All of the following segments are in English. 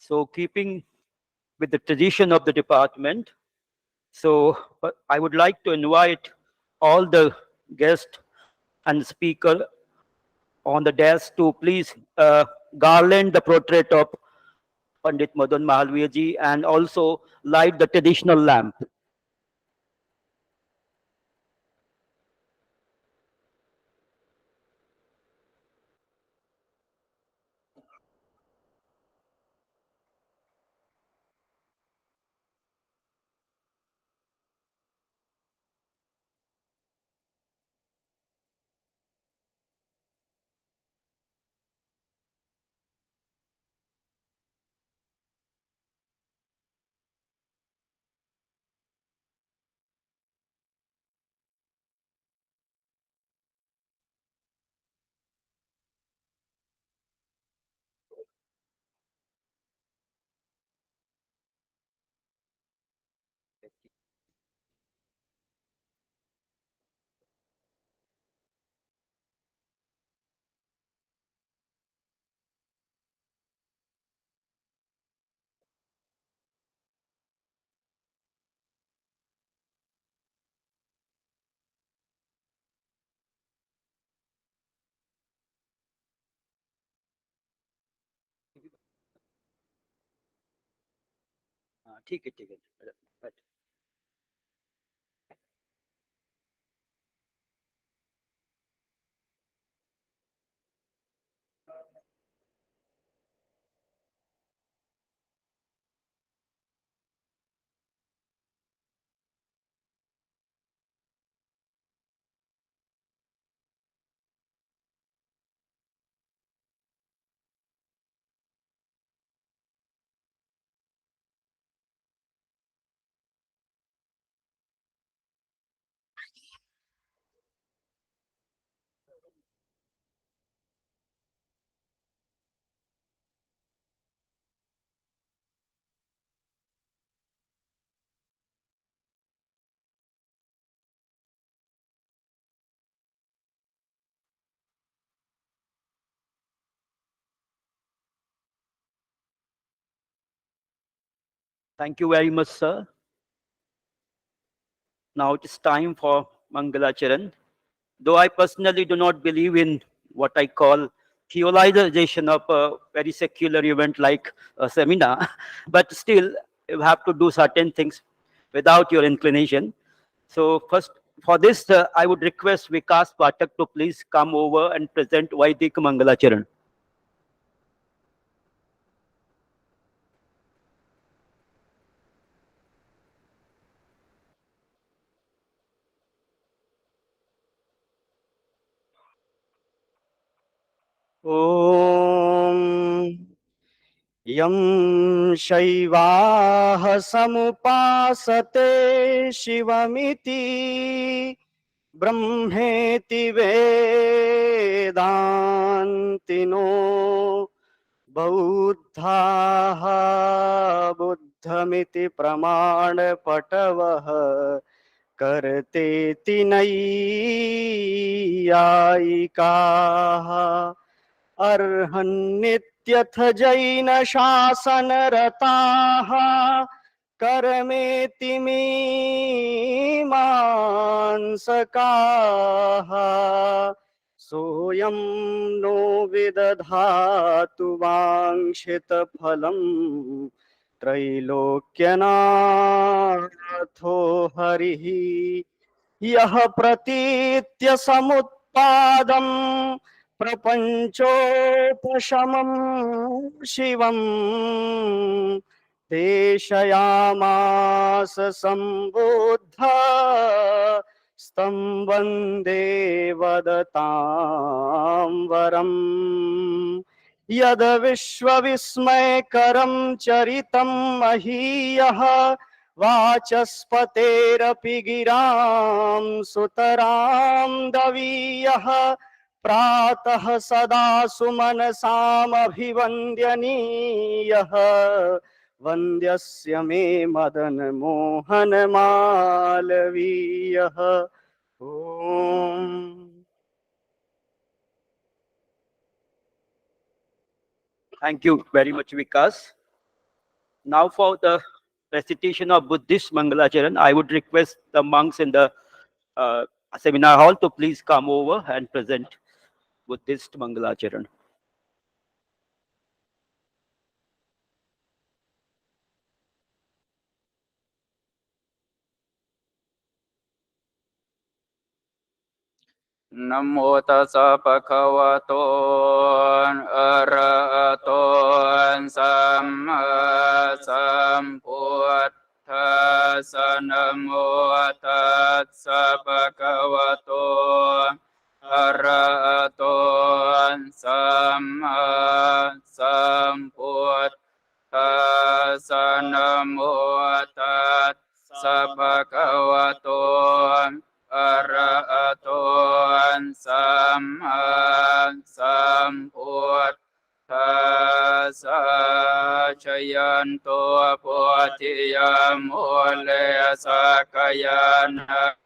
So keeping with the tradition of the department, so I would like to invite all the guests and speaker on the desk to please garland the portrait of Pandit Madan Mahalvir ji and also light the traditional lamp. ठीक है ठीक है. Thank you very much, sir. Now it is time for Mangalacharan. Though I personally do not believe in what I call theologization of a very secular event like a seminar, but still you have to do certain things without your inclination. So first, for this, I would request Vikas Pathak to please come over and present Vaidik Mangalacharan. ॐ यं शैवाः समुपासते शिवमिति ब्रह्मेति वेदान्तिनो बौद्धाः बुद्धमिति प्रमाणपटवः कर्तेति नैयायिकाः अर्हन्नित्यथ जैनशासनरताः कर्मेति मीमांसकाः सोऽयं no विदधातु वाञ्छितफलम् त्रैलोक्यनाथो हरिः यः प्रतीत्य समुत्पादम् प्रपञ्चोपशमं शिवम् देशयामास सम्बुद्ध स्तं वन्दे वदतां वरम् यद् विश्वविस्मयकरं चरितं महीयः वाचस्पतेरपि गिरां सुतरां दवीयः प्रातः सदा सुमनसामभिवन्द्यनीयः वन्द्यस्य मे मदन मोहन मालवीयः ॐ Thank you very much, Vikas. Now for the recitation of Buddhist Mangalacharan, I would request the monks in the seminar hall to please come over and present Buddhist Mangalacharan. Namo tassa bhagavato arahato samma sambuddhassa. Namo tassa bhagavato arahato samma sambuddhassa. Namo tassa bhagavato arahato samma sambuddhassa. Jayanto bodhiya mule sakayana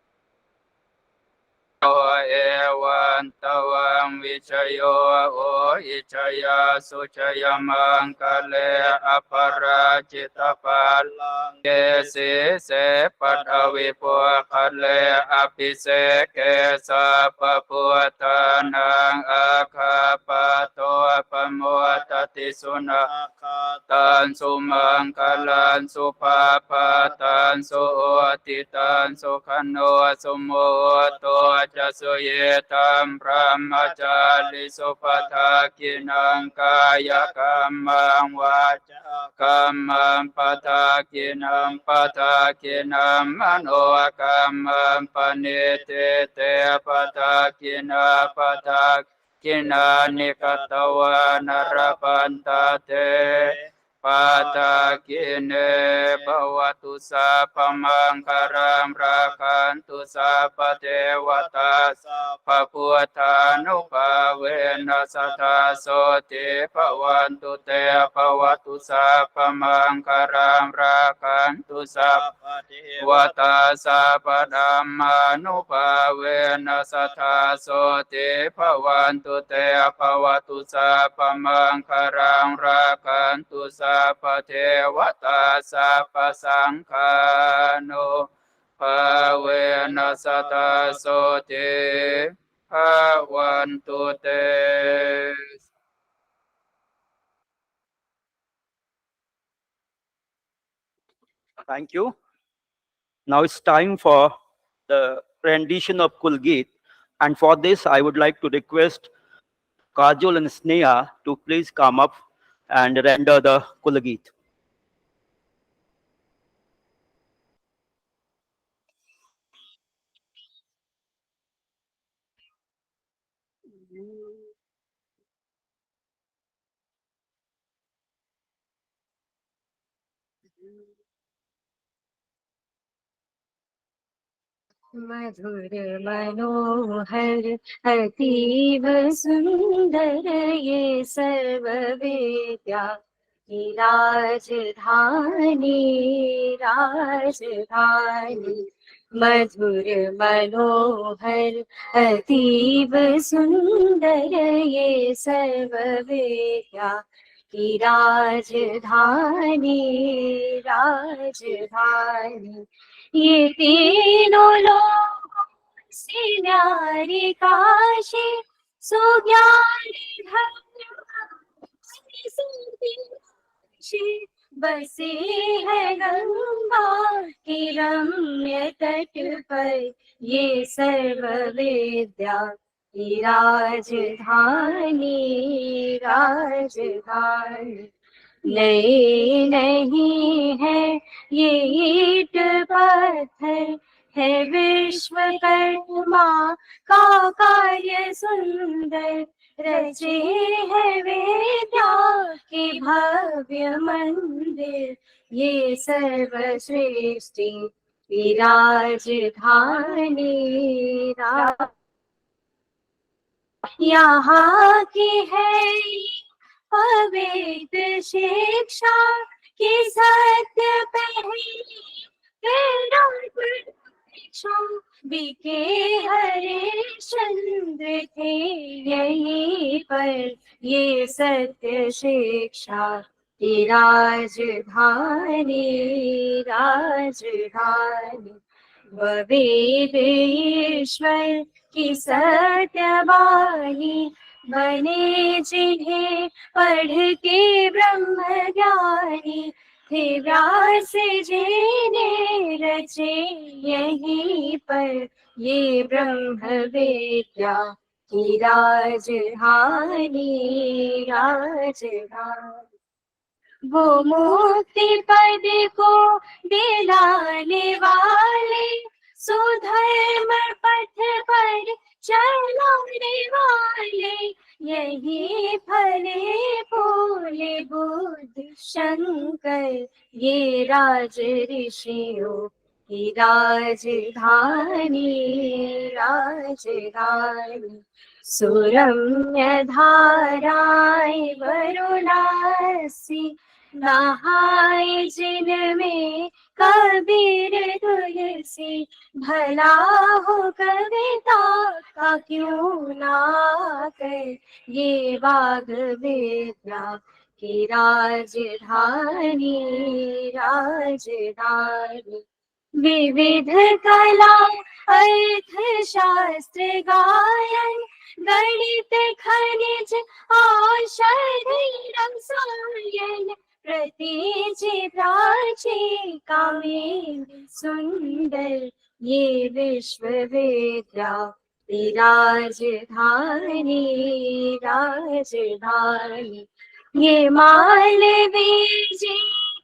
evan tavam vichayo ichaya suchaya mangale aparajita palang kesi se padavi puakale abhiseke sapaputanang akapato pamutati sunakatan sumangkalan supapatan suotitan sukhano sumuto jasuyetam brahmacari supatakinang kaya kamang waja kamang patakinang mano kamang panitete patakina patakina nikatawa narapantate patakine bhavatu sapamangkaram rakantu sapadevata sapaputhanupavena sathasoti bhavantu te bhavatu sapamangkaram rakantu sapadevata sapadammanupavena sathasoti bhavantu te bhavatu sapamangkaram rakantu sapatevata sapasangkhano bhavena sathasoti bhavantu te. Thank you. Now it's time for the rendition of Kulgeet. And for this, I would like to request Kajol and Sneha to please come up and render the Kulgeet. मधुर मनोहर अतीव सुंदर ये सर्व विद्या की राजधानी मधुर मनोहर अतीव सुंदर ये सर्व विद्या की राजधानी ये तीनों लोगों से न्यारी काशी सुज्ञानी धर्म बसे है गंगा के रम्य तट पर ये सर्व विद्या की राजधानी नए नहीं है ये ईट पत्थर है विश्वकर्मा का कार्य सुंदर रचे है विद्या के भव्य मंदिर ये सर्वश्रेष्ठी की राजधानी यहाँ की है पवित्र शिक्षा की सत्य बीके हरिश्चंद्र थे यहीं पर ये सत्य शिक्षा की राजधानी राजधानी वेद ईश्वर की सत्यवाणी बने जिन्हें पढ़ के ब्रह्म ज्ञानी थे व्यास जी ने रचे यहीं पर ये ब्रह्म विद्या की राजधानी राजधानी वो मुक्ति पद को दिलाने वाले सुधर्म पथ पर चलाने वाले यही फले फूले बुद्ध शंकर ये राज ऋषियों की राजधानी राजधानी सुरम्य धाराएं वरुणासी नहाए जिनमें कबीर तुलसी भला हो कविता का क्यों ना कर ये बाग विद्या की राजधानी राजधानी विविध कला अर्थ शास्त्र गायन गणित खनिज औषधि रसायन प्रतीचि प्राची काव्य सुंदर ये विश्वविद्या की राजधानी राजधानी ये मालवीय जी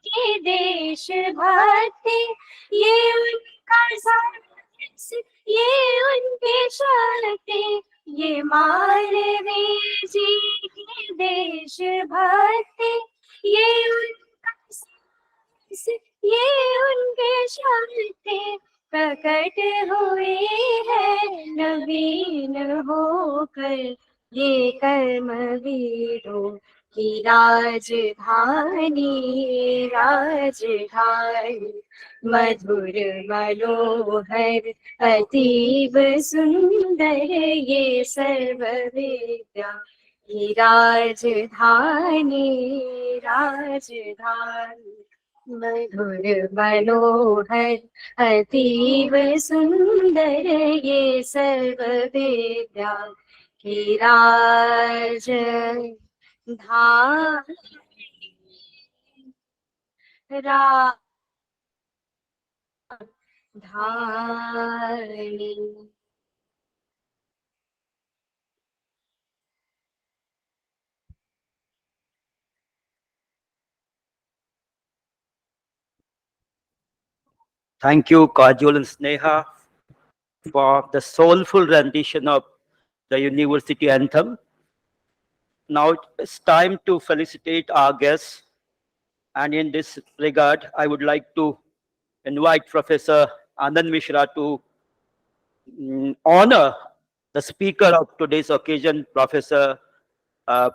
की देश भक्ति ये उनका साहस ये उनकी शक्ति ये मालवीय जी की देश भक्ति ये उनका साहस ये उनकी शक्ति प्रकट हुए है नवीन होकर ये कर्म वीरों की राजधानी राजधानी मधुर मनोहर अतीब सुंदर ये सर्व विद्या की राजधानी राजधानी मधुर मनोहर अतीब सुंदर ये सर्व विद्या की राजधानी राजधानी Thank you, Kajol and Sneha, for the soulful rendition of the university anthem. Now it's time to felicitate our guests. And in this regard, I would like to invite Professor Anand Mishra to honor the speaker of today's occasion, Professor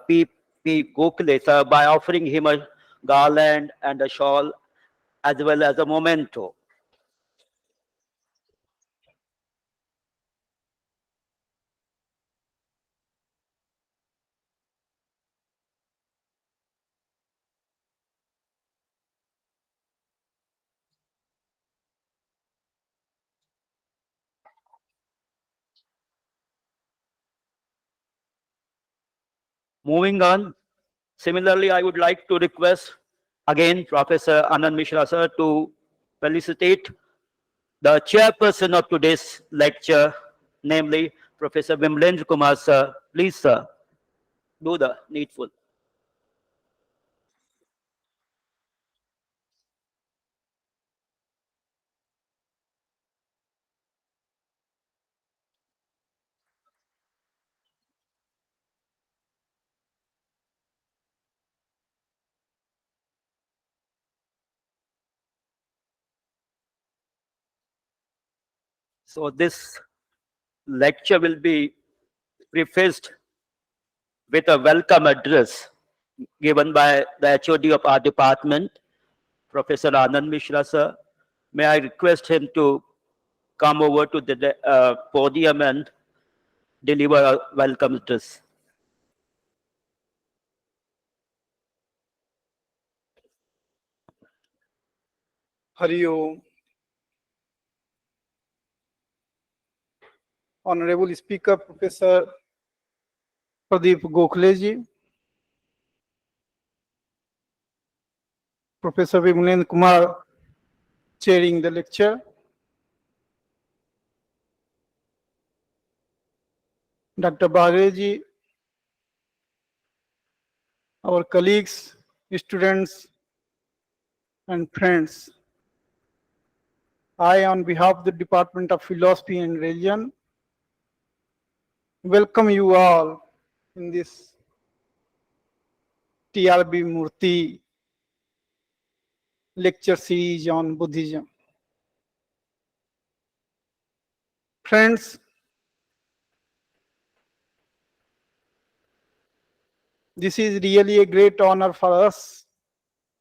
P. Gokhale, sir, by offering him a garland and a shawl as well as a memento. Moving on, similarly, I would like to request again Professor Anand Mishra, sir, to felicitate the chairperson of today's lecture, namely Professor Vimlendra Kumar, sir. Please, sir, do the needful. So this lecture will be prefaced with a welcome address given by the HOD of our department, Professor Anand Mishra, sir. May I request him to come over to the podium and deliver a welcome address. Hari Om. Honorable Speaker, Professor Pradeep Gokhale ji, Professor Vimalendra Kumar chairing the lecture, Dr. Bagre ji, our colleagues, students and friends. I, on behalf of the Department of Philosophy and Religion, welcome you all in this TRV Murti lecture series on Buddhism. Friends, this is really a great honor for us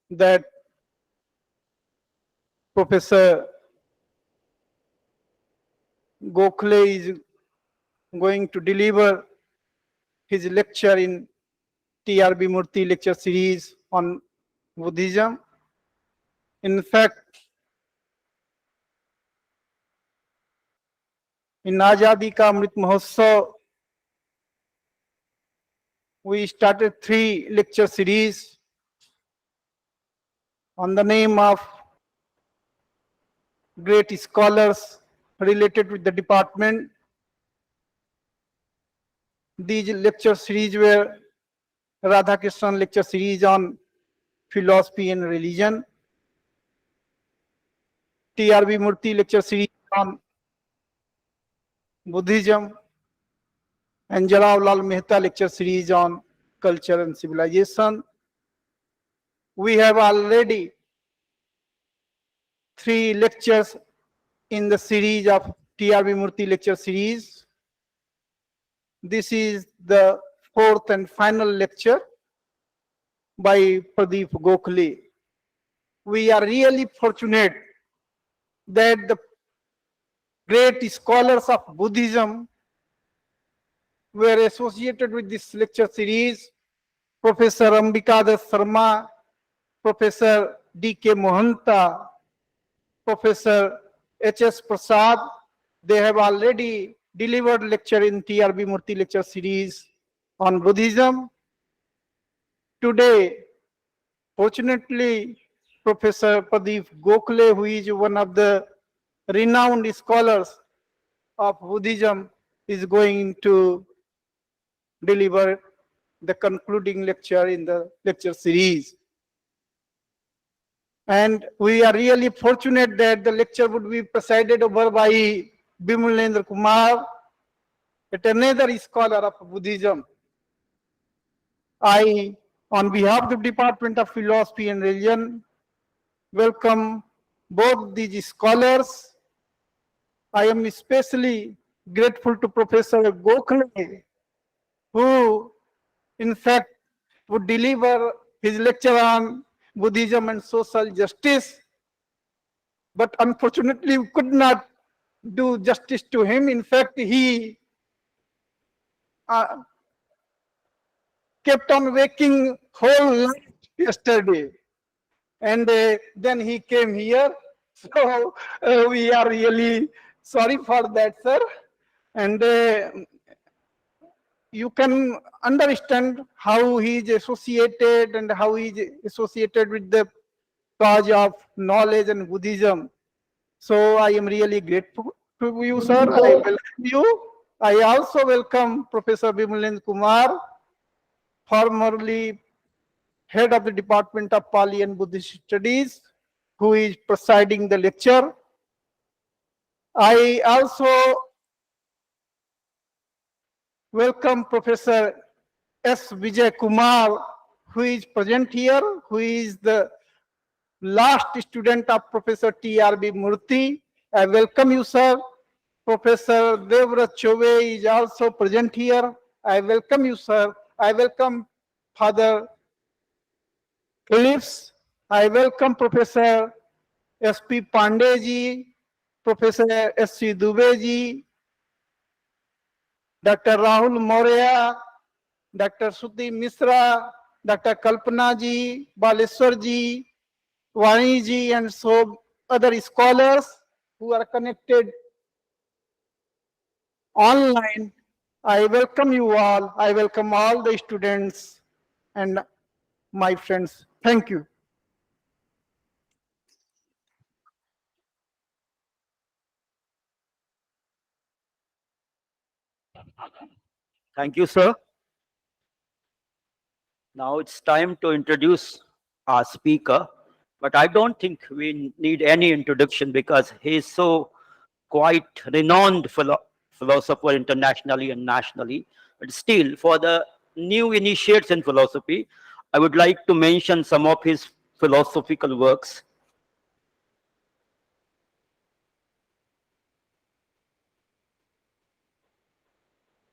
that Professor Gokhale is going to deliver his lecture in TRV Murti lecture series on Buddhism. In fact, in Azadi Ka Amrit Mahotsav, we started 3 lecture series on the name of great scholars related with the department. These lecture series were Radhakrishnan lecture series on philosophy and religion, TRV Murti lecture series on Buddhism, and Jalal Mehta lecture series on culture and civilization. We have already 3 lectures in the series of TRV Murti lecture series. This is the 4th and final lecture by Pradeep Gokhale. We are really fortunate that the great scholars of Buddhism were associated with this lecture series. Professor Ambikadas Sharma, Professor D.K. Mohanta, Professor H.S. Prasad, they have already delivered lecture in TRV Murti lecture series on Buddhism. Today, fortunately, Professor Pradeep Gokhale, who is one of the renowned scholars of Buddhism, is going to deliver the concluding lecture in the lecture series. And we are really fortunate that the lecture would be presided over by Vimalendra Kumar, yet another scholar of Buddhism. I, on behalf of the Department of Philosophy and Religion, welcome both these scholars. I am especially grateful to Professor Gokhale, who in fact would deliver his lecture on Buddhism and social justice, but unfortunately we could not do justice to him. In fact, he kept on waking whole night yesterday, and then he came here. So we are really sorry for that, sir. And you can understand how he is associated and how he is associated with the cause of knowledge and Buddhism. So I am really grateful to you, sir. I welcome you. I also welcome Professor Vimalendra Kumar, formerly head of the Department of Pali and Buddhist Studies, who is presiding the lecture. I also welcome Professor S. Vijay Kumar, who is present here, who is the last student of Professor TRV Murti. I welcome you, sir. Professor Devrat Chove is also present here. I welcome you, sir. I welcome Father Phillips. I welcome Professor S.P. Pandey ji, Professor S.C. Dubey ji, Dr. Rahul Moria, Dr. Sudhi Misra, Dr. Kalpana ji, Baleswar ji, Vani ji, and so other scholars who are connected online. I welcome you all. I welcome all the students and my friends. Thank you. Thank you, sir. Now it's time to introduce our speaker, but I don't think we need any introduction because he is so quite renowned philosopher internationally and nationally. But still, for the new initiates in philosophy, I would like to mention some of his philosophical works.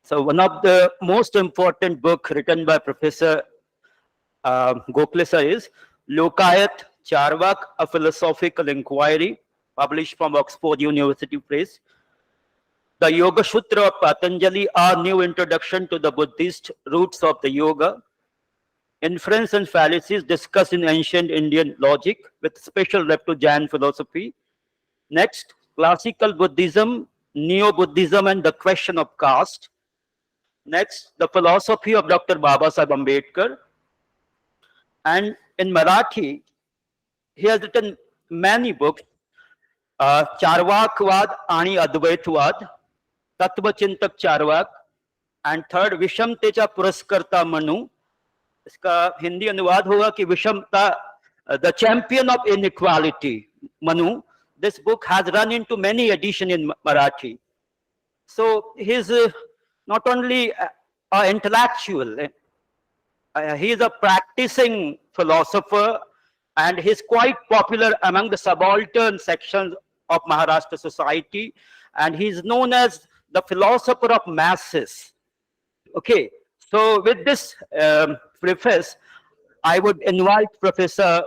So one of the most important book written by Professor Gokhale sir is Lokayat Charvak, a philosophical inquiry, published from Oxford University Press. The Yoga Sutra of Patanjali, a new introduction to the Buddhist roots of the yoga. Inference and fallacies discussed in ancient Indian logic with special rep to Jain philosophy. Next, classical Buddhism, Neo-Buddhism and the question of caste. Next, the philosophy of Dr. Babasaheb Ambedkar. And in Marathi, he has written many books, चार्वाकवाद आणि अद्वैतवाद, तत्वचिंतक Charvaka, and third विषमतेचा पुरस्कर्ता Manu. इसका हिंदी अनुवाद होगा कि विषमता, the champion of inequality, Manu. This book has run into many editions in Marathi. So he's not only an intellectual, he is a practicing philosopher, and he's quite popular among the subaltern sections of Maharashtra society, and he's known as the philosopher of masses. Okay, so with this preface, I would invite Professor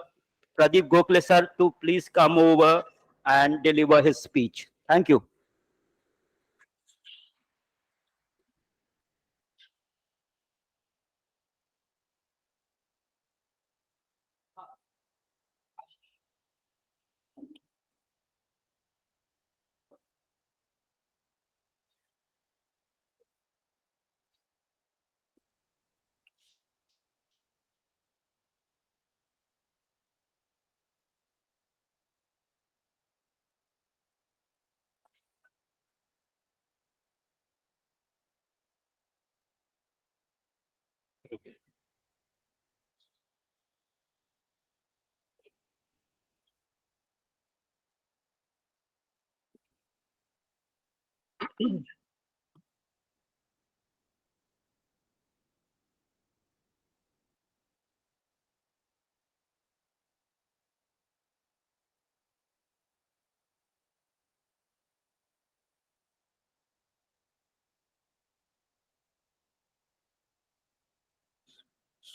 Pradeep Gokhale sir to please come over and deliver his speech. Thank you.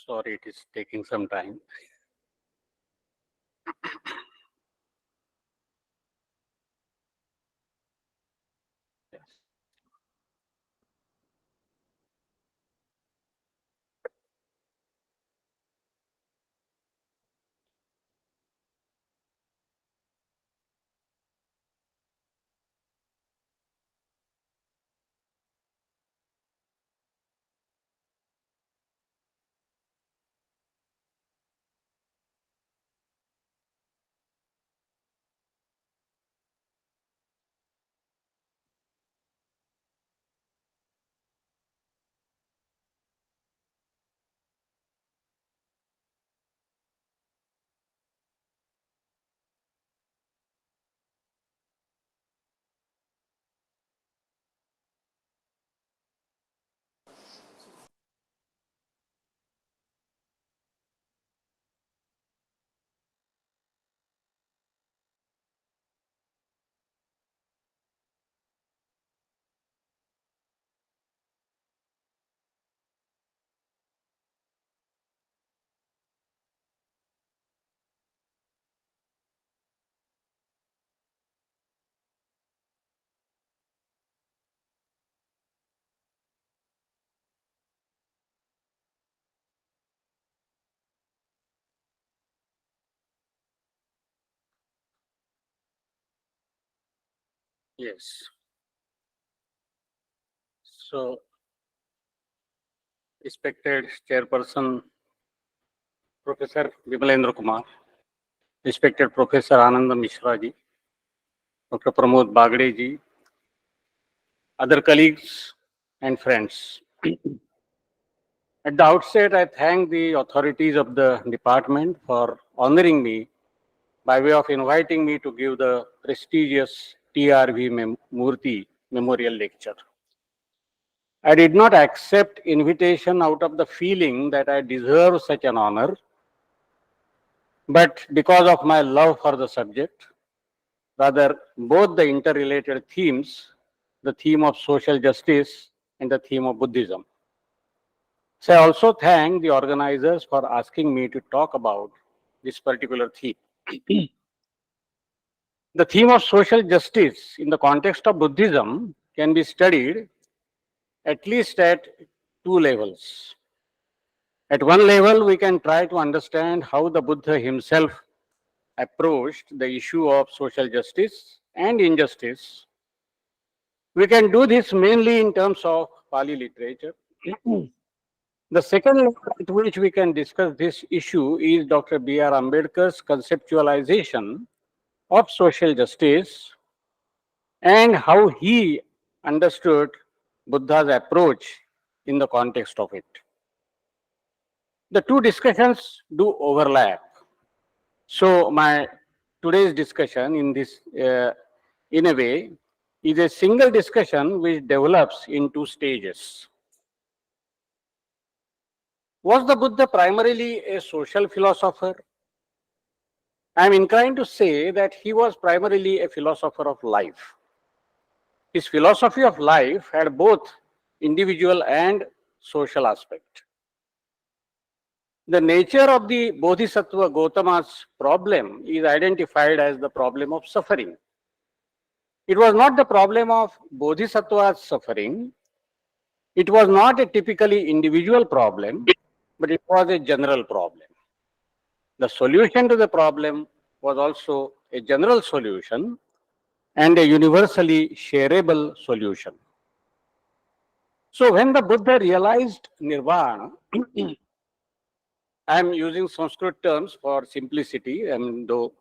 Sorry, it is taking some time. Yes. So, respected Chairperson Professor Vimalendra Kumar, respected Professor Ananda Mishra ji, Dr. Pramod Bagde ji, other colleagues and friends. At the outset, I thank the authorities of the department for honoring me by way of inviting me to give the prestigious TRV Murti Memorial Lecture. I did not accept invitation out of the feeling that I deserve such an honor, but because of my love for the subject, rather both the interrelated themes, the theme of social justice and the theme of Buddhism. So I also thank the organizers for asking me to talk about this particular theme. The theme of social justice in the context of Buddhism can be studied at least at two levels. At one level, we can try to understand how the Buddha himself approached the issue of social justice and injustice. We can do this mainly in terms of Pali literature. The second level at which we can discuss this issue is Dr. B.R. Ambedkar's conceptualization of social justice and how he understood Buddha's approach in the context of it. The two discussions do overlap. So my today's discussion in a way, is a single discussion which develops in two stages. Was the Buddha primarily a social philosopher? I am inclined to say that he was primarily a philosopher of life. His philosophy of life had both individual and social aspect. The nature of the Bodhisattva Gautama's problem is identified as the problem of suffering. It was not the problem of Bodhisattva's suffering. It was not a typically individual problem, but it was a general problem. The solution to the problem was also a general solution and a universally shareable solution. So when the Buddha realized nirvana, I am using Sanskrit terms for simplicity, and though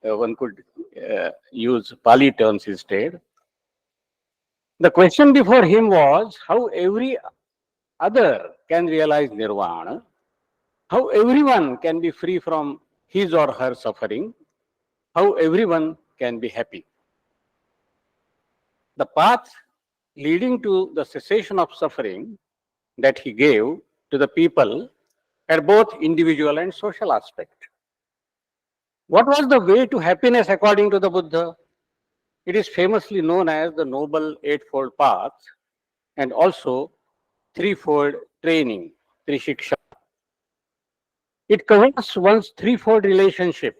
one could use Pali terms instead. The question before him was how every other can realize nirvana, how everyone can be free from his or her suffering, how everyone can be happy. The path leading to the cessation of suffering that he gave to the people had both individual and social aspect. What was the way to happiness according to the Buddha? It is famously known as the Noble Eightfold Path and also threefold training, Trishiksha. It covers one's threefold relationship,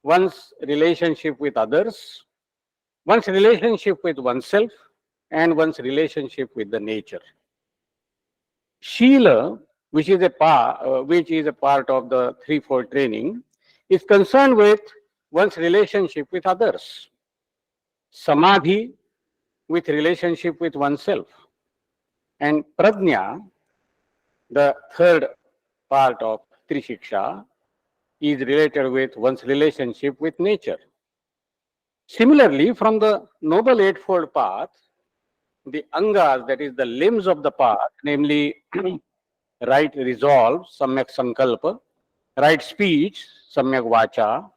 one's relationship with others, one's relationship with oneself, and one's relationship with the nature. Shila, which is a part of the threefold training, is concerned with one's relationship with others. Samadhi, with relationship with oneself. And prajna, the third part of Trishiksha, is related with one's relationship with nature. Similarly, from the Noble Eightfold Path, the angas, that is the limbs of the path, namely right resolve, samyak sankalpa, right speech, samyak vacha,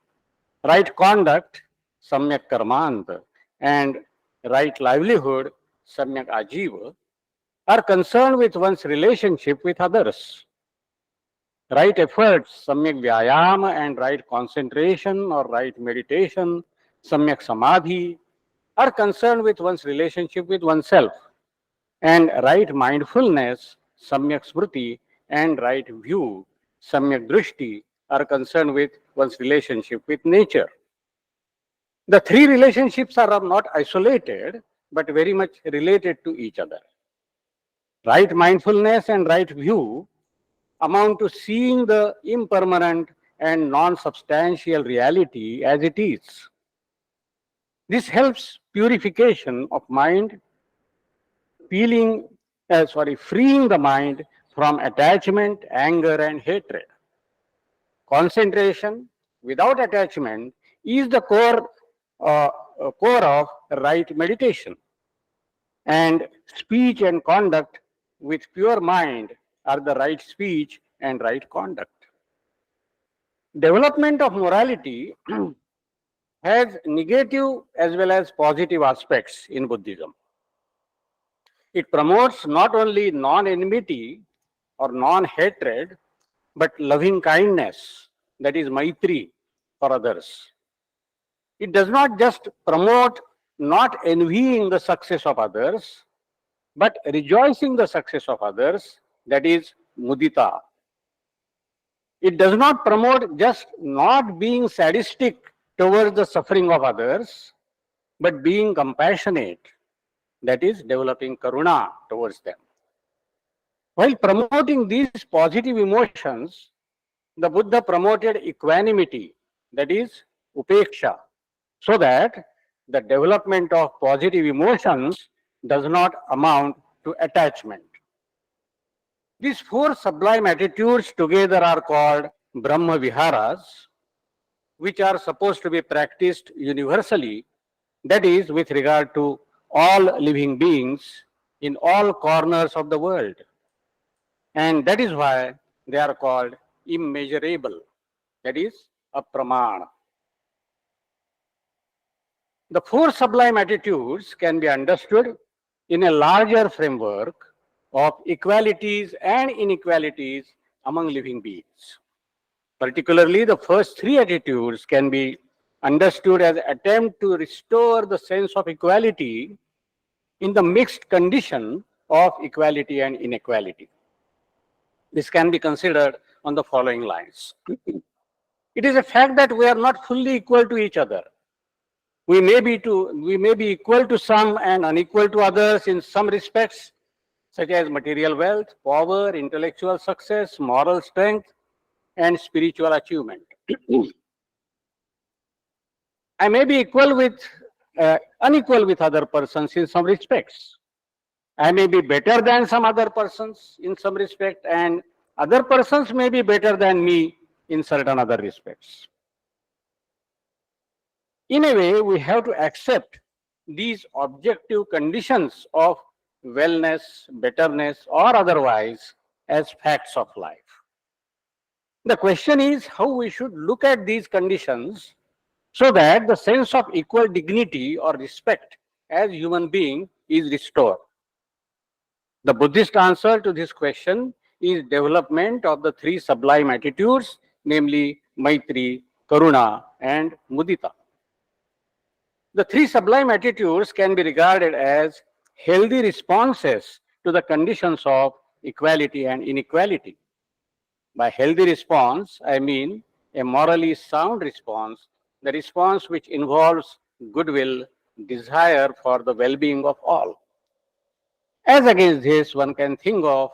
right conduct, samyak karmant, and right livelihood, samyak ajiva, are concerned with one's relationship with others. Right efforts, samyak vyayama, and right concentration or right meditation, samyak samadhi, are concerned with one's relationship with oneself. And right mindfulness, samyak smriti, and right view, samyak drishti, are concerned with one's relationship with nature. The three relationships are not isolated, but very much related to each other. Right mindfulness and right view amount to seeing the impermanent and non-substantial reality as it is. This helps purification of mind, freeing the mind from attachment, anger, and hatred. Concentration without attachment is the core of right meditation. And speech and conduct with pure mind are the right speech and right conduct. Development of morality has negative as well as positive aspects in Buddhism. It promotes not only non-enmity or non-hatred, but loving kindness, that is Maitri, for others. It does not just promote not envying the success of others, but rejoicing the success of others, that is Mudita. It does not promote just not being sadistic towards the suffering of others, but being compassionate, that is developing Karuna towards them. While promoting these positive emotions, the Buddha promoted equanimity, that is upeksha, so that the development of positive emotions does not amount to attachment. These four sublime attitudes together are called Brahma Viharas, which are supposed to be practiced universally, that is, with regard to all living beings in all corners of the world. And that is why they are called immeasurable, that is, apramana. The four sublime attitudes can be understood in a larger framework of equalities and inequalities among living beings. Particularly, the first three attitudes can be understood as attempt to restore the sense of equality in the mixed condition of equality and inequality. This can be considered on the following lines. It is a fact that we are not fully equal to each other. We may be equal to some and unequal to others in some respects, such as material wealth, power, intellectual success, moral strength, and spiritual achievement. I may be unequal with other persons in some respects. I may be better than some other persons in some respect, and other persons may be better than me in certain other respects. In a way, we have to accept these objective conditions of wellness, betterness, or otherwise as facts of life. The question is how we should look at these conditions so that the sense of equal dignity or respect as human being is restored. The Buddhist answer to this question is development of the three sublime attitudes, namely Maitri, Karuna, and Mudita. The three sublime attitudes can be regarded as healthy responses to the conditions of equality and inequality. By healthy response, I mean a morally sound response, the response which involves goodwill, desire for the well-being of all. As against this, one can think of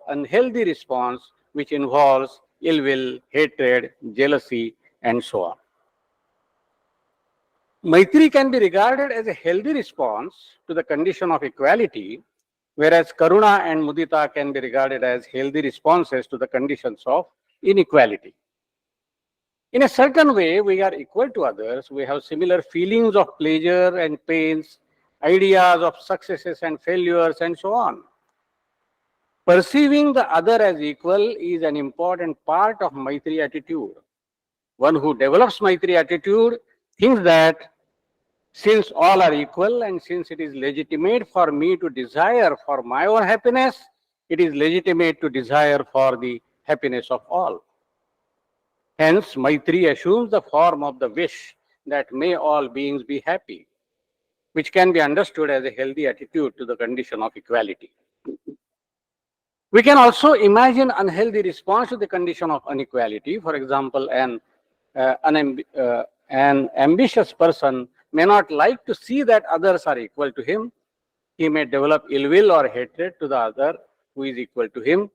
unhealthy response which involves ill will, hatred, jealousy, and so on. Maitri can be regarded as a healthy response to the condition of equality, whereas Karuna and Mudita can be regarded as healthy responses to the conditions of inequality. In a certain way, we are equal to others. We have similar feelings of pleasure and pains, ideas of successes and failures, and so on. Perceiving the other as equal is an important part of Maitri attitude. One who develops Maitri attitude thinks that since all are equal and since it is legitimate for me to desire for my own happiness, it is legitimate to desire for the happiness of all. Hence, Maitri assumes the form of the wish that may all beings be happy, which can be understood as a healthy attitude to the condition of equality. We can also imagine unhealthy response to the condition of inequality. For example, an ambitious person may not like to see that others are equal to him. He may develop ill will or hatred to the other who is equal to him.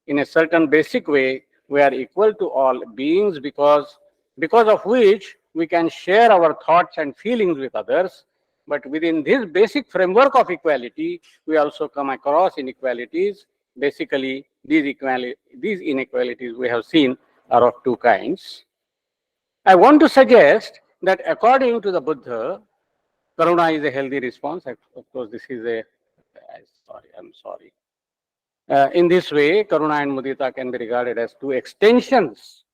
In a certain basic way, we are equal to all beings because of which we can share our thoughts and feelings with others, but within this basic framework of equality, we also come across inequalities. Basically, these inequalities we have seen are of two kinds. I want to suggest that according to the Buddha, Karuna is a healthy response. Of course, this is a, I'm sorry. In this way, Karuna and Mudita can be regarded as two extensions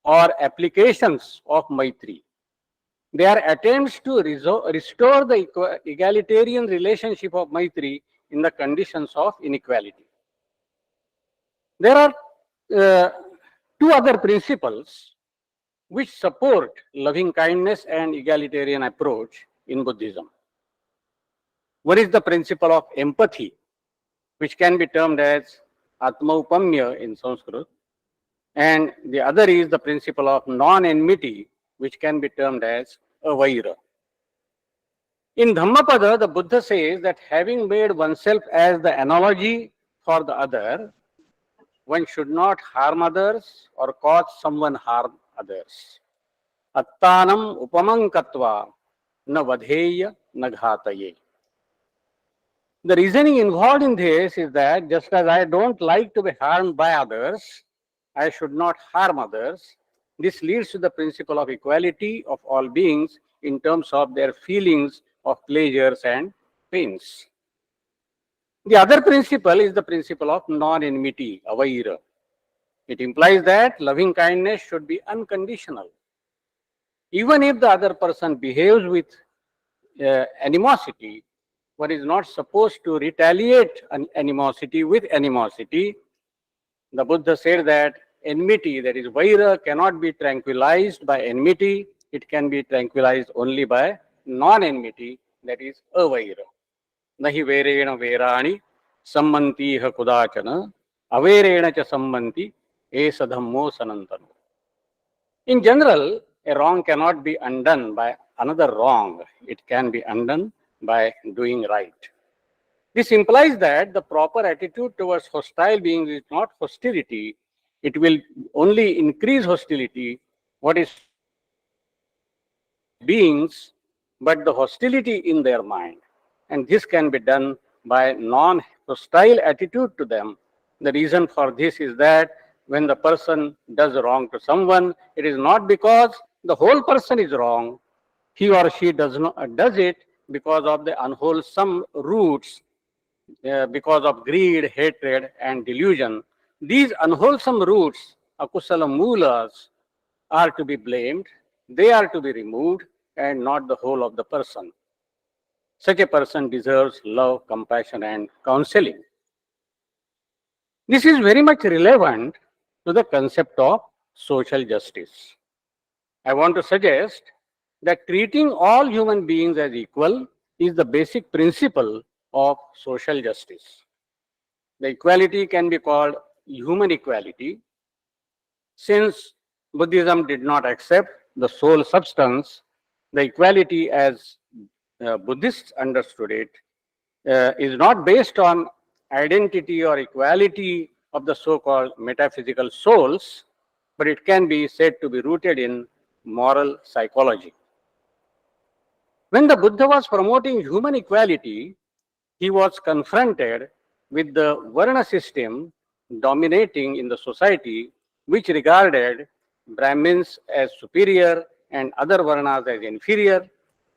or applications of Maitri. They are attempts to restore the egalitarian relationship of Maitri in the conditions of inequality. There are two other principles which support loving kindness and egalitarian approach in Buddhism. One is the principle of empathy, which can be termed as Atmaupamya in Sanskrit, and the other is the principle of non-enmity, which can be termed as Avaira. In Dhammapada, the Buddha says that having made oneself as the analogy for the other, one should not harm others or cause someone harm others. Attanam upamam katva na vadheya na ghataye. The reasoning involved in this is that just as I don't like to be harmed by others, I should not harm others. This leads to the principle of equality of all beings in terms of their feelings of pleasures and pains. The other principle is the principle of non-enmity, avaira. It implies that loving kindness should be unconditional. Even if the other person behaves with animosity, one is not supposed to retaliate animosity with animosity. The Buddha said that enmity, that is vaira, cannot be tranquilized by enmity. It can be tranquilized only by non-enmity, that is avaira. Nahi verena verani sammanti ha kudachana averena cha sammanti esa dhammo sanantano. In general, a wrong cannot be undone by another wrong. It can be undone by doing right. This implies that the proper attitude towards hostile beings is not hostility. It will only increase hostility. What is beings, but the hostility in their mind. And this can be done by non-hostile attitude to them. The reason for this is that when the person does wrong to someone, it is not because the whole person is wrong. He or she does it because of the unwholesome roots, because of greed, hatred, and delusion. These unwholesome roots, akusala moolas, are to be blamed. They are to be removed, and not the whole of the person. Such a person deserves love, compassion, and counseling. This is very much relevant to the concept of social justice. I want to suggest that treating all human beings as equal is the basic principle of social justice. The equality can be called human equality. Since Buddhism did not accept the soul substance, the equality as Buddhists understood it is not based on identity or equality of the so-called metaphysical souls, but it can be said to be rooted in moral psychology. When the Buddha was promoting human equality, he was confronted with the Varna system dominating in the society, which regarded Brahmins as superior and other Varnas as inferior,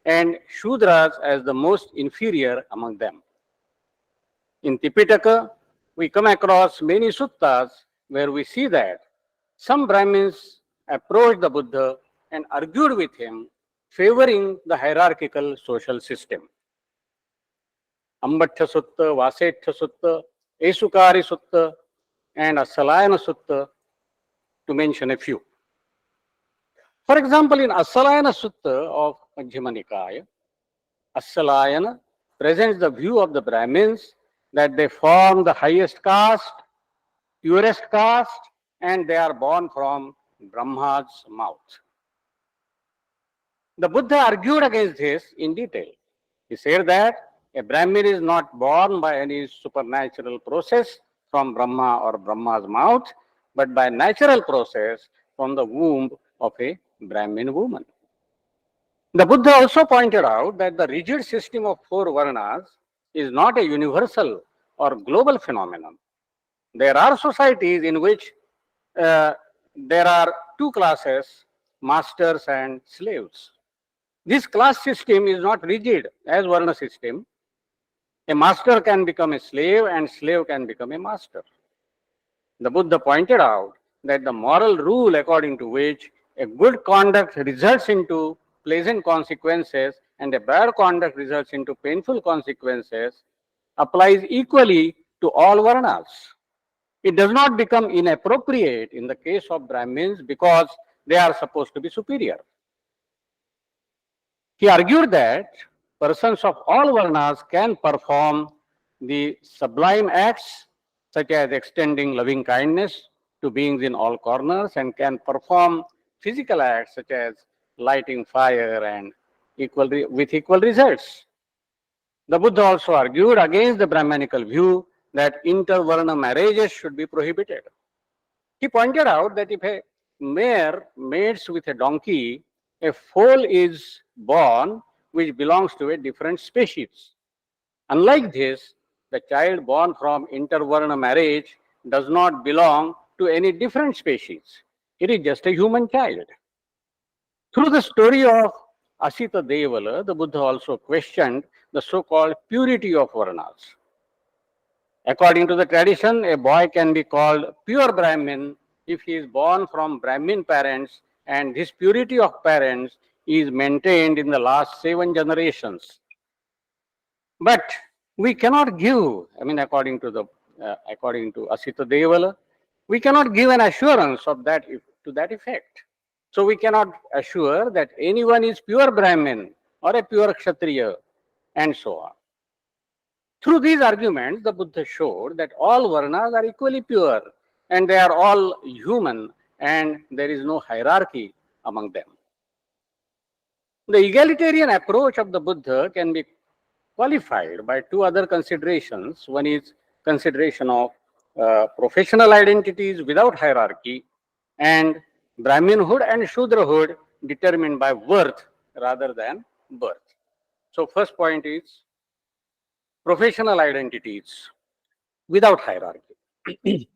and Shudras as the most inferior among them. In Tipitaka, we come across many suttas where we see that some Brahmins approached the Buddha and argued with him, favoring the hierarchical social system. Ambattha Sutta, Vasetha Sutta, Esukari Sutta, and Asalayana Sutta, to mention a few. For example, in Asalayana Sutta of Majjhima Nikaya, Asalayana presents the view of the Brahmins that they form the highest caste, purest caste, and they are born from Brahma's mouth. The Buddha argued against this in detail. He said that a Brahmin is not born by any supernatural process from Brahma or Brahma's mouth, but by natural process from the womb of a Brahmin woman. The Buddha also pointed out that the rigid system of four varnas is not a universal or global phenomenon. There are societies in which there are two classes, masters and slaves. This class system is not rigid as varna system. A master can become a slave and slave can become a master. The Buddha pointed out that the moral rule according to which a good conduct results into pleasant consequences and a bad conduct results into painful consequences applies equally to all varnas. It does not become inappropriate in the case of Brahmins because they are supposed to be superior. He argued that persons of all varnas can perform the sublime acts such as extending loving kindness to beings in all corners and can perform physical acts such as lighting fire and with equal results. The Buddha also argued against the Brahmanical view that intervarna marriages should be prohibited. He pointed out that if a mare mates with a donkey, a foal is born which belongs to a different species. Unlike this, the child born from intervarna marriage does not belong to any different species. It is just a human child. Through the story of Asita Devala, the Buddha also questioned the so-called purity of varnas. According to the tradition, a boy can be called pure Brahmin if he is born from Brahmin parents and this purity of parents is maintained in the last 7 generations. But we cannot give, according to Asita Devala, we cannot give an assurance of that to that effect. So we cannot assure that anyone is pure Brahmin or a pure Kshatriya and so on. Through these arguments, the Buddha showed that all varnas are equally pure and they are all human and there is no hierarchy among them. The egalitarian approach of the Buddha can be qualified by two other considerations. One is consideration of professional identities without hierarchy and Brahminhood and Shudrahood determined by worth rather than birth. So first point is professional identities without hierarchy.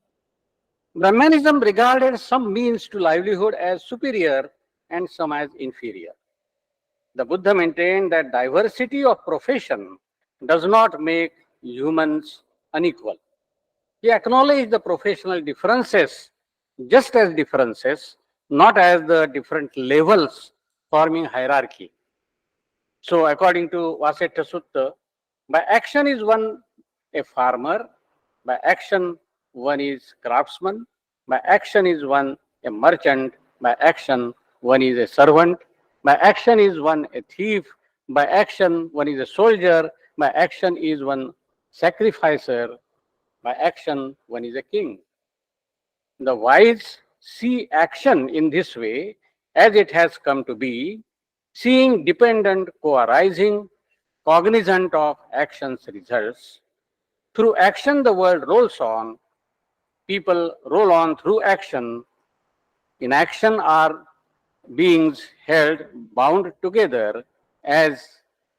Brahmanism regarded some means to livelihood as superior and some as inferior. The Buddha maintained that diversity of profession does not make humans unequal. He acknowledged the professional differences just as differences, not as the different levels forming hierarchy. So according to Vasetta Sutta, by action is one a farmer, by action one is craftsman, by action is one a merchant, by action one is a servant, by action is one a thief, by action one is a soldier, by action is one sacrificer, by action one is a king. The wise see action in this way as it has come to be, seeing dependent co-arising, cognizant of action's results. Through action, the world rolls on. People roll on through action. In action are beings held, bound together as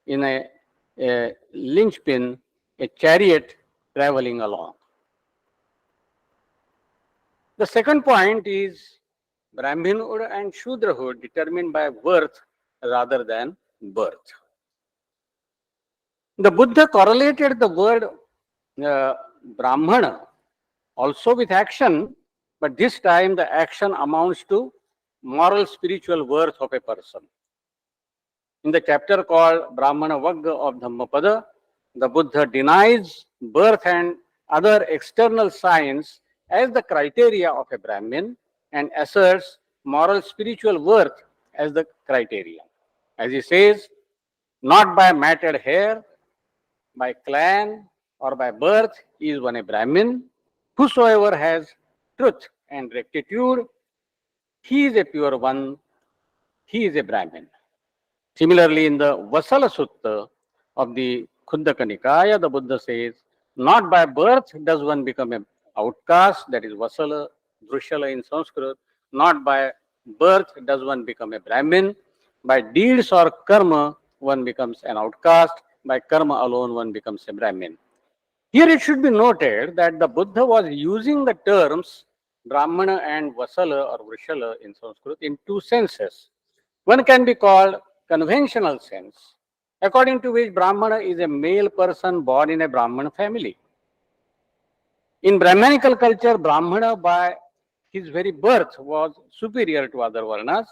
in a linchpin, a chariot traveling along. The second point is Brahminhood and Shudrahood determined by worth rather than birth. The Buddha correlated the word Brahmana also with action, but this time the action amounts to moral spiritual worth of a person. In the chapter called Brahmana Vagga of Dhammapada, the Buddha denies birth and other external signs as the criteria of a Brahmin and asserts moral spiritual worth as the criteria. As he says, not by matted hair, by clan or by birth is one a Brahmin. Whosoever has truth and rectitude, he is a pure one, he is a Brahmin. Similarly, in the Vasala Sutta of the Khuddaka Nikaya, the Buddha says, not by birth does one become an outcast, that is Vasala, Drushala in Sanskrit. Not by birth does one become a Brahmin. By deeds or karma, one becomes an outcast. By karma alone, one becomes a Brahmin. Here it should be noted that the Buddha was using the terms Brahmana and Vasala or Vrishala in Sanskrit in two senses. One can be called conventional sense, according to which Brahmana is a male person born in a Brahman family. In Brahmanical culture, Brahmana by his very birth was superior to other Varnas.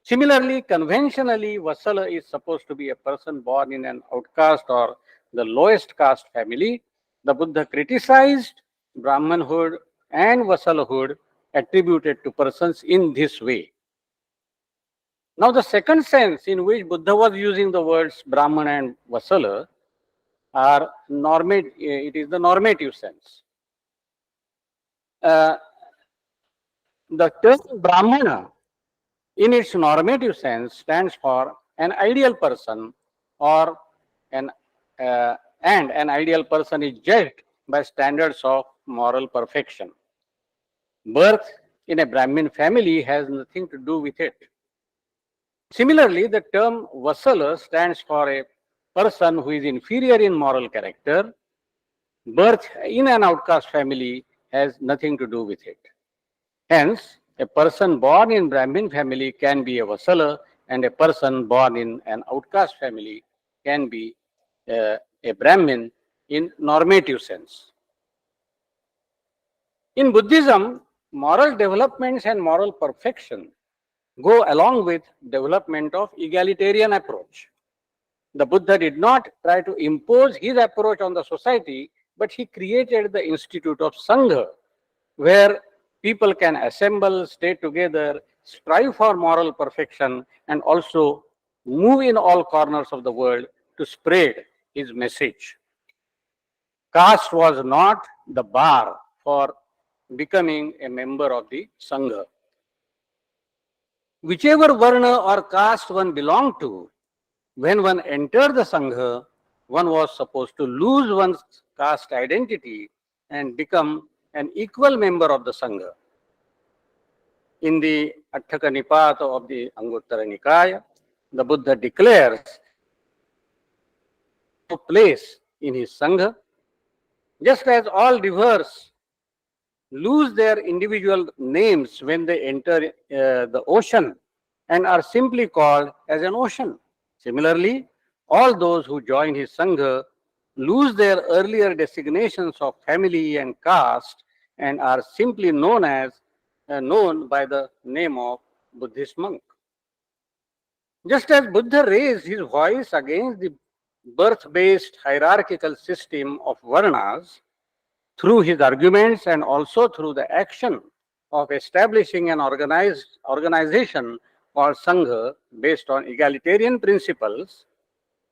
Similarly, conventionally, Vasala is supposed to be a person born in an outcast or the lowest caste family. The Buddha criticized Brahmanhood and Vasalahood attributed to persons in this way. Now, the second sense in which Buddha was using the words Brahman and Vasala are it is the normative sense. The term Brahmana in its normative sense stands for an ideal person or and an ideal person is judged by standards of moral perfection. Birth in a Brahmin family has nothing to do with it. Similarly, the term Vasala stands for a person who is inferior in moral character. Birth in an outcast family has nothing to do with it. Hence, a person born in Brahmin family can be a Vasala, and a person born in an outcast family can be a Brahmin in normative sense. In Buddhism, moral developments and moral perfection go along with development of egalitarian approach. The Buddha did not try to impose his approach on the society, but he created the institute of Sangha, where people can assemble, stay together, strive for moral perfection, and also move in all corners of the world to spread his message. Caste was not the bar for becoming a member of the Sangha. Whichever Varna or caste one belonged to, when one entered the Sangha, one was supposed to lose one's caste identity and become an equal member of the Sangha. In the Atthaka Nipata of the Anguttara Nikaya, the Buddha declares no place in his Sangha, just as all rivers lose their individual names when they enter the ocean and are simply called as an ocean. Similarly, all those who join his Sangha lose their earlier designations of family and caste and are simply known by the name of Buddhist monk. Just as Buddha raised his voice against the birth-based hierarchical system of Varnas through his arguments and also through the action of establishing an organization called Sangha based on egalitarian principles,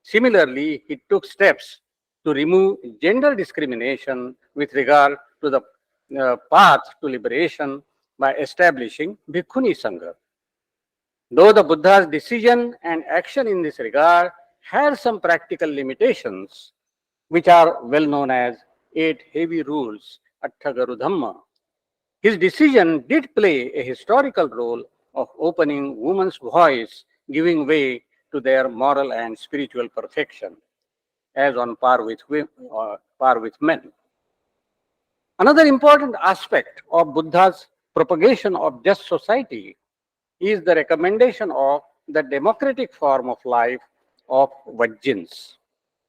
similarly, he took steps to remove gender discrimination with regard to the path to liberation by establishing Bhikkhuni Sangha. Though the Buddha's decision and action in this regard had some practical limitations, which are well known as 8 heavy rules, Attagaru Dhamma, his decision did play a historical role of opening women's voice, giving way to their moral and spiritual perfection, as on par with men. Another important aspect of Buddha's propagation of just society is the recommendation of the democratic form of life of Vajjins.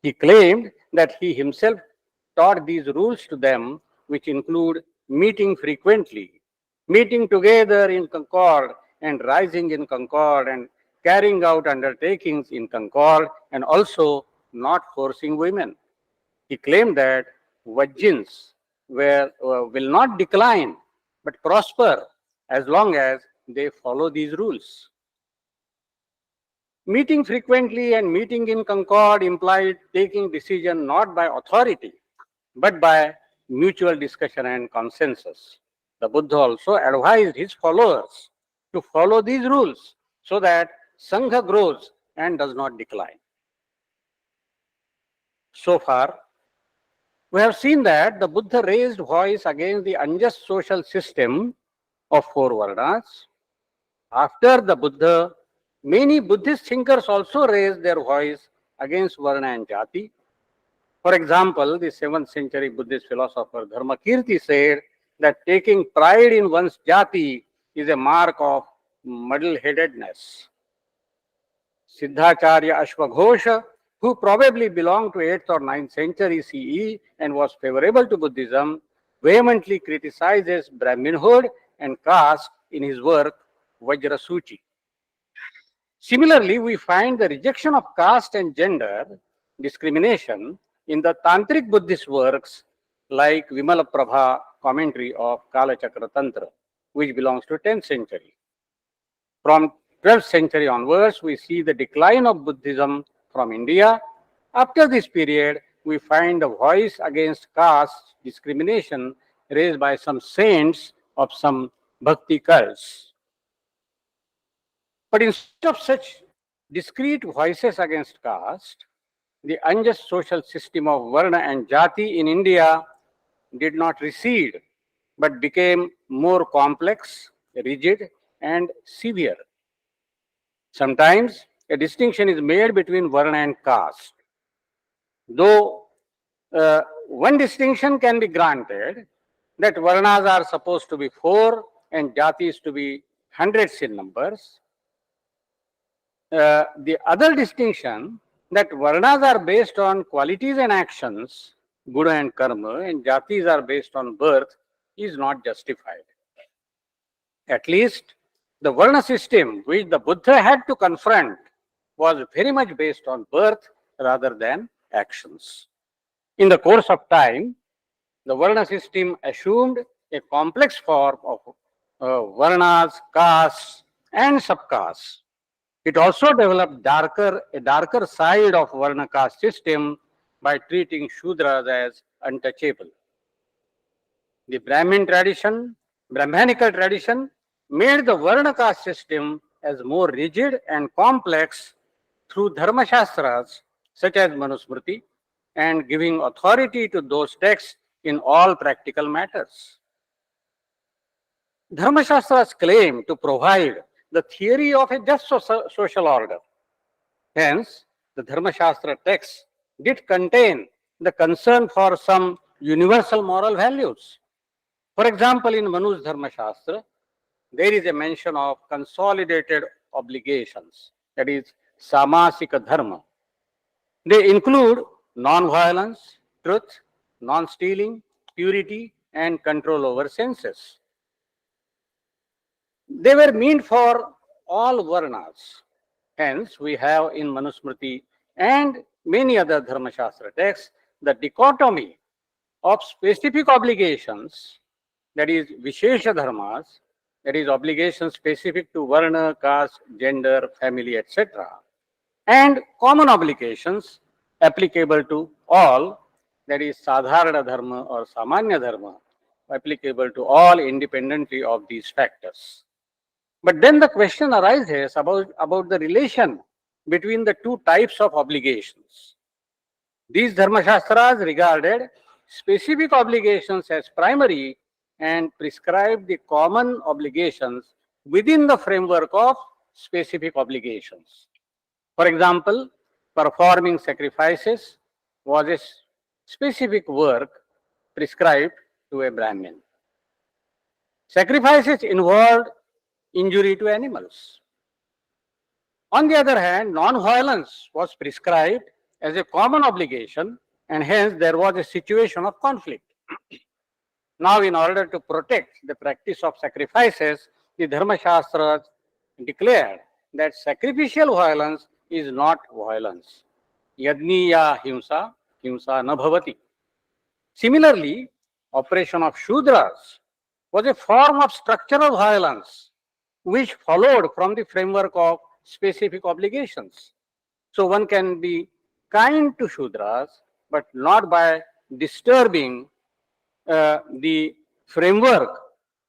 He claimed that he himself taught these rules to them, which include meeting frequently, meeting together in concord and rising in concord and carrying out undertakings in concord and also not forcing women. He claimed that Vajjins will not decline but prosper as long as they follow these rules. Meeting frequently and meeting in concord implied taking decision not by authority, but by mutual discussion and consensus. The Buddha also advised his followers to follow these rules so that Sangha grows and does not decline. So far, we have seen that the Buddha raised voice against the unjust social system of 4 Varnas. After the Buddha Many Buddhist thinkers also raised their voice against Varna and Jati. For example, the 7th century Buddhist philosopher Dharmakirti said that taking pride in one's jati is a mark of muddle-headedness. Siddhacharya Ashwaghosha, who probably belonged to 8th or 9th century CE and was favorable to Buddhism, vehemently criticizes Brahminhood and caste in his work Vajrasuchi. Similarly, we find the rejection of caste and gender discrimination in the Tantric Buddhist works like Vimalaprabha commentary of Kalachakra Tantra, which belongs to 10th century. From 12th century onwards, we see the decline of Buddhism from India. After this period, we find the voice against caste discrimination raised by some saints of some bhakti cults. But instead of such discrete voices against caste, the unjust social system of Varna and Jati in India did not recede, but became more complex, rigid, and severe. Sometimes a distinction is made between Varna and caste. Though one distinction can be granted, that Varnas are supposed to be 4 and Jatis to be hundreds in numbers. The other distinction that Varnas are based on qualities and actions, Guna and Karma, and Jatis are based on birth, is not justified. At least the Varna system which the Buddha had to confront was very much based on birth rather than actions. In the course of time, the Varna system assumed a complex form of Varnas, castes, and subcastes. It also developed a darker side of Varna caste system by treating Shudras as untouchable. The Brahmanical tradition made the Varna caste system as more rigid and complex through Dharma Shastras such as Manusmriti and giving authority to those texts in all practical matters. Dharma Shastras claim to provide the theory of a just social order. Hence, the Dharma Shastra texts did contain the concern for some universal moral values. For example, in Manu's Dharma Shastra, there is a mention of consolidated obligations, that is, Samasika Dharma. They include non-violence, truth, non-stealing, purity, and control over senses. They were meant for all Varnas. Hence, we have in Manusmriti and many other Dharma Shastra texts the dichotomy of specific obligations, that is, Vishesha Dharmas, that is, obligations specific to Varna, caste, gender, family, etc., and common obligations applicable to all, that is, Sadharana Dharma or Samanya Dharma, applicable to all independently of these factors. But then the question arises about the relation between the two types of obligations. These Dharma Shastras regarded specific obligations as primary and prescribed the common obligations within the framework of specific obligations. For example, performing sacrifices was a specific work prescribed to a Brahmin. Sacrifices involved injury to animals. On the other hand, non-violence was prescribed as a common obligation, and hence there was a situation of conflict. Now, in order to protect the practice of sacrifices, the Dharma Shastras declared that sacrificial violence is not violence. Yadniya himsa, himsa na bhavati. Similarly, oppression of Shudras was a form of structural violence which followed from the framework of specific obligations. So one can be kind to Shudras, but not by disturbing the framework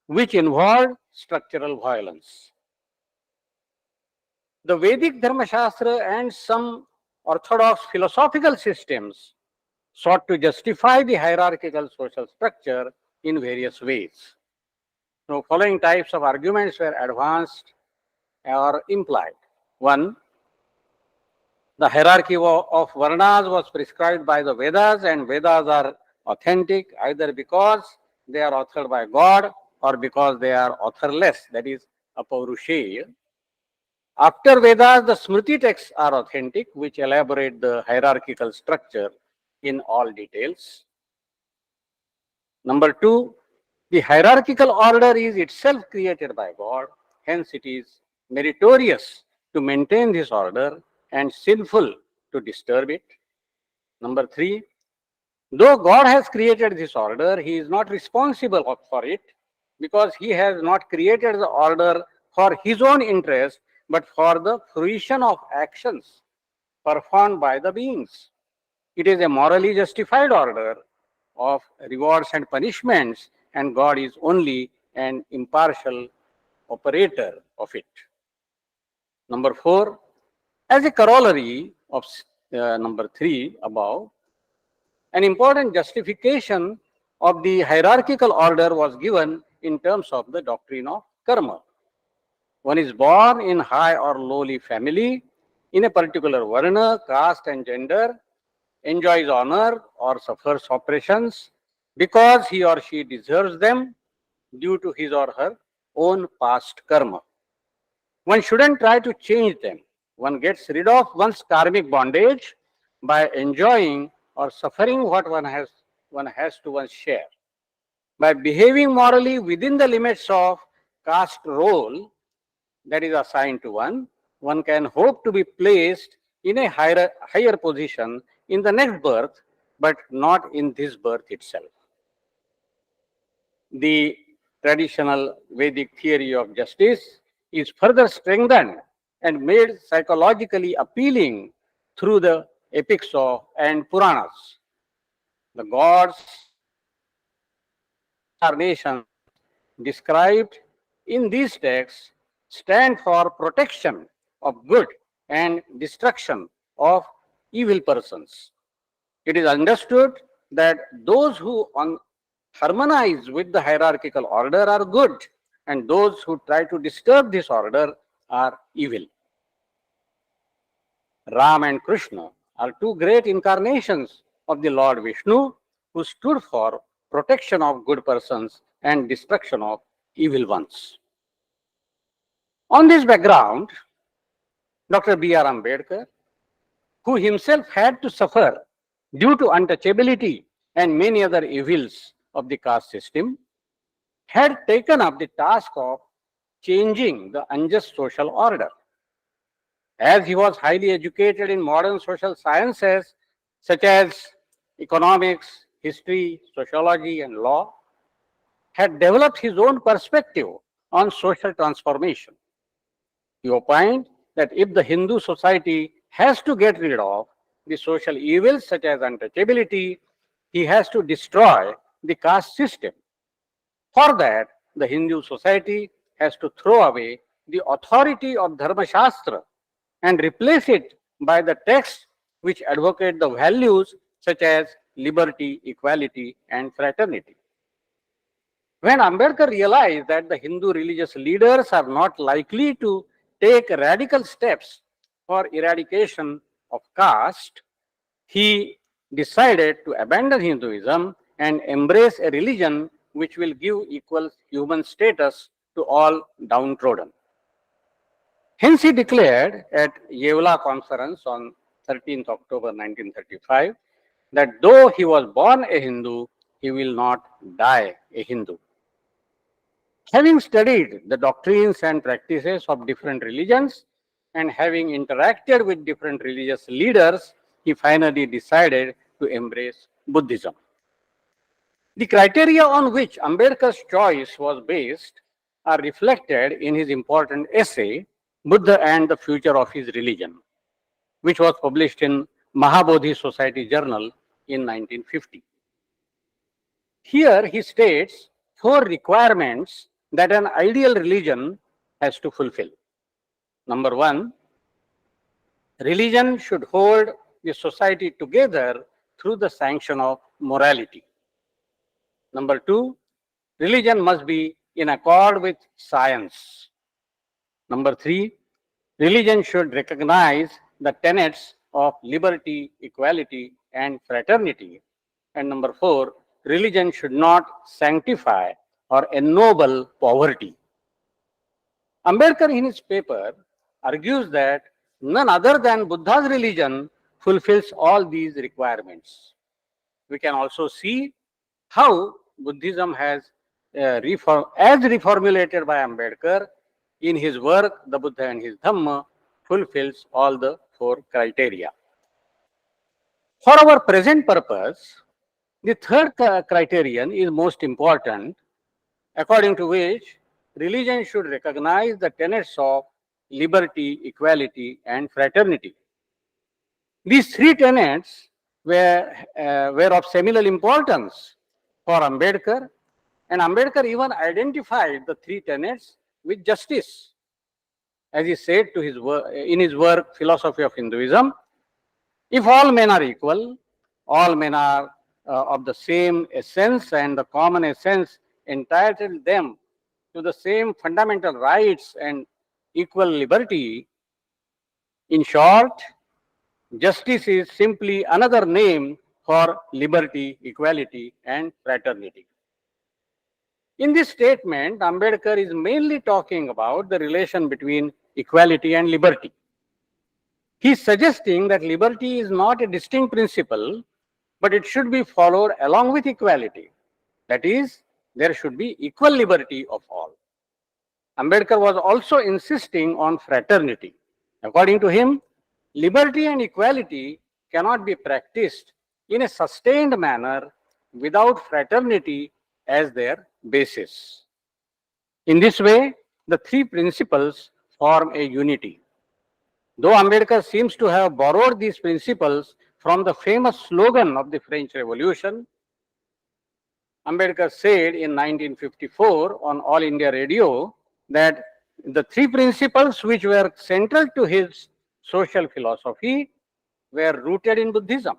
which involved structural violence. The Vedic Dharma Shastra and some orthodox philosophical systems sought to justify the hierarchical social structure in various ways. So following types of arguments were advanced or implied. One, the hierarchy of Varnas was prescribed by the Vedas, and Vedas are authentic either because they are authored by God or because they are authorless, that is, apaurushaya. After Vedas, the Smriti texts are authentic, which elaborate the hierarchical structure in all details. Number two, the hierarchical order is itself created by God, hence it is meritorious to maintain this order and sinful to disturb it. Number three, though God has created this order, he is not responsible for it because he has not created the order for his own interest, but for the fruition of actions performed by the beings. It is a morally justified order of rewards and punishments, and God is only an impartial operator of it. Number four, as a corollary of number three above, an important justification of the hierarchical order was given in terms of the doctrine of karma. One is born in high or lowly family, in a particular varna, caste and gender, enjoys honor or suffers oppressions because he or she deserves them due to his or her own past karma. One shouldn't try to change them. One gets rid of one's karmic bondage by enjoying or suffering what one has to one's share. By behaving morally within the limits of caste role that is assigned to one, one can hope to be placed in a higher position in the next birth, but not in this birth itself. The traditional Vedic theory of justice is further strengthened and made psychologically appealing through the epics and Puranas. The gods incarnations described in these texts stand for protection of good and destruction of evil persons. It is understood that those who harmonize with the hierarchical order are good, and those who try to disturb this order are evil. Ram and Krishna are two great incarnations of the Lord Vishnu who stood for protection of good persons and destruction of evil ones. On this background, Dr. B.R. Ambedkar, who himself had to suffer due to untouchability and many other evils of the caste system, had taken up the task of changing the unjust social order. As he was highly educated in modern social sciences such as economics, history, sociology, and law, had developed his own perspective on social transformation. He opined that if the Hindu society has to get rid of the social evils such as untouchability, he has to destroy the caste system. For that, the Hindu society has to throw away the authority of Dharma Shastra and replace it by the texts which advocate the values such as liberty, equality, and fraternity. When Ambedkar realized that the Hindu religious leaders are not likely to take radical steps for eradication of caste, he decided to abandon Hinduism and embrace a religion which will give equal human status to all downtrodden. Hence, he declared at Yevla Conference on 13th October 1935 that though he was born a Hindu, he will not die a Hindu. Having studied the doctrines and practices of different religions and having interacted with different religious leaders, he finally decided to embrace Buddhism. The criteria on which Ambedkar's choice was based are reflected in his important essay, Buddha and the Future of His Religion, which was published in Mahabodhi Society Journal in 1950. Here he states 4 requirements that an ideal religion has to fulfill. Number 1, religion should hold the society together through the sanction of morality. Number 2, religion must be in accord with science. Number 3, religion should recognize the tenets of liberty, equality, and fraternity. And number 4, religion should not sanctify or ennoble poverty. Ambedkar in his paper argues that none other than Buddha's religion fulfills all these requirements. We can also see how Buddhism has as reformulated by Ambedkar in his work, The Buddha and His Dhamma, fulfills all the 4 criteria. For our present purpose, the third criterion is most important, according to which religion should recognize the tenets of liberty, equality, and fraternity. These 3 tenets were of seminal importance for Ambedkar, and Ambedkar even identified the 3 tenets with justice. As he said in his work, Philosophy of Hinduism, if all men are equal, all men are of the same essence, and the common essence entitled them to the same fundamental rights and equal liberty. In short, justice is simply another name for liberty, equality, and fraternity. In this statement, Ambedkar is mainly talking about the relation between equality and liberty. He is suggesting that liberty is not a distinct principle, but it should be followed along with equality. That is, there should be equal liberty of all. Ambedkar was also insisting on fraternity. According to him, liberty and equality cannot be practiced in a sustained manner without fraternity as their basis. In this way, the 3 principles form a unity. Though Ambedkar seems to have borrowed these principles from the famous slogan of the French Revolution, Ambedkar said in 1954 on All India Radio that the 3 principles which were central to his social philosophy were rooted in Buddhism.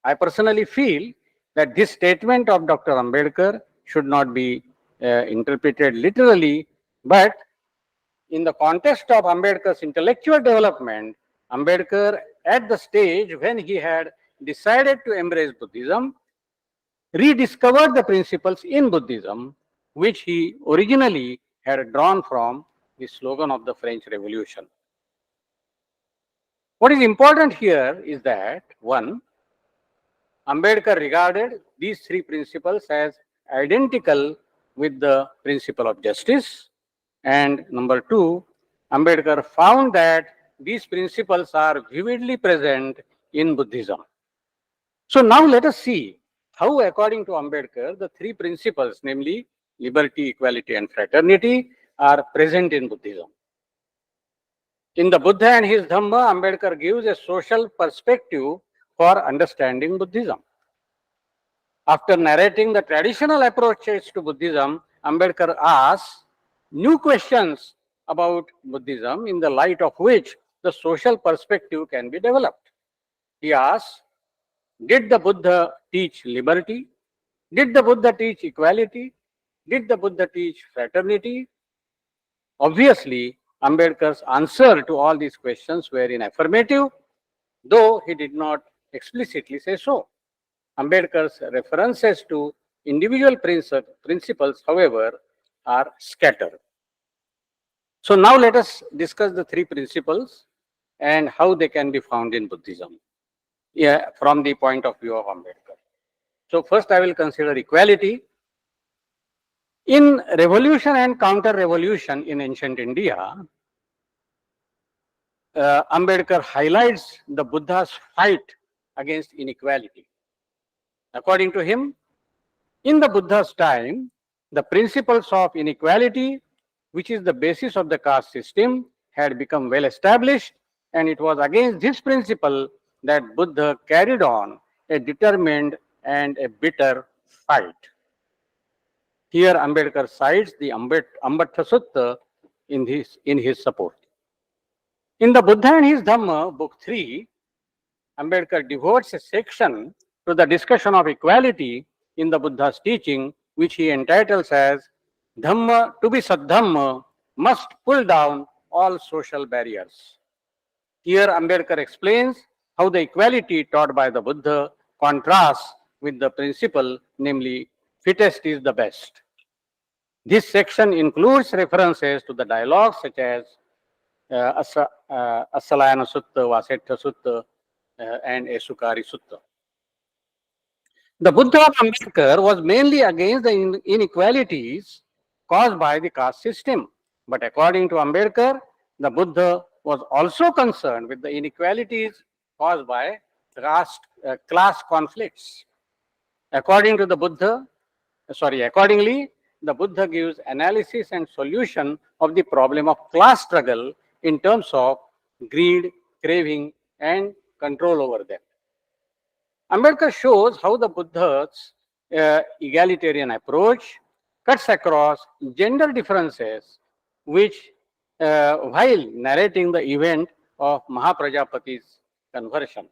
I personally feel that this statement of Dr. Ambedkar should not be interpreted literally, but in the context of Ambedkar's intellectual development, Ambedkar, at the stage when he had decided to embrace Buddhism, rediscovered the principles in Buddhism, which he originally had drawn from the slogan of the French Revolution. What is important here is that, 1, Ambedkar regarded these 3 principles as identical with the principle of justice, and number 2, Ambedkar found that these principles are vividly present in Buddhism. So now let us see how, according to Ambedkar, the 3 principles, namely liberty, equality, and fraternity, are present in Buddhism. In the Buddha and His Dhamma, Ambedkar gives a social perspective for understanding Buddhism. After narrating the traditional approaches to Buddhism, Ambedkar asks new questions about Buddhism in the light of which the social perspective can be developed. He asks, did the Buddha teach liberty? Did the Buddha teach equality? Did the Buddha teach fraternity? Obviously, Ambedkar's answer to all these questions were in affirmative, though he did not explicitly say so. Ambedkar's references to individual principles, however, are scattered. So now let us discuss the 3 principles and how they can be found in Buddhism, from the point of view of Ambedkar. So first I will consider equality. In revolution and counter-revolution in ancient India, Ambedkar highlights the Buddha's fight against inequality. According to him, in the Buddha's time, the principles of inequality, which is the basis of the caste system, had become well established, and it was against this principle that Buddha carried on a determined and a bitter fight. Here Ambedkar cites the Ambattha Sutta in his support. In the Buddha and His Dhamma, Book 3, Ambedkar devotes a section to the discussion of equality in the Buddha's teaching, which he entitles as Dhamma to be Saddhamma must pull down all social barriers. Here Ambedkar explains how the equality taught by the Buddha contrasts with the principle, namely, fittest is the best. This section includes references to the dialogues such as Asalayana Sutta, Vasetha Sutta, and Esukari Sutta. The Buddha of Ambedkar was mainly against the inequalities caused by the caste system. But according to Ambedkar, the Buddha was also concerned with the inequalities caused by class conflicts. Accordingly, the Buddha gives analysis and solution of the problem of class struggle in terms of greed, craving, and control over them. Ambedkar shows how the Buddha's egalitarian approach cuts across gender differences, which, while narrating the event of Mahaprajapati's conversion.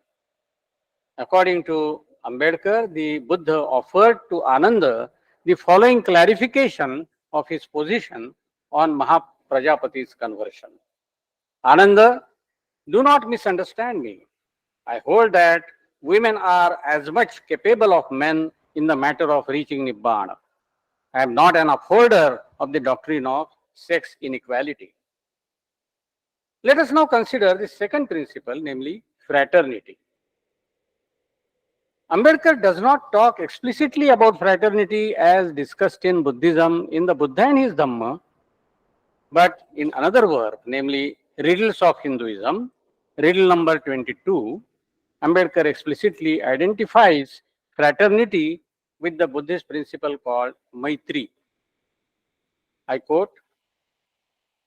According to Ambedkar, the Buddha offered to Ananda the following clarification of his position on Mahaprajapati's conversion. Ananda, do not misunderstand me. I hold that women are as much capable of men in the matter of reaching Nibbana. I am not an upholder of the doctrine of sex inequality. Let us now consider the second principle, namely fraternity. Ambedkar does not talk explicitly about fraternity as discussed in Buddhism in the Buddha and his Dhamma, but in another work, namely Riddles of Hinduism, riddle number 22, Ambedkar explicitly identifies fraternity with the Buddhist principle called Maitri. I quote,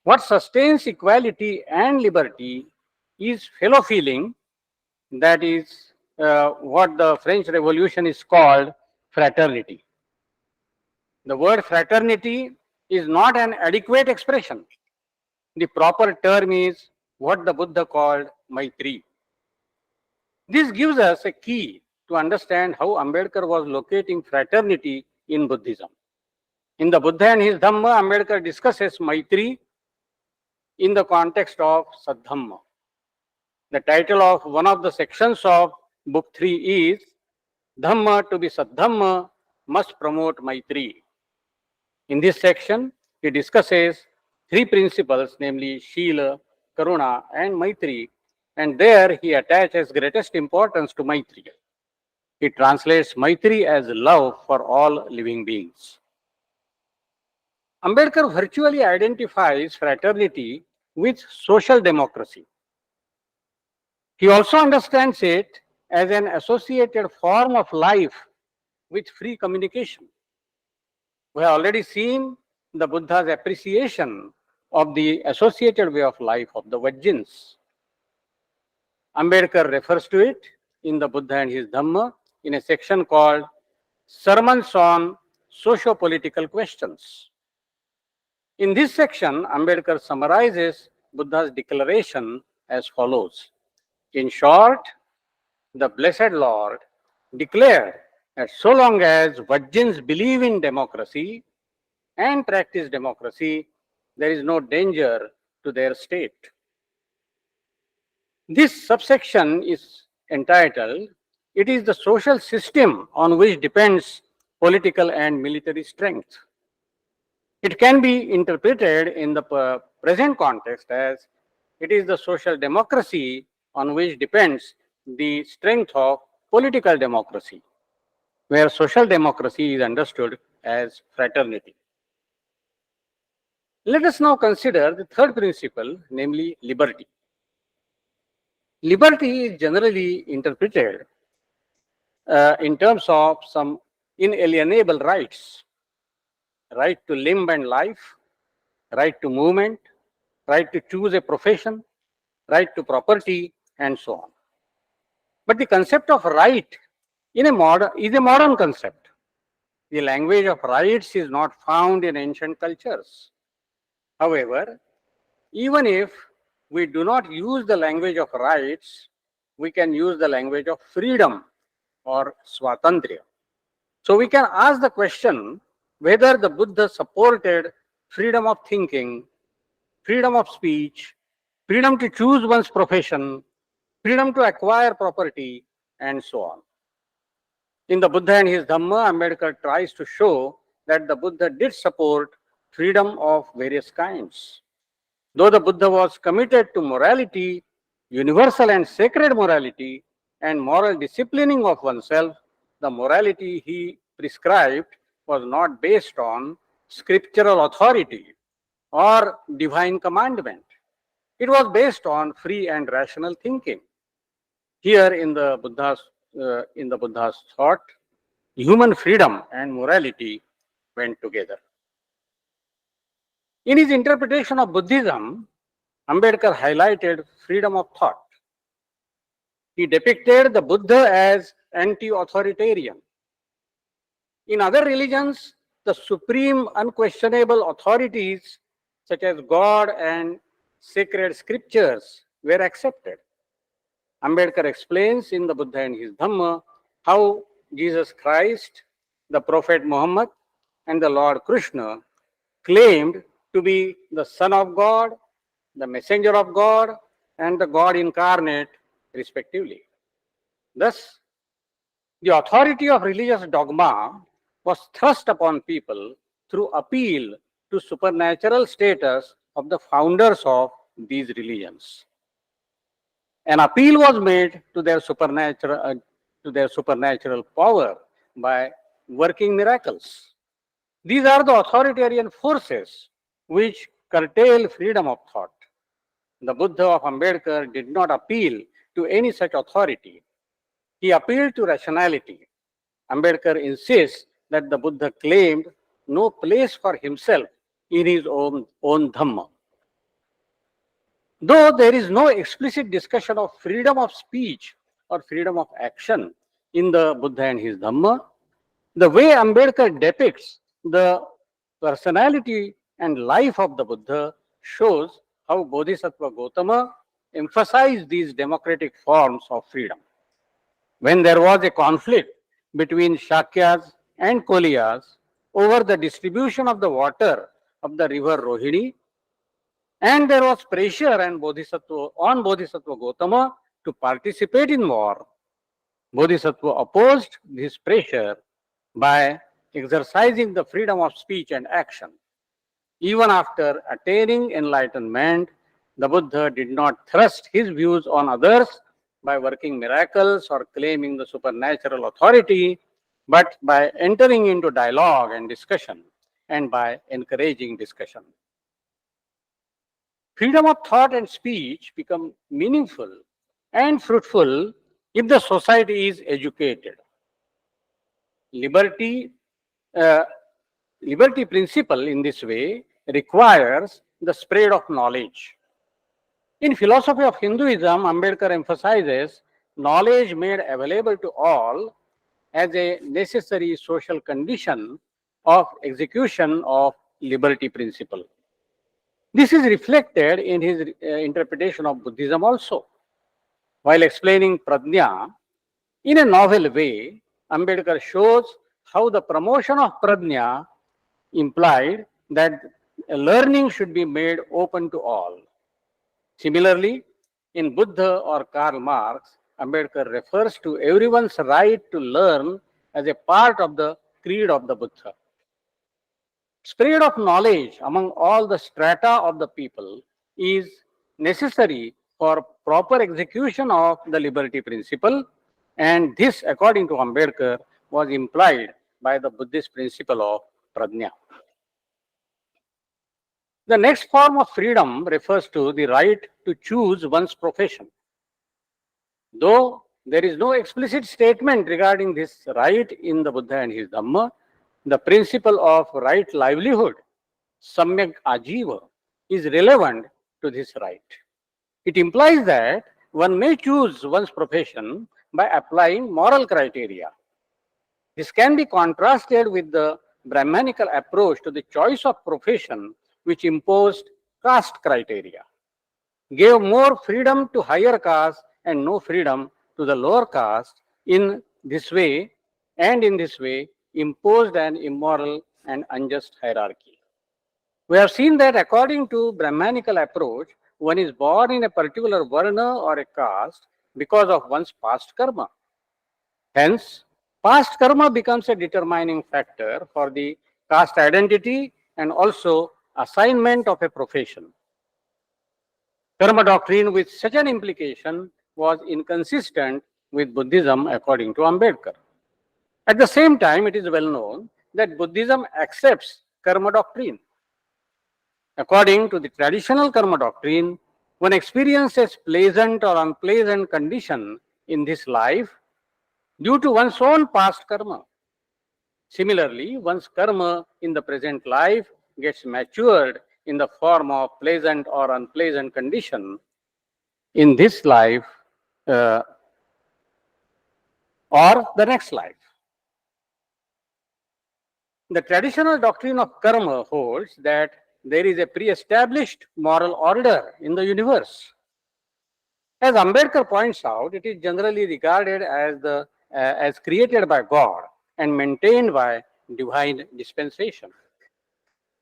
"What sustains equality and liberty is fellow feeling, that is what the French Revolution is called fraternity." The word fraternity is not an adequate expression. The proper term is what the Buddha called Maitri. This gives us a key to understand how Ambedkar was locating fraternity in Buddhism. In the Buddha and his Dhamma, Ambedkar discusses Maitri in the context of Sadhamma. The title of one of the sections of Book 3 is Dhamma to be Sadhamma must promote Maitri. In this section, he discusses three principles, namely Shila, Karuna, and Maitri, and there he attaches greatest importance to Maitri. He translates Maitri as love for all living beings. Ambedkar virtually identifies fraternity with social democracy. He also understands it as an associated form of life with free communication. We have already seen the Buddha's appreciation of the associated way of life of the Vajjins. Ambedkar refers to it in the Buddha and his Dhamma in a section called Sermons on Socio-Political Questions. In this section, Ambedkar summarizes Buddha's declaration as follows. In short, the Blessed Lord declared that so long as Vajjins believe in democracy and practice democracy, there is no danger to their state. This subsection is entitled, "It is the social system on which depends political and military strength." It can be interpreted in the present context as, it is the social democracy on which depends the strength of political democracy, where social democracy is understood as fraternity. Let us now consider the third principle, namely liberty. Liberty is generally interpreted in terms of some inalienable rights: right to limb and life, right to movement, right to choose a profession, right to property, and so on. But the concept of right is a modern concept. The language of rights is not found in ancient cultures. However, even if we do not use the language of rights, we can use the language of freedom or swatantriya. So we can ask the question whether the Buddha supported freedom of thinking, freedom of speech, freedom to choose one's profession, freedom to acquire property, and so on. In the Buddha and his Dhamma, Ambedkar tries to show that the Buddha did support freedom of various kinds. Though the Buddha was committed to morality, universal and sacred morality, and moral disciplining of oneself, the morality he prescribed was not based on scriptural authority or divine commandment. It was based on free and rational thinking. Here in the Buddha's thought, human freedom and morality went together. In his interpretation of Buddhism, Ambedkar highlighted freedom of thought. He depicted the Buddha as anti-authoritarian. In other religions, the supreme unquestionable authorities such as God and sacred scriptures were accepted. Ambedkar explains in the Buddha and his Dhamma how Jesus Christ, the Prophet Muhammad, and the Lord Krishna claimed to be the Son of God, the Messenger of God, and the God incarnate, respectively. Thus, the authority of religious dogma was thrust upon people through appeal to supernatural status of the founders of these religions. An appeal was made to their supernatural power by working miracles. These are the authoritarian forces which curtail freedom of thought. The Buddha of Ambedkar did not appeal to any such authority. He appealed to rationality. Ambedkar insists that the Buddha claimed no place for himself in his own Dhamma. Though there is no explicit discussion of freedom of speech or freedom of action in the Buddha and his Dhamma, the way Ambedkar depicts the personality and life of the Buddha shows how Bodhisattva Gautama emphasized these democratic forms of freedom. When there was a conflict between Shakyas and Koliyas over the distribution of the water of the river Rohini, and there was pressure on Bodhisattva Gautama to participate in war, Bodhisattva opposed this pressure by exercising the freedom of speech and action. Even after attaining enlightenment, the Buddha did not thrust his views on others by working miracles or claiming the supernatural authority, but by entering into dialogue and discussion and by encouraging discussion. Freedom of thought and speech become meaningful and fruitful if the society is educated. Liberty principle in this way requires the spread of knowledge. In philosophy of Hinduism, Ambedkar emphasizes knowledge made available to all as a necessary social condition of execution of liberty principle. This is reflected in his interpretation of Buddhism also. While explaining Prajna in a novel way, Ambedkar shows how the promotion of Prajna implied that learning should be made open to all. Similarly, in Buddha or Karl Marx, Ambedkar refers to everyone's right to learn as a part of the creed of the Buddha. Spread of knowledge among all the strata of the people is necessary for proper execution of the liberty principle, and this, according to Ambedkar, was implied by the Buddhist principle of Prajna. The next form of freedom refers to the right to choose one's profession. Though there is no explicit statement regarding this right in the Buddha and his Dhamma, the principle of right livelihood, samyak ajiva, is relevant to this right. It implies that one may choose one's profession by applying moral criteria. This can be contrasted with the Brahmanical approach to the choice of profession, which imposed caste criteria, gave more freedom to higher caste and no freedom to the lower caste. In this way, imposed an immoral and unjust hierarchy. We have seen that according to Brahmanical approach, one is born in a particular varna or a caste because of one's past karma. Hence, past karma becomes a determining factor for the caste identity and also assignment of a profession. Karma doctrine with such an implication was inconsistent with Buddhism according to Ambedkar. At the same time, it is well known that Buddhism accepts karma doctrine. According to the traditional karma doctrine, one experiences pleasant or unpleasant condition in this life due to one's own past karma. Similarly, one's karma in the present life gets matured in the form of pleasant or unpleasant condition in this life or the next life. The traditional doctrine of karma holds that there is a pre-established moral order in the universe. As Ambedkar points out, it is generally regarded as created by God and maintained by divine dispensation.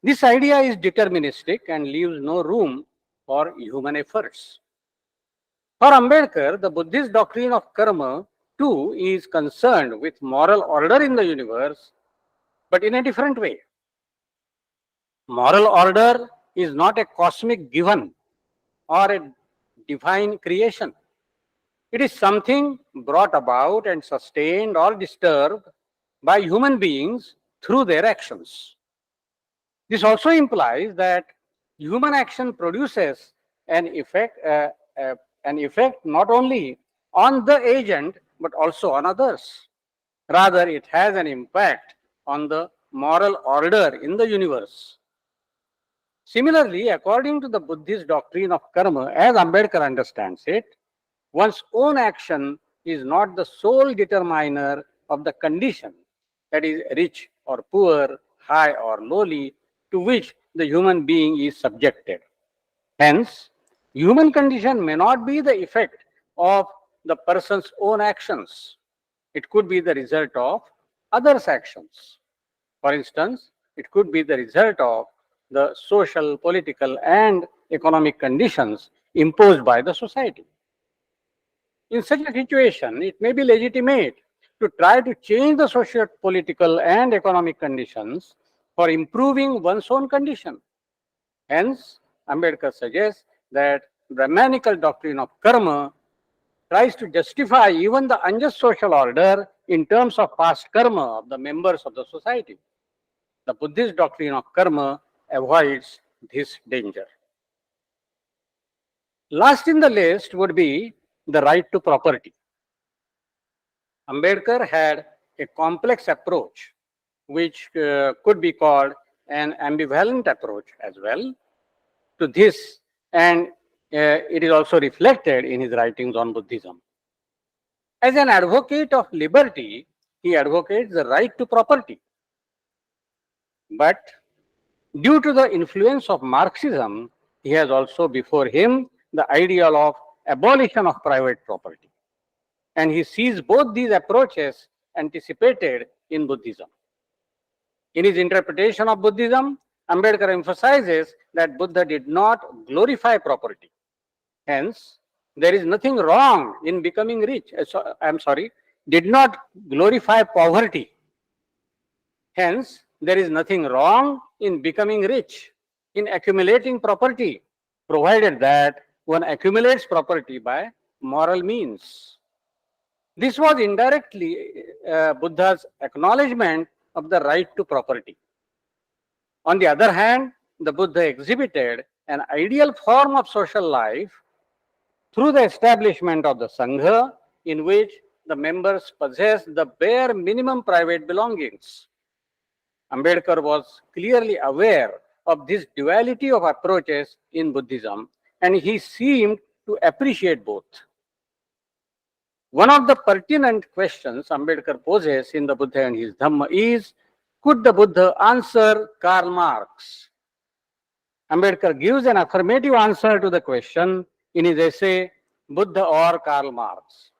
This idea is deterministic and leaves no room for human efforts. For Ambedkar, the Buddhist doctrine of karma too is concerned with moral order in the universe, but in a different way. Moral order is not a cosmic given or a divine creation. It is something brought about and sustained or disturbed by human beings through their actions. This also implies that human action produces an effect not only on the agent but also on others. Rather, it has an impact on the moral order in the universe. Similarly, according to the Buddhist doctrine of karma, as Ambedkar understands it, one's own action is not the sole determiner of the condition, that is, rich or poor, high or lowly, to which the human being is subjected. Hence, human condition may not be the effect of the person's own actions. It could be the result of others' actions. For instance, it could be the result of the social, political, and economic conditions imposed by the society. In such a situation, it may be legitimate to try to change the social, political, and economic conditions for improving one's own condition. Hence, Ambedkar suggests that Brahmanical doctrine of karma tries to justify even the unjust social order in terms of past karma of the members of the society. The Buddhist doctrine of karma avoids this danger. Last in the list would be the right to property. Ambedkar had a complex approach, which could be called an ambivalent approach as well to this, and it is also reflected in his writings on Buddhism. As an advocate of liberty, he advocates the right to property. But due to the influence of Marxism, he has also before him the ideal of abolition of private property. And he sees both these approaches anticipated in Buddhism. In his interpretation of Buddhism, Ambedkar emphasizes that Buddha did not glorify property. Hence, there is nothing wrong in becoming rich. Did not glorify poverty. Hence, there is nothing wrong in becoming rich, in accumulating property, provided that one accumulates property by moral means. This was indirectly Buddha's acknowledgement of the right to property. On the other hand, the Buddha exhibited an ideal form of social life through the establishment of the Sangha, in which the members possess the bare minimum private belongings. Ambedkar was clearly aware of this duality of approaches in Buddhism, and he seemed to appreciate both. One of the pertinent questions Ambedkar poses in the Buddha and his Dhamma is, could the Buddha answer Karl Marx? Ambedkar gives an affirmative answer to the question in his essay, Buddha or Karl Marx.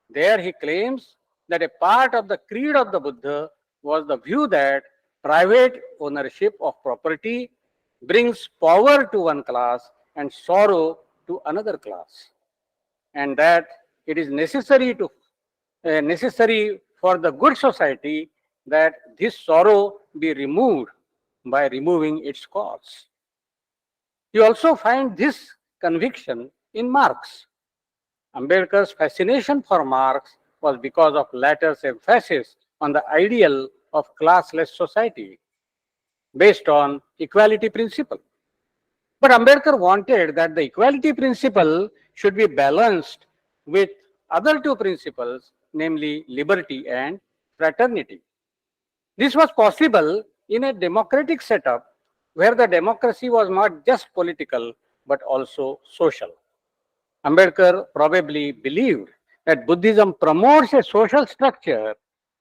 There he claims that a part of the creed of the Buddha was the view that private ownership of property brings power to one class and sorrow to another class, and that it is necessary for the good society that this sorrow be removed by removing its cause. You also find this conviction in Marx. Ambedkar's fascination for Marx was because of latter's emphasis on the ideal of classless society based on equality principle. But Ambedkar wanted that the equality principle should be balanced with other two principles, namely liberty and fraternity. This was possible in a democratic setup where the democracy was not just political but also social. Ambedkar probably believed that Buddhism promotes a social structure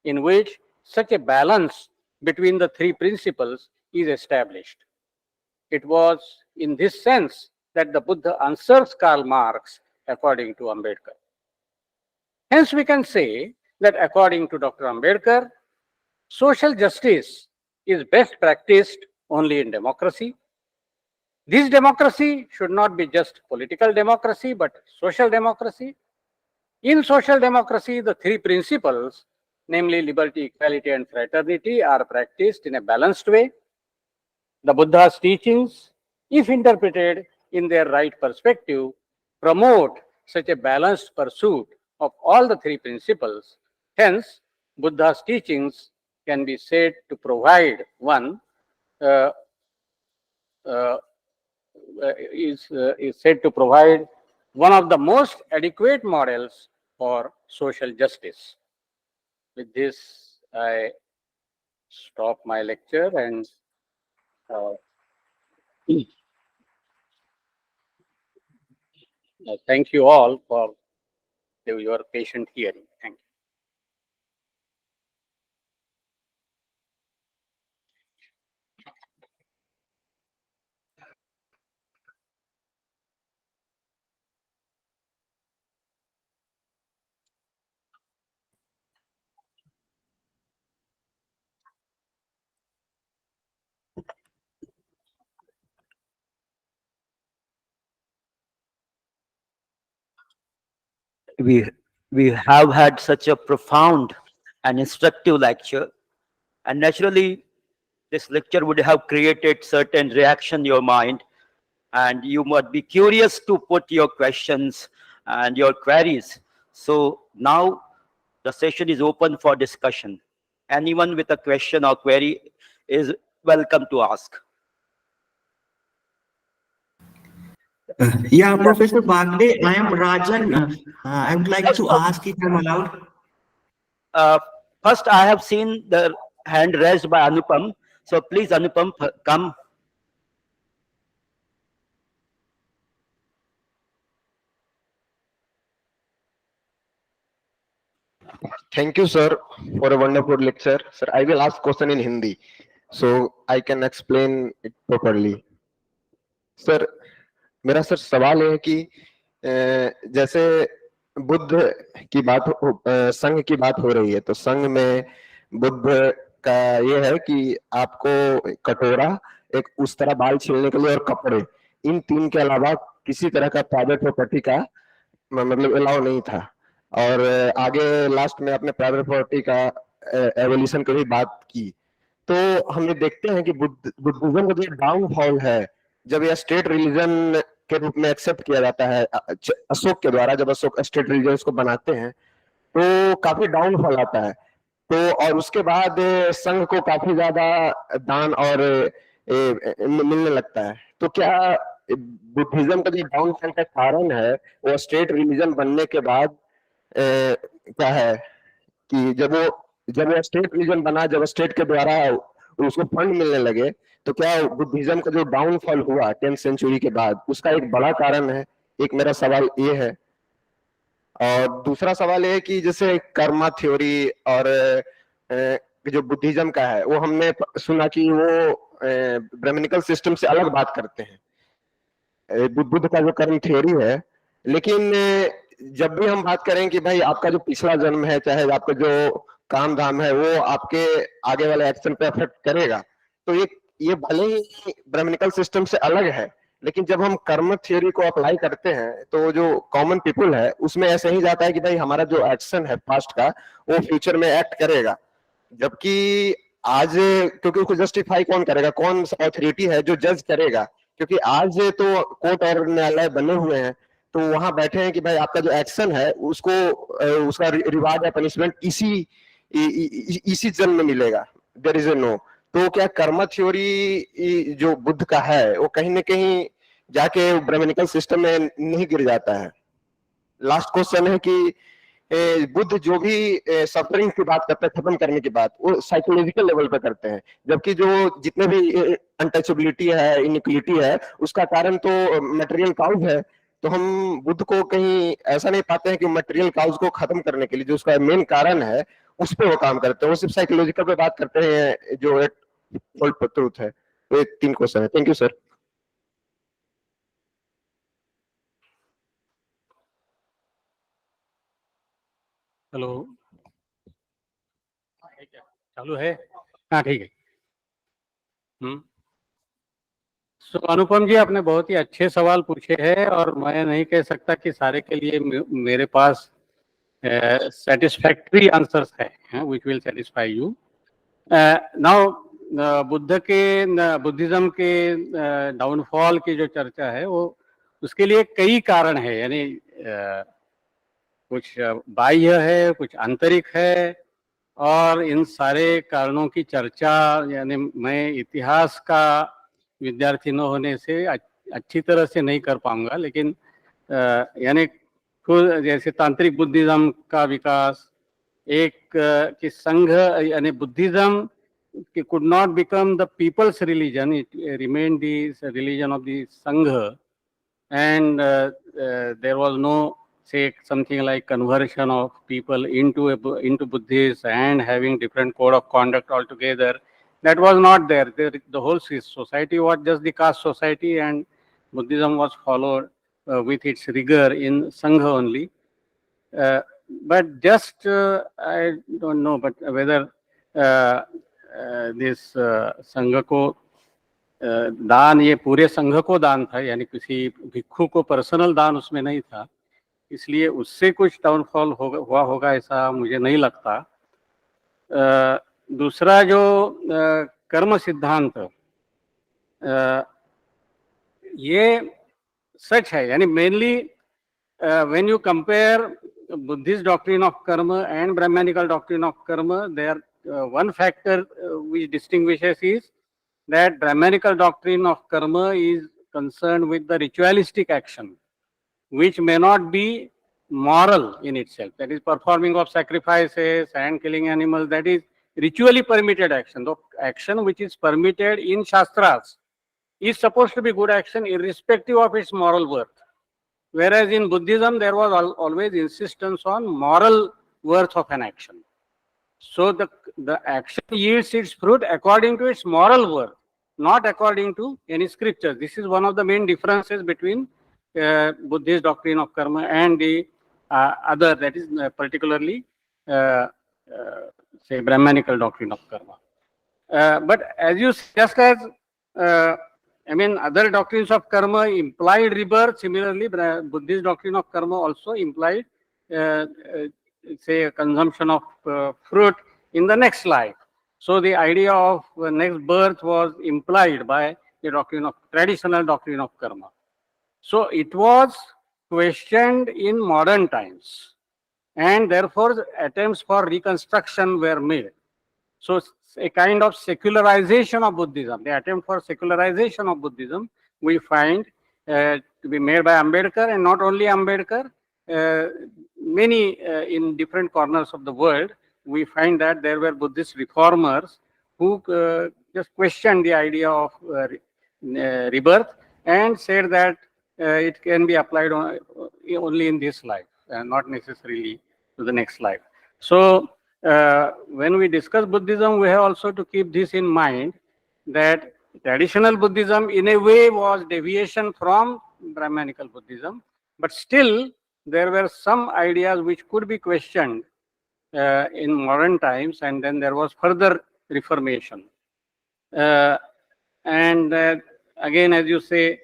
in which such a balance between the three principles is established. It was in this sense that the Buddha answers Karl Marx according to Ambedkar. Hence, we can say that according to Dr. Ambedkar, social justice is best practiced only in democracy. This democracy should not be just political democracy, but social democracy. In social democracy, the three principles, namely liberty, equality, and fraternity, are practiced in a balanced way. The Buddha's teachings, if interpreted in their right perspective, promote such a balanced pursuit of all the three principles. Hence, Buddha's teachings can be said to provide is said to provide one of the most adequate models for social justice. With this, I stop my lecture and thank you all for your patient hearing. Thank you. we we have had such a profound and instructive lecture, and naturally this lecture would have created certain reaction in your mind, and you might be curious to put your questions and your queries. So now the session is open for discussion. Anyone with a question or query is welcome to ask. Yeah, Professor Bagde, I am Rajan. I would like to ask if I'm allowed. First, I have seen the hand raised by Anupam. So please, Anupam, come. Thank you, sir, for a wonderful lecture. Sir, I will ask question in Hindi, so I can explain it properly. Sir, मेरा sir सवाल है कि जैसे बुद्ध की बात संघ की बात हो रही है, तो संघ में बुद्ध का ये है कि आपको कटोरा, एक उस तरह बाल छीलने के लिए और कपड़े, इन तीन के अलावा किसी तरह का प्राइवेट प्रॉपर्टी का मतलब अलाउ नहीं था। और आगे लास्ट में अपने प्राइवेट प्रॉपर्टी का एवोल्यूशन की भी बात की। तो हम ये देखते हैं कि बुद्धिज्म का जो डाउनफॉल है, जब यह स्टेट रिलीजन के रूप में एक्सेप्ट किया जाता है अशोक के द्वारा, जब अशोक स्टेट रिलीजन को बनाते हैं तो काफी डाउनफॉल आता है। तो और उसके बाद संघ को काफी ज्यादा दान और मिलने लगता है। तो क्या बुद्धिज्म का जो डाउनफॉल का कारण है वो स्टेट रिलीजन बनने के बाद क्या है कि जब वो स्टेट रिलीजन बना, जब स्टेट के द्वारा उसको फंड मिलने लगे, तो क्या बुद्धिज्म का जो डाउनफॉल हुआ 10th सेंचुरी के बाद, उसका एक बड़ा कारण है? एक मेरा सवाल ये है। और दूसरा सवाल ये है कि जैसे कर्मा थ्योरी और जो बुद्धिज्म का है, वो हमने सुना कि वो ब्राह्मणिकल सिस्टम से अलग बात करते हैं, बुद्ध का जो कर्म थ्योरी है। लेकिन जब भी हम बात करें कि भाई आपका जो पिछला जन्म है, चाहे आपका जो काम धाम है, वो आपके आगे वाले एक्शन पे अफेक्ट करेगा, तो ये भले ही ब्राह्मणिकल सिस्टम से अलग है, लेकिन जब हम कर्म थ्योरी को अप्लाई करते हैं तो जो कॉमन पीपल है उसमें ऐसे ही जाता है कि भाई हमारा जो एक्शन है पास्ट का वो फ्यूचर में एक्ट करेगा, जबकि आज क्योंकि उसको जस्टिफाई कौन करेगा, कौन अथॉरिटी है जो जज करेगा, क्योंकि आज तो कोर्ट और न्यायालय बने हुए हैं, तो वहां बैठे हैं कि भाई आपका जो एक्शन है उसको उसका रिवार्ड या पनिशमेंट इसी जन्म में मिलेगा, देयर इज ए नो। तो क्या कर्म थ्योरी जो बुद्ध का है वो कहीं ना कहीं जाके ब्राह्मणिकल सिस्टम में नहीं गिर जाता है? लास्ट क्वेश्चन है कि बुद्ध जो भी सफरिंग की बात करते हैं खत्म करने की बात, वो साइकोलॉजिकल लेवल पे करते हैं, जबकि जो जितने भी अनटचेबिलिटी है, इनइक्वालिटी है, उसका कारण तो मटेरियल काउज है। तो हम बुद्ध को कहीं ऐसा नहीं पाते हैं कि मटेरियल काउज को खत्म करने के लिए जो उसका मेन कारण है उस पर वो काम करते हैं, वो सिर्फ साइकोलॉजिकल पे बात करते हैं जो एक ट्रूथ है। तो ये 3 क्वेश्चन है। Thank you sir. हेलो, चालू है? हाँ ठीक है। सो अनुपम जी, आपने बहुत ही अच्छे सवाल पूछे हैं और मैं नहीं कह सकता कि सारे के लिए मेरे पास satisfactory answers है, which will satisfy you. Now Buddhism के डाउनफॉल की जो चर्चा है वो उसके लिए कई कारण है, यानी कुछ बाह्य है, कुछ आंतरिक है, और इन सारे कारणों की चर्चा यानी मैं इतिहास का विद्यार्थी न होने से अच्छी तरह से नहीं कर पाऊंगा, लेकिन यानी खुद जैसे तांत्रिक बुद्धिज्म का विकास, एक कि संघ यानी Buddhism could not become the people's religion, it remained the religion of the Sangha, and there was no, say, something like conversion of people into Buddhism and having different code of conduct altogether. That was not there. The whole society was just the caste society, and Buddhism was followed with its rigor in Sangha only. But just I don't know, but whether this संघ को दान, ये पूरे संघ को दान था, यानी किसी भिक्षु को पर्सनल दान उसमें नहीं था, इसलिए उससे कुछ डाउनफॉल हुआ होगा ऐसा मुझे नहीं लगता। दूसरा जो कर्म सिद्धांत, ये सच है, यानी mainly when you compare Buddhist doctrine of karma and Brahmanical doctrine of karma, there one factor which distinguishes is that Brahmanical doctrine of karma is concerned with the ritualistic action, which may not be moral in itself. That is, performing of sacrifices and killing animals, that is ritually permitted action. The action which is permitted in Shastras is supposed to be good action irrespective of its moral worth. Whereas in Buddhism, there was always insistence on moral worth of an action. So the action yields its fruit according to its moral worth, not according to any scripture. This is one of the main differences between Buddhist doctrine of karma and the other, that is particularly say Brahmanical doctrine of karma. But as you just as I mean, other doctrines of karma implied rebirth. Similarly, Buddhist doctrine of karma also implied, say, a consumption of fruit in the next life. So the idea of next birth was implied by the traditional doctrine of karma. So it was questioned in modern times, and therefore attempts for reconstruction were made. So a kind of secularization of Buddhism, the attempt for secularization of Buddhism, we find to be made by Ambedkar, and not only Ambedkar, many in different corners of the world, we find that there were Buddhist reformers who just questioned the idea of rebirth and said that it can be applied only in this life and not necessarily to the next life. So when we discuss Buddhism, we have also to keep this in mind, that traditional Buddhism in a way was deviation from Brahmanical Buddhism, but still there were some ideas which could be questioned in modern times, and then there was further reformation. And again, as you say,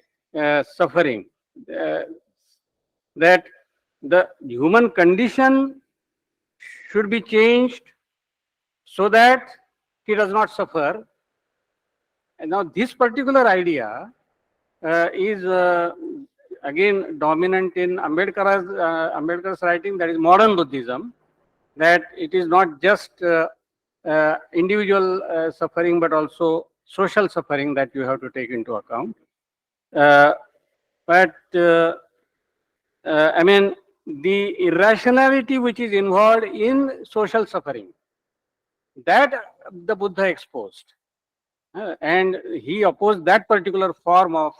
suffering, that the human condition should be changed so that he does not suffer. And now this particular idea is again dominant in Ambedkar's writing, that is modern Buddhism, that it is not just individual suffering but also social suffering that you have to take into account. But I mean, the irrationality which is involved in social suffering, that the Buddha exposed. And he opposed that particular form of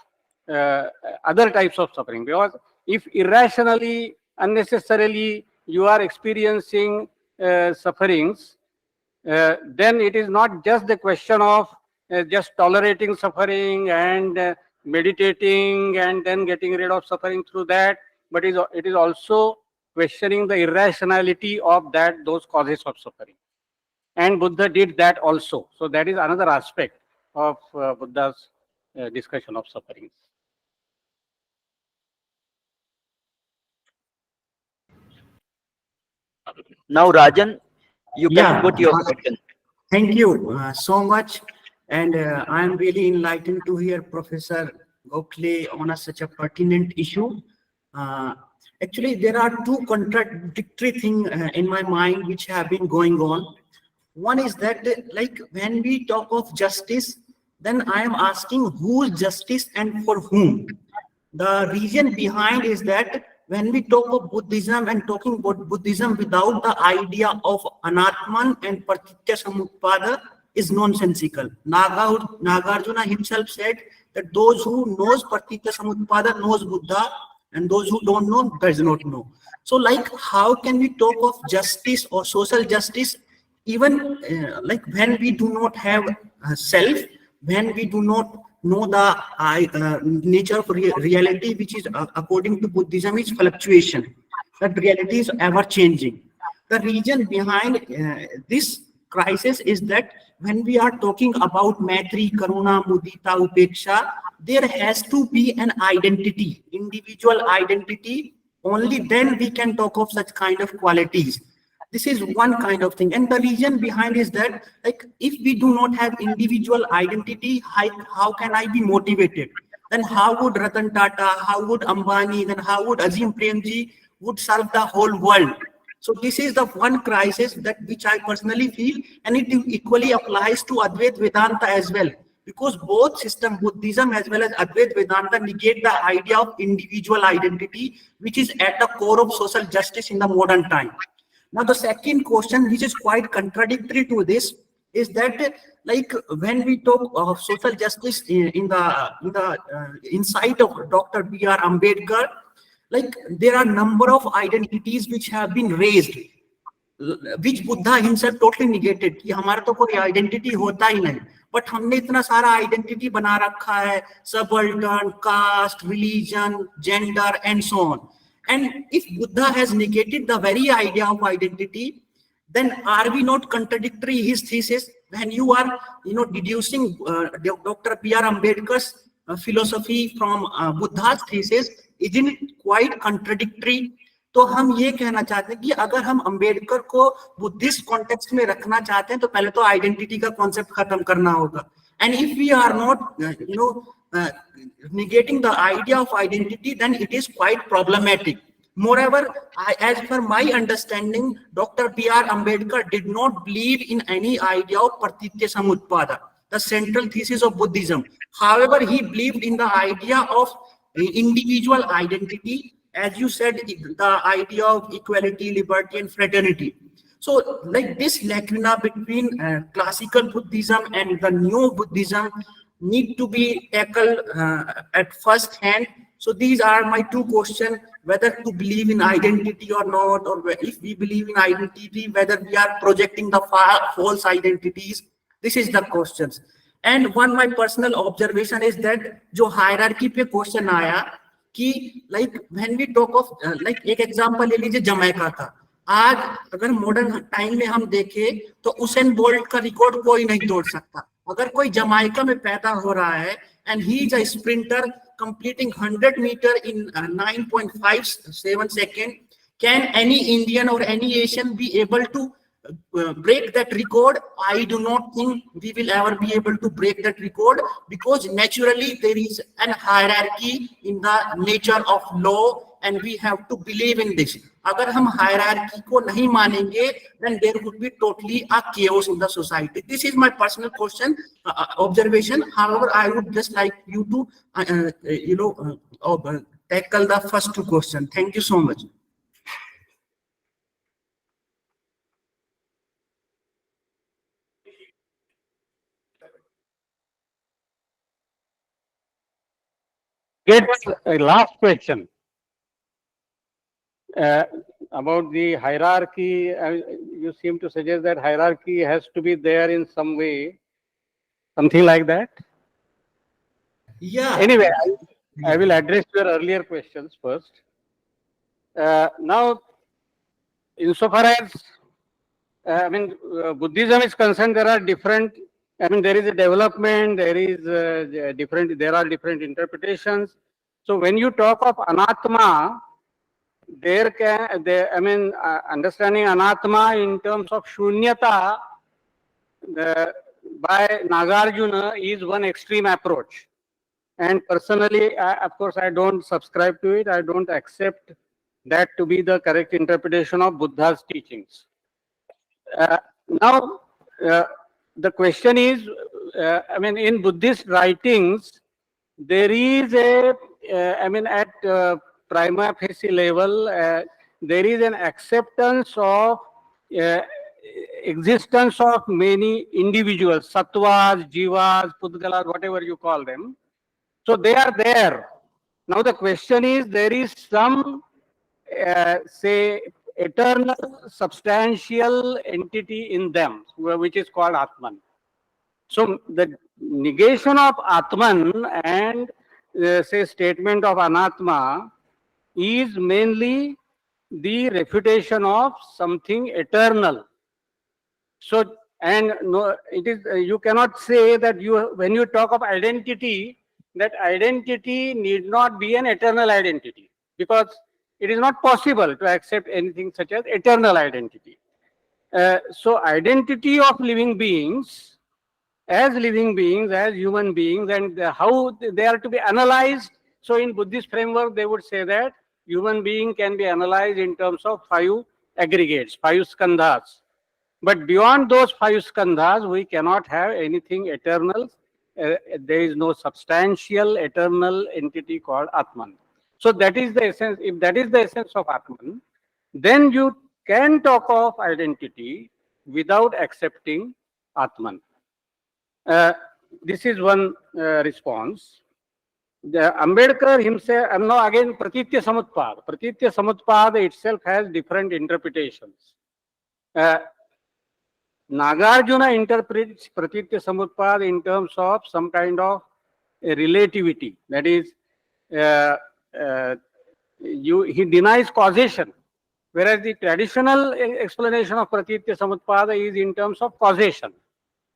other types of suffering, because if irrationally, unnecessarily you are experiencing sufferings, then it is not just the question of just tolerating suffering and meditating and then getting rid of suffering through that, but it is also questioning the irrationality of those causes of suffering. And Buddha did that also. So that is another aspect of Buddha's discussion of sufferings. Now, Rajan, you can Yeah, put your question. thank you so much. And I am really enlightened to hear Professor Gokhale on such a pertinent issue. Actually, there are two contradictory things in my mind which have been going on. One is that, like, when we talk of justice, then I am asking whose justice and for whom. The reason behind is that when we talk of Buddhism and talking about Buddhism without the idea of Anatman and Pratitya Samutpada is nonsensical. Nagarjuna himself said that those who knows Pratitya Samutpada knows Buddha, and those who don't know does not know. So, like, how can we talk of justice or social justice even like when we do not have self, when we do not know the nature of reality, which is according to Buddhism is fluctuation, that reality is ever changing. The reason behind this crisis is that when we are talking about Maitri, Karuna, Mudita, Upeksha, there has to be an identity, individual identity. Only then we can talk of such kind of qualities. This is one kind of thing. And the reason behind is that, like, if we do not have individual identity, how can I be motivated? Then how would Ratan Tata, how would Ambani, then how would Azim Premji would serve the whole world? So this is the one crisis that which I personally feel, and it equally applies to Advaita Vedanta as well. Because both system, Buddhism as well as Advaita Vedanta, negate the idea of individual identity, which is at the core of social justice in the modern time. Now, the second question, which is quite contradictory to this, is that, like, when we talk of social justice in the insight of Dr. B.R. Ambedkar, like, there are number of identities which have been raised, which Buddha himself totally negated. कि हमारा तो कोई identity होता ही नहीं, but हमने इतना सारा identity बना रखा है, subaltern, caste, religion, gender, and so on. And if Buddha has negated the very idea of identity, then are we not contradictory his thesis? When you are, deducing Dr. B.R. Ambedkar's philosophy from Buddha's thesis, isn't it quite contradictory? तो हम ये कहना चाहते हैं कि अगर हम अंबेडकर को बुद्धिस्ट कॉन्टेक्स्ट में रखना चाहते हैं तो पहले तो आइडेंटिटी का कॉन्सेप्ट खत्म करना होगा. And if we are not, negating the idea of identity, then it is quite problematic. Moreover, as per my understanding, Dr. B.R. Ambedkar did not believe in any idea of Pratitya Samutpada, the central thesis of Buddhism. However, he believed in the idea of individual identity, as you said, the idea of equality, liberty, and fraternity. So, like, this lacuna between classical Buddhism and the new Buddhism need to be tackled at first hand. So these are my two questions: whether to believe in identity or not, or if we believe in identity, whether we are projecting the false identities. This is the questions. And one my personal observation is that जो hierarchy पे question आया कि, like, when we talk of like, एक example ले लीजिए Jamaica का. आज अगर मॉडर्न टाइम में हम देखें तो उसेन बोल्ट का रिकॉर्ड कोई नहीं तोड़ सकता. अगर कोई जमाइका में पैदा हो रहा है and he is a sprinter completing 100 meter in 9.57 seconds. Can any Indian or any Asian be able to break that record? I do not think we will ever be able to break that record, because naturally there is an hierarchy in the nature of law, and we have to believe in this. Agar hum hierarchy ko nahi manenge, then there would be totally a chaos in the society. This is my personal question, observation. However, I would just like you to tackle the first two questions. Thank you so much. Get a last question about the hierarchy. You seem to suggest that hierarchy has to be there in some way, something like that. Yeah. Anyway, I will address your earlier questions first. Now, insofar as Buddhism is concerned, there are different. There is a development. There is There are different interpretations. So when you talk of anatma, understanding anatma in terms of shunyata by Nagarjuna is one extreme approach. And personally, of course, I don't subscribe to it. I don't accept that to be the correct interpretation of Buddha's teachings. Now, the question is, in Buddhist writings, there is at prima facie level, there is an acceptance of existence of many individuals, sattvas, jivas, pudgalas, whatever you call them. So they are there. Now the question is, there is some, say, eternal substantial entity in them, which is called Atman. So the negation of Atman and say statement of Anatma is mainly the refutation of something eternal. So, and no, it is, you cannot say that when you talk of identity, that identity need not be an eternal identity, because it is not possible to accept anything such as eternal identity. So identity of living beings, as human beings, and how they are to be analyzed. So in Buddhist framework, they would say that human being can be analyzed in terms of 5 aggregates, 5 skandhas. But beyond those 5 skandhas, we cannot have anything eternal. There is no substantial eternal entity called Atman. So that is the essence. If that is the essence of Atman, then you can talk of identity without accepting Atman. This is one response. The Ambedkar himself, now again, Pratitya Samutpada. Pratitya Samutpada itself has different interpretations. Nagarjuna interprets Pratitya Samutpada in terms of some kind of relativity. That is, he denies causation, whereas the traditional explanation of Pratitya Samutpada is in terms of causation.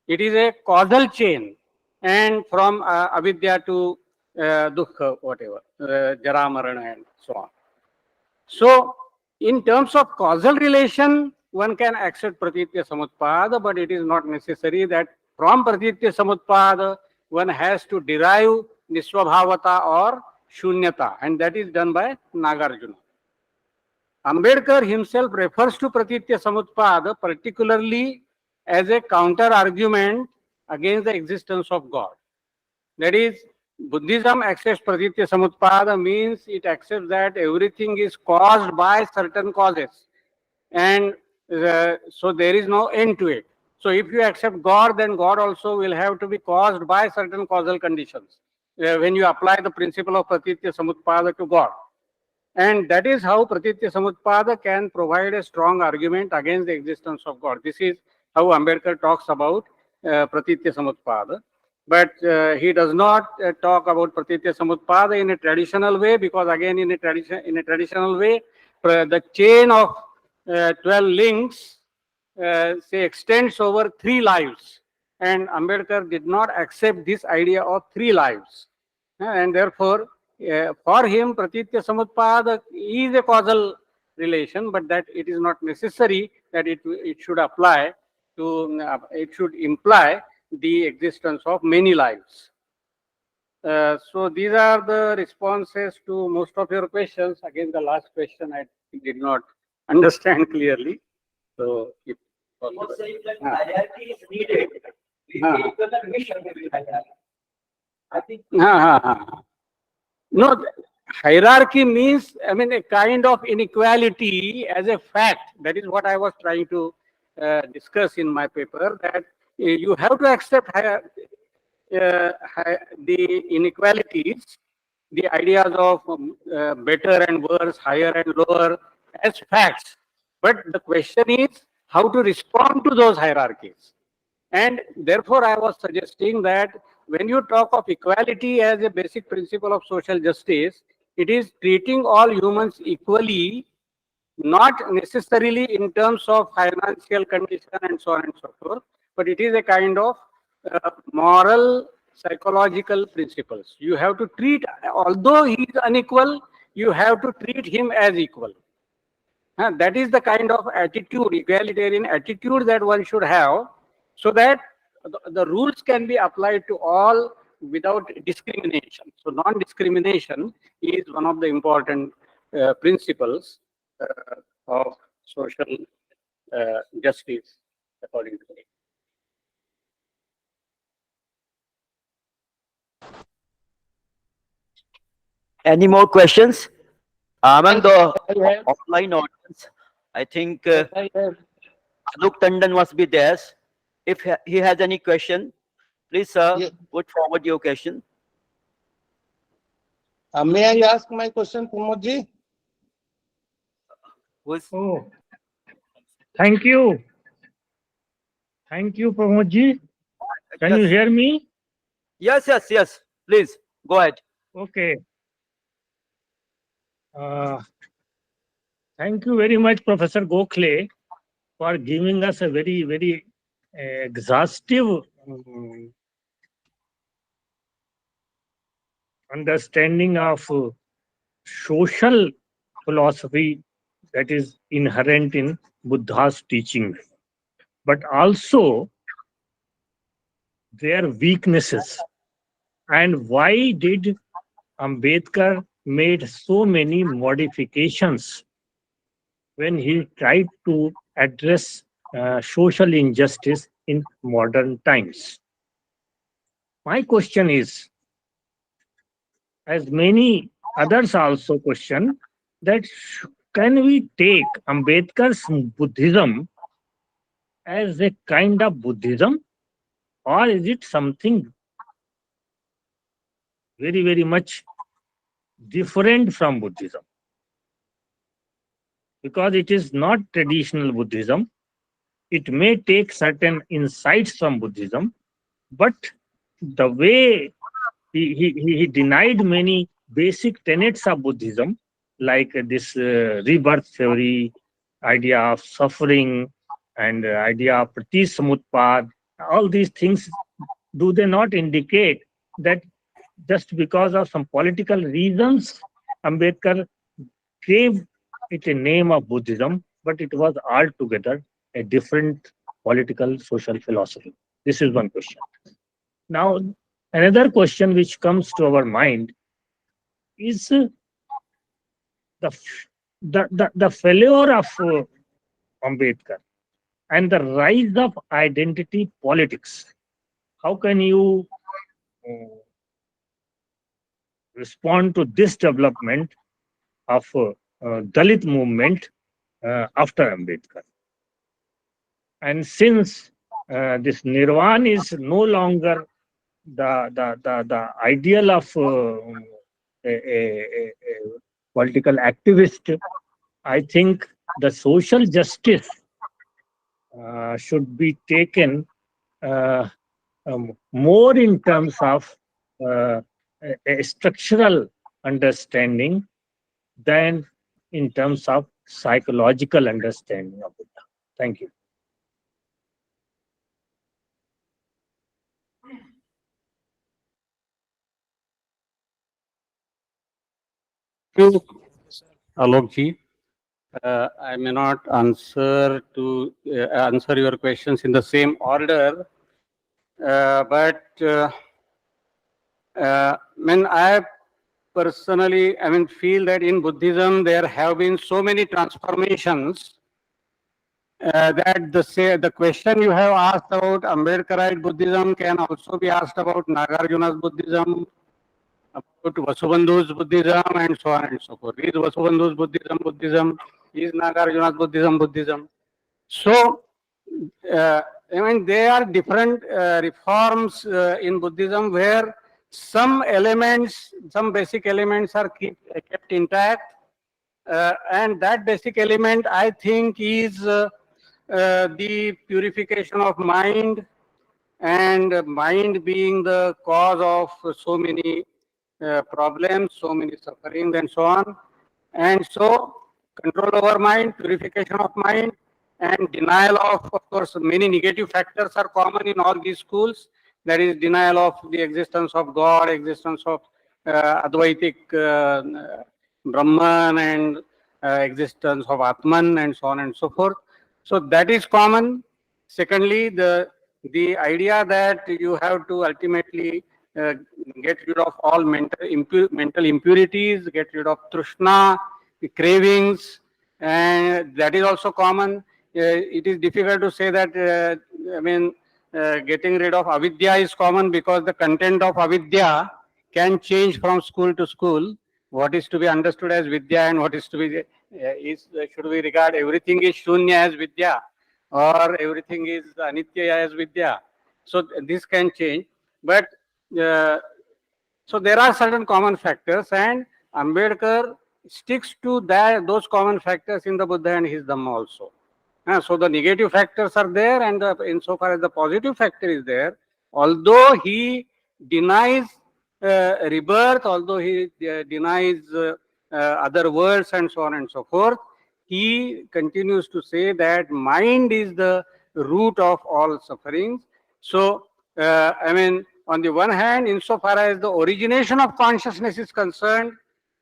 It is a causal chain, and from avidya to dukkha, whatever, jara, marana, and so on. So, in terms of causal relation, one can accept Pratitya Samutpada, but it is not necessary that from Pratitya Samutpada one has to derive Nisvabhavata or Shunyata, and that is done by Nagarjuna. Ambedkar himself refers to Pratitya Samutpada particularly as a counter argument against the existence of God. That is, Buddhism accepts Pratitya Samutpada means it accepts that everything is caused by certain causes, and so there is no end to it. So if you accept God, then God also will have to be caused by certain causal conditions when you apply the principle of Pratitya Samutpada to God. And that is how Pratitya Samutpada can provide a strong argument against the existence of God. This is how Ambedkar talks about Pratitya Samutpada. But he does not talk about Pratitya Samutpada in a traditional way, because again, in a traditional way, the chain of 12 links say extends over 3 lives. and Ambedkar did not accept this idea of three lives. And therefore, for him, Pratitya Samutpada is a causal relation, but that it is not necessary that it should apply to, it should imply the existence of many lives. So these are the responses to most of your questions. Again, the last question I did not understand clearly. So, if possible. Hierarchy is needed. I think No, hierarchy means, I mean, a kind of inequality as a fact. That is what I was trying to discuss in my paper, that you have to accept the inequalities, the ideas of better and worse, higher and lower as facts. But the question is how to respond to those hierarchies. And therefore, I was suggesting that when you talk of equality as a basic principle of social justice, it is treating all humans equally, not necessarily in terms of financial condition and so on and so forth, but it is a kind of moral, psychological principles. You have to treat, although he is unequal, you have to treat him as equal. That is the kind of attitude, egalitarian attitude that one should have, so that the rules can be applied to all without discrimination. So non-discrimination is one of the important principles of social justice, according to me. any more questions among the offline audience? I think Alok Tandon must be there. If he has any question, please, sir, put forward your question. May I ask my question, Pramod ji? Who's Oh, thank you. Thank you, Pramod ji. Can you Yes. hear me? Yes, yes, yes. Please go ahead. Okay. Thank you very much, Professor Gokhale, for giving us a very, very exhaustive understanding of social philosophy that is inherent in Buddha's teaching, but also their weaknesses. And why did Ambedkar made so many modifications when he tried to address social injustice in modern times? My question is, as many others also question, that can we take Ambedkar's Buddhism as a kind of Buddhism, or is it something very, very much different from Buddhism? Because it is not traditional Buddhism. It may take certain insights from Buddhism, but the way he denied many basic tenets of Buddhism, like this rebirth theory, idea of suffering, and idea of pratisamutpad, all these things, do they not indicate that just because of some political reasons, Ambedkar gave it a name of Buddhism, but it was altogether a different political social philosophy? This is one question. Now, another question which comes to our mind is the failure of Ambedkar and the rise of identity politics. How can you respond to this development of Dalit movement after Ambedkar? And since this Nirvana is no longer the ideal of a political activist, I think the social justice should be taken more in terms of a structural understanding than in terms of psychological understanding of Buddha. Thank you. you, Alokji. I may not answer your questions in the same order, but when I personally, feel that in Buddhism there have been so many transformations that the question you have asked about Ambedkarite Buddhism can also be asked about Nagarjuna's Buddhism, about Vasubandhu's Buddhism, and so on and so forth. Is Vasubandhu's Buddhism Buddhism? Is Nagarjuna's Buddhism? So, there are different reforms in Buddhism where some elements, some basic elements are kept intact, and that basic element, I think, is the purification of mind, and mind being the cause of so many problems, so many sufferings, and so on. And so, control over mind, purification of mind, and denial of course, many negative factors are common in all these schools. That is denial of the existence of God, existence of Advaitic Brahman, and existence of Atman, and so on and so forth. So that is common. Secondly, the idea that you have to ultimately get rid of all mental impurities, get rid of trishna, cravings, and that is also common. It is difficult to say that, getting rid of avidya is common, because the content of avidya can change from school to school. What is to be understood as vidya and what is to be, should we regard everything is shunya as vidya, or everything is anitya as vidya? So this can change, but so there are certain common factors, and Ambedkar sticks to those common factors in the Buddha and his Dhamma also. So the negative factors are there, and insofar as the positive factor is there, although he denies rebirth, although he denies other worlds and so on and so forth, he continues to say that mind is the root of all sufferings. So, on the one hand, insofar as the origination of consciousness is concerned,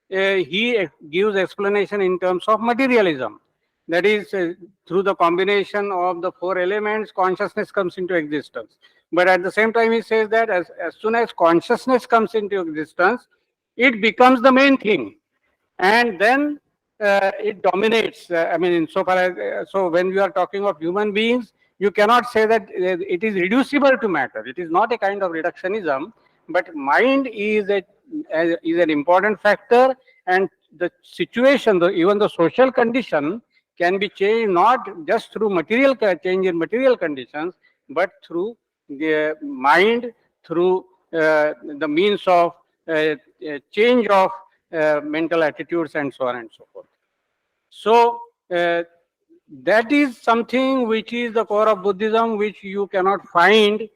he gives explanation in terms of materialism. That is, through the combination of the four elements, consciousness comes into existence. But at the same time, he says that as soon as consciousness comes into existence, it becomes the main thing. And then it dominates. Insofar as, so when we are talking of human beings, you cannot say that it is reducible to matter. It is not a kind of reductionism, but mind is an important factor, and the situation, even the social condition, can be changed not just through change in material conditions, but through the mind, through the means of change of mental attitudes, and so on and so forth. So that is something which is the core of Buddhism, which you cannot find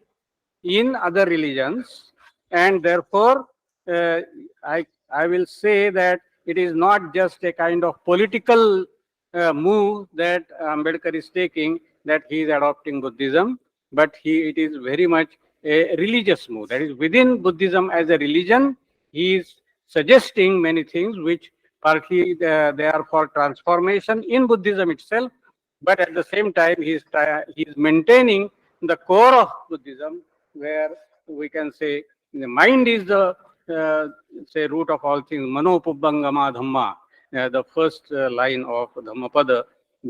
in other religions, and therefore I will say that it is not just a kind of political move that Ambedkar is taking, that he is adopting Buddhism, but it is very much a religious move. That is, within Buddhism as a religion, he is suggesting many things which partly they are for transformation in Buddhism itself, but at the same time he is maintaining the core of Buddhism, where we can say the mind is the root of all things. Mano pubbangama dhamma, the first line of Dhammapada,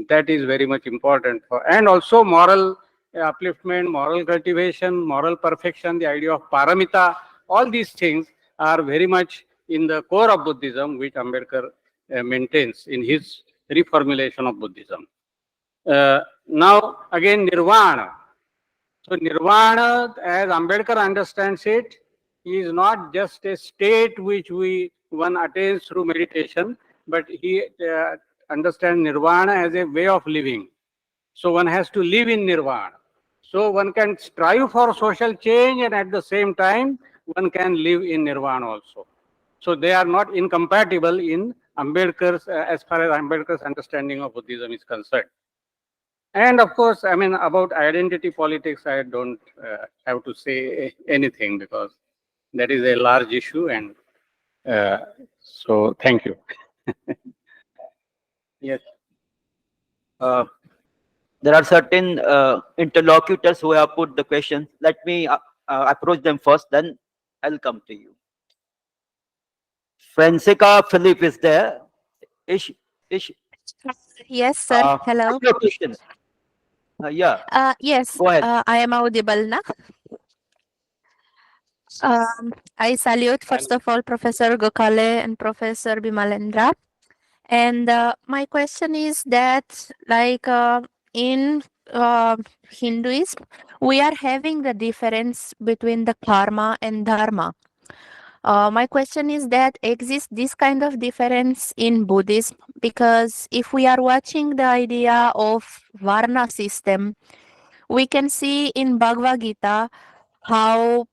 that is very much important for, and also moral upliftment, moral cultivation, moral perfection, the idea of paramita, all these things are very much in the core of Buddhism, which Ambedkar maintains in his reformulation of Buddhism. Now again, nirvana. So nirvana, as Ambedkar understands it, is not just a state which one attains through meditation, but he understands nirvana as a way of living. So one has to live in nirvana. So one can strive for social change, and at the same time, one can live in nirvana also. So they are not incompatible in Ambedkar's, as far as Ambedkar's understanding of Buddhism is concerned. And of course, about identity politics, I don't have to say anything, because that is a large issue, and So thank you. Yes. There are certain interlocutors who have put the question. Let me approach them first, then I'll come to you. Francisca Philip is there. Ish, Yes, sir. Hello. couple of questions. Yeah, Yes, go ahead. I am audible now. I salute, first of all, Professor Gokhale and Professor Bimalendra. And my question is that, like, in Hinduism, we are having the difference between the karma and dharma. My question is that exists this kind of difference in Buddhism? Because if we are watching the idea of Varna system, we can see in Bhagavad Gita how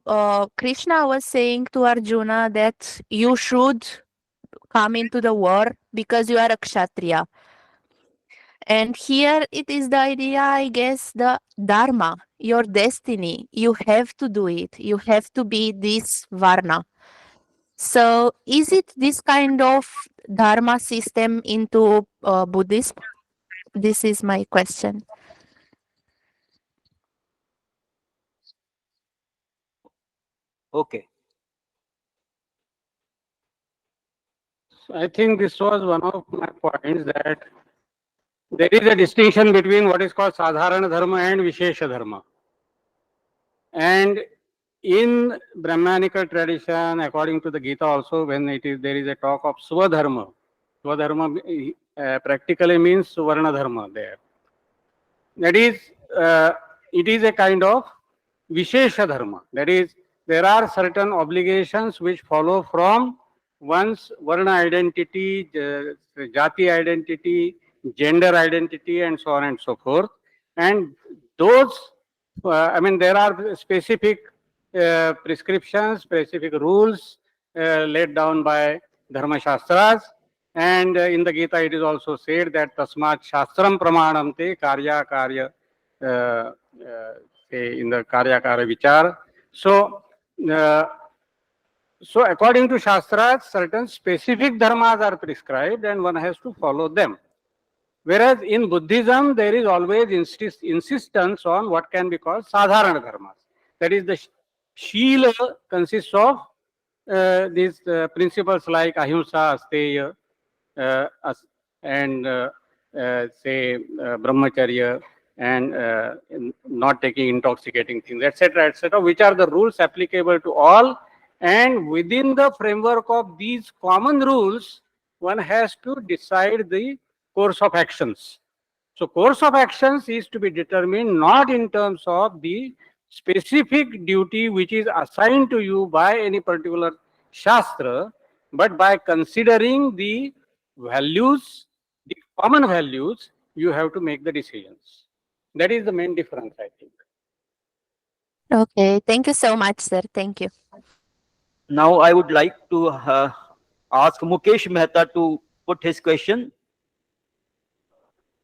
Krishna was saying to Arjuna that you should come into the war because you are a Kshatriya. And here it is the idea, I guess, the Dharma, your destiny. You have to do it. You have to be this Varna. So is it this kind of Dharma system into Buddhism? This is my question. Okay. I think this was one of my points, that there is a distinction between what is called Sadharana Dharma and Vishesha Dharma. And in Brahmanical tradition, according to the Gita also, when there is a talk of Swadharma, Swadharma practically means Suvarna Dharma there. That is, it is a kind of Vishesha Dharma. That is, there are certain obligations which follow from one's Varna identity, Jati identity, gender identity, and so on and so forth. And those, there are specific prescriptions, specific rules laid down by Dharma Shastras. And in the Gita, it is also said that Tasmat Shastram Pramanamte Karya Karya, say in the Karya Karya Vichar. So, so according to Shastras, certain specific dharmas are prescribed and one has to follow them. Whereas in Buddhism, there is always insistence on what can be called sadharana dharmas. That is, the Shila consists of these principles like ahimsa, asteya, and say brahmacharya, and not taking intoxicating things, etc., which are the rules applicable to all. And within the framework of these common rules, one has to decide the course of actions. So course of actions is to be determined not in terms of the specific duty which is assigned to you by any particular Shastra, but by considering the values, the common values, you have to make the decisions. That is the main difference, I think. Okay, thank you so much, sir. Thank you. Now I would like to ask Mukesh Mehta to put his question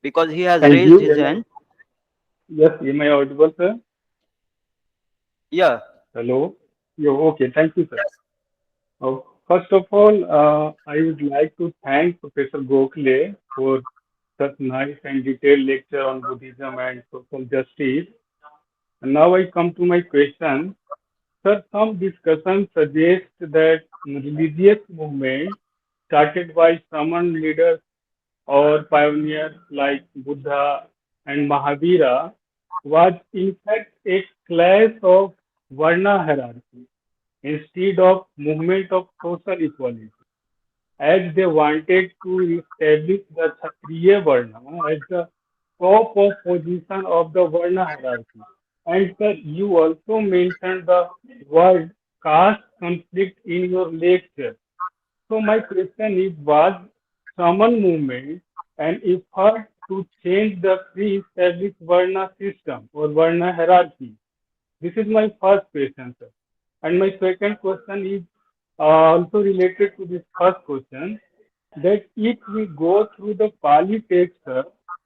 because he has Thank raised you. his hand. Yes, am I audible, sir? Yeah. Hello. Yeah, okay, thank you, sir. First of all, I would like to thank Professor Gokhale for such nice and detailed lecture on Buddhism and social justice. And now I come to my question. Sir, some discussions suggest that religious movement started by Shaman leaders or pioneers like Buddha and Mahavira was in fact a clash of Varna hierarchy instead of movement of social equality, as they wanted to establish the Kshatriya Varna as the top of position of the Varna hierarchy. And sir, you also mentioned the word caste conflict in your lecture. So my question is, was Shaman movement an effort to change the pre-established Varna system or Varna hierarchy? This is my first question, sir. And my second question is also related to this first question, that if we go through the Pali text, sir,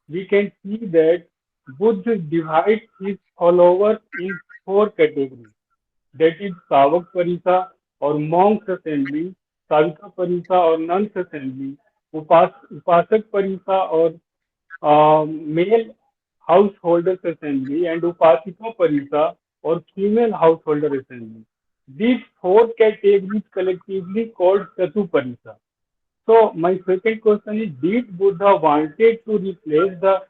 we can see that Buddha divides his followers in four categories. That is Savak Parisa or monks assembly, साविका परिसा और nuns assembly, उपासक परिसा और male householders assembly, and upasika parisa or female householder assembly. These four categories collectively called Chatu Parisa. So my second question is, did Buddha wanted to replace the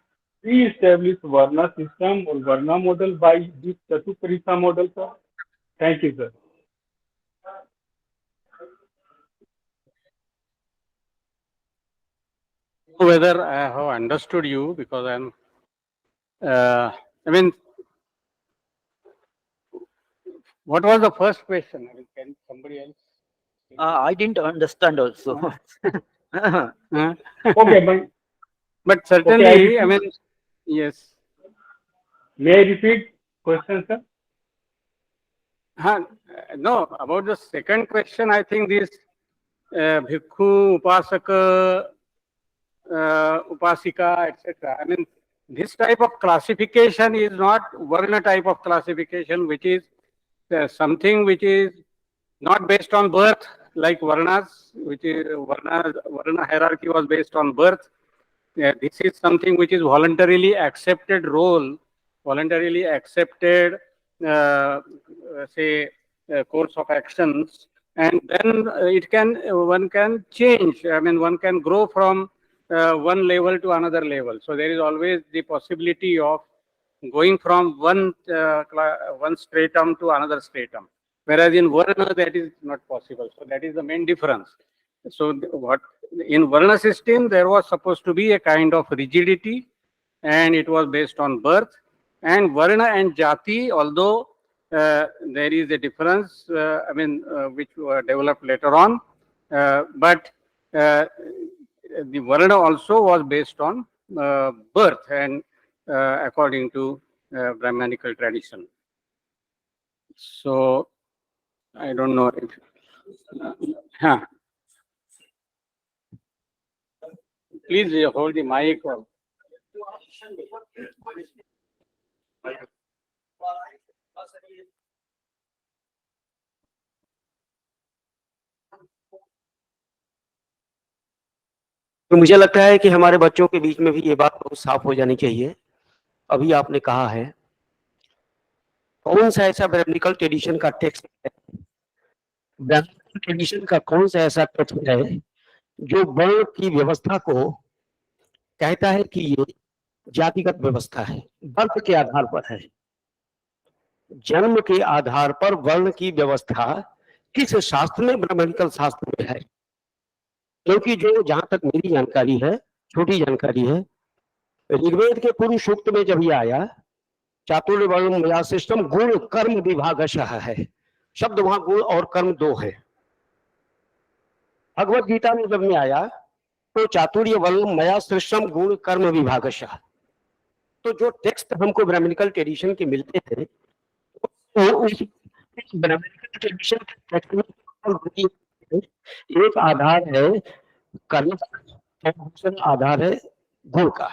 pre-established Varna system or Varna model by this Chatu Parisa model, sir? Thank you, sir. Whether I have understood you, because I'm, I mean, what was the first question? I mean, can somebody else? I didn't understand also. Huh? Okay, But certainly, I mean, yes. May I repeat question, sir? No, about the second question, I think this bhikkhu, upasaka, upasika, etc. I mean, this type of classification is not Varna type of classification, which is something which is not based on birth, like Varnas, which is Varna hierarchy was based on birth. This is something which is voluntarily accepted role, voluntarily accepted, say, course of actions, and then one can change. I mean, one can grow from one level to another level. So there is always the possibility of going from one stratum to another stratum. Whereas in Varna, that is not possible. So that is the main difference. So what in Varna system, there was supposed to be a kind of rigidity, and it was based on birth. And Varna and Jati, although there is a difference, which developed later on, but the Varna also was based on birth and according to Brahmanical tradition. So I don't know if. Please hold the mic. तो मुझे लगता है कि हमारे बच्चों के बीच में भी ये बात बहुत साफ हो जानी चाहिए। अभी आपने कहा है, कौन सा ऐसा ब्राह्मणिकल ट्रेडिशन का टेक्स्ट है, ब्राह्मणिकल ट्रेडिशन का कौन सा ऐसा टेक्स्ट है जो वर्ण की व्यवस्था को कहता है कि ये जातिगत व्यवस्था है, बर्थ के आधार पर है, जन्म के आधार पर वर्ण की व्यवस्था किस शास्त्र में, ब्राह्मणिकल शास्त्र में है? क्योंकि जो जहां तक मेरी जानकारी है, छोटी जानकारी है, ऋग्वेद के पूर्व सूक्त में जब ये आया, चातुर्य वर्ण मया सिस्टम गुण कर्म विभागशः है, शब्द वहां गुण और कर्म दो है। भगवत गीता में जब में आया तो चातुर्य वर्ण मया सिस्टम गुण कर्म विभागशः। तो जो टेक्स्ट हमको ब्राह्मणिकल ट्रेडिशन के मिलते थे, तो उस ब्राह्मणिकल ट्रेडिशन के टेक्स्ट में एक आधार है कर्म का, दूसरा आधार है गुण का।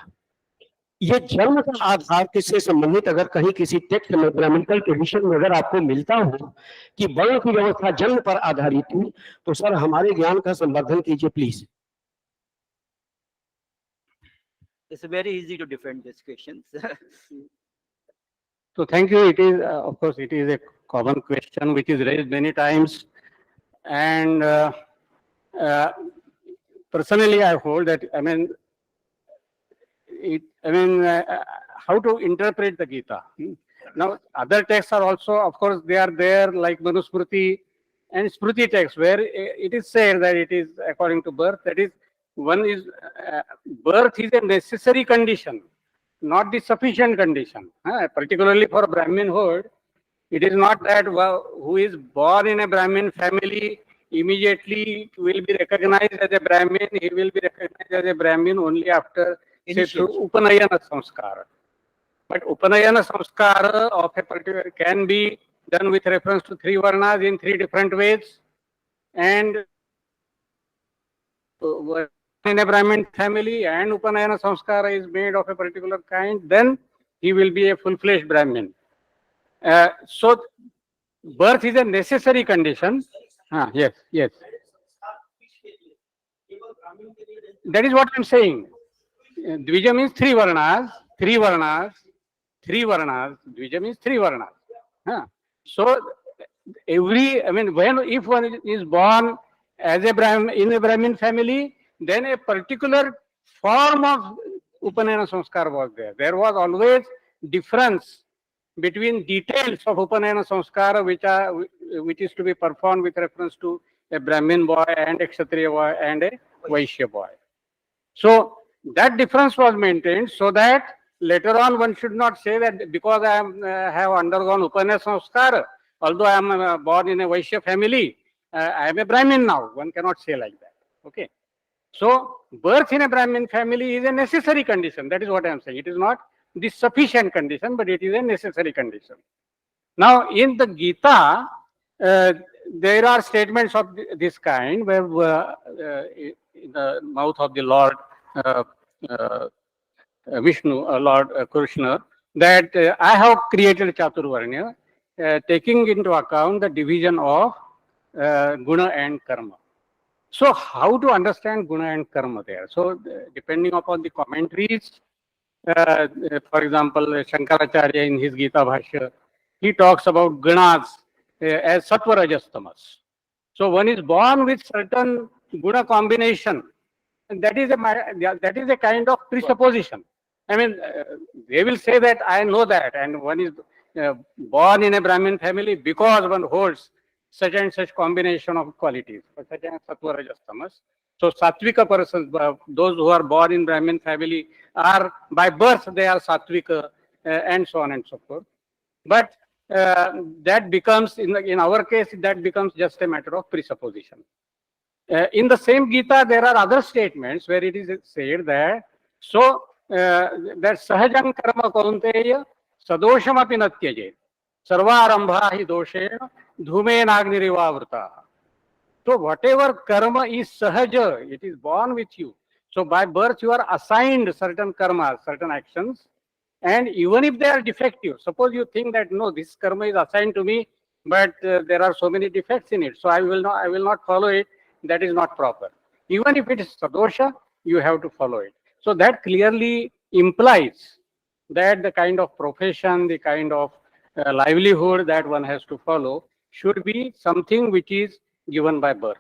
ये जन्म का आधार किससे संबंधित अगर कहीं किसी टेक्स्ट में ब्राह्मणिकल ट्रेडिशन में अगर आपको मिलता हो कि वर्ण की व्यवस्था जन्म पर आधारित थी, तो सर हमारे ज्ञान का संवर्धन कीजिए please. It's very easy to defend these questions. So thank you. It is, of course, it is a common question which is raised many times, and personally, I hold that. How to interpret the Gita? Now, other texts are also, of course, they are there like Manusmriti and Smriti texts, where it is said that it is according to birth. That is, one is birth is a necessary condition, not the sufficient condition. Particularly for Brahminhood, it is not that who is born in a Brahmin family immediately will be recognized as a Brahmin. He will be recognized as a Brahmin only after, say, through Upanayana Samskara. But Upanayana Samskara of a particular can be done with reference to three Varnas in three different ways. And in a Brahmin family and Upanayana Samskara is made of a particular kind, then he will be a full-fledged Brahmin. So birth is a necessary condition. Yes. That is what I'm saying. Dvija means three varnas, three varnas, three varnas. Dvija means three varnas. Huh? So every, I mean, when if one is born as a in a Brahmin family, then a particular form of Upanayana Sanskar was there. There was always difference between details of Upanayana Sanskara which is to be performed with reference to a Brahmin boy and a Kshatriya boy and a Vaishya boy. So that difference was maintained so that later on one should not say that because I have undergone Upanayana Sanskara, although I am born in a Vaishya family, I am a Brahmin now. One cannot say like that. Okay. So birth in a Brahmin family is a necessary condition. That is what I am saying. It is not the sufficient condition, but it is a necessary condition. Now, in the Gita, there are statements of this kind where in the mouth of the Lord Vishnu, Lord Krishna, that I have created Chaturvarnya, taking into account the division of guna and karma. So how to understand guna and karma there? So depending upon the commentaries, for example, Shankaracharya in his Gita Bhashya, he talks about gunas as sattva rajas tamas. So one is born with certain guna combination, and that is a kind of presupposition. I mean, they will say that I know that, and one is born in a Brahmin family because one holds such and such combination of qualities, such as sattva rajas tamas. So sattvika persons, those who are born in Brahmin family are by birth they are sattvika, and so on and so forth. But that becomes in our case that becomes just a matter of presupposition. In the same Gita, there are other statements where it is said that that sahajam karma kaunteya sadosham api natyaje sarvarambha hi doshena dhume nagnirivavrta. So whatever karma is sahaja, it is born with you. So by birth you are assigned certain karma, certain actions, and even if they are defective, suppose you think that no, this karma is assigned to me, but there are so many defects in it, so I will not follow it. That is not proper. Even if it is sadosha, you have to follow it. So that clearly implies that the kind of profession, the kind of livelihood that one has to follow should be something which is given by birth.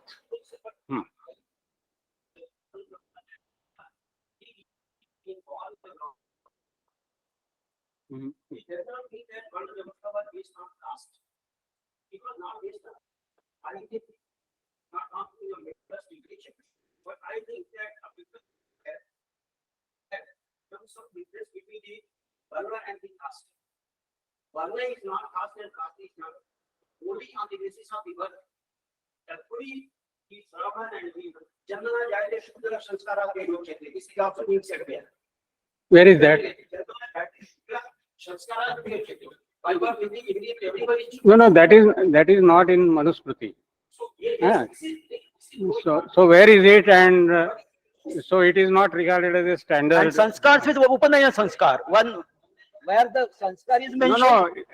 But I think that terms of difference between the Varna and the caste. Varna is not caste and caste is not only on the basis of the birth. Actually, the Brahman and the Janana Jayate Shudra Sanskara ke log chete. This is also being said there. Where is that? No, that is not in Manusmriti. So where is it? And so it is not regarded as a standard. And sanskars with Upanayana sanskar. One where the sanskar is mentioned.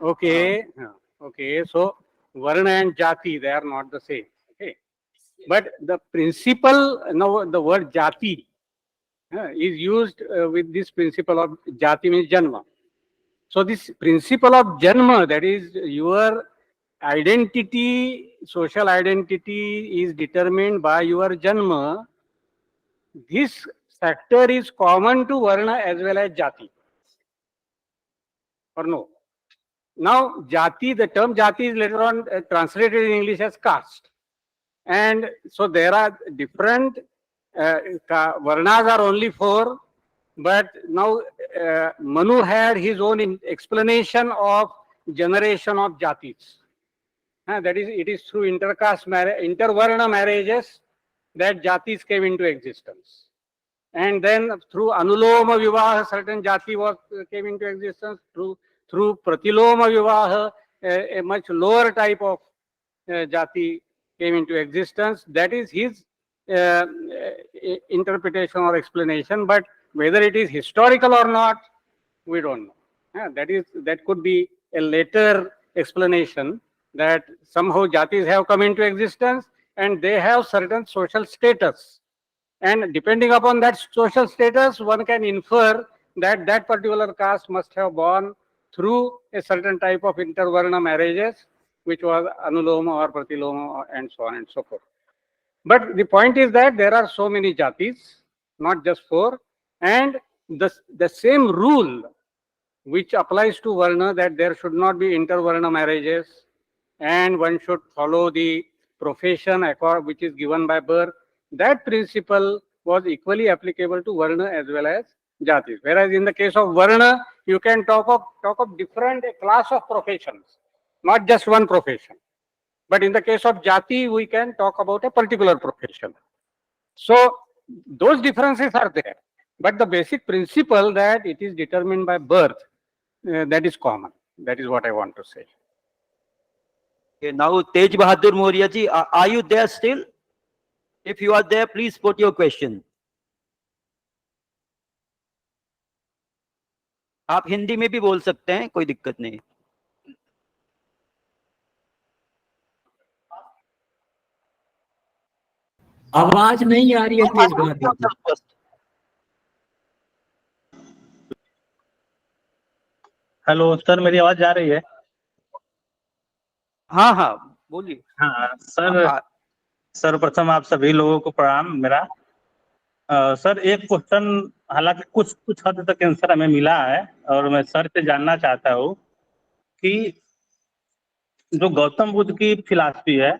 Okay. So varna and jati, they are not the same. Okay, but the principle, the word jati is used with this principle of jati means janma. So this principle of janma, that is your identity, social identity is determined by your janma. This factor is common to varna as well as jati. Or no? Now jati, the term jati is later on translated in English as caste. And so there are different varnas are only 4, but now Manu had his own explanation of generation of jatis. That is, it is through intercaste marriage, intervarna marriages that jatis came into existence. And then through anuloma vivaha, certain jati came into existence. Through pratiloma vivaha, a much lower type of jati came into existence. That is his interpretation or explanation. But whether it is historical or not, we don't know. That could be a later explanation that somehow jatis have come into existence and they have certain social status. And depending upon that social status, one can infer that that particular caste must have gone through a certain type of intervarna marriages, which was anuloma or pratiloma and so on and so forth. But the point is that there are so many jatis, not just four, and the same rule which applies to Varna, that there should not be intervarna marriages and one should follow the profession which is given by birth. That principle was equally applicable to Varna as well as Jatis. Whereas in the case of Varna, you can talk of different class of professions, not just one profession. But in the case of Jati, we can talk about a particular profession. So those differences are there. But the basic principle that it is determined by birth, that is common. That is what I want to say. Okay, now Tej Bahadur Moria ji, are you there still? If you are there, please put your question. आप हिंदी में भी बोल सकते हैं, कोई दिक्कत नहीं. आवाज नहीं आ रही है तेज बहादुर जी. हेलो सर, मेरी आवाज जा रही है? हाँ हाँ बोलिए. हाँ सर, सर प्रथम आप सभी लोगों को प्रणाम मेरा. सर एक क्वेश्चन, हालांकि कुछ हद तक आंसर हमें मिला है, और मैं सर से जानना चाहता हूँ कि जो गौतम बुद्ध की फिलॉसफी है,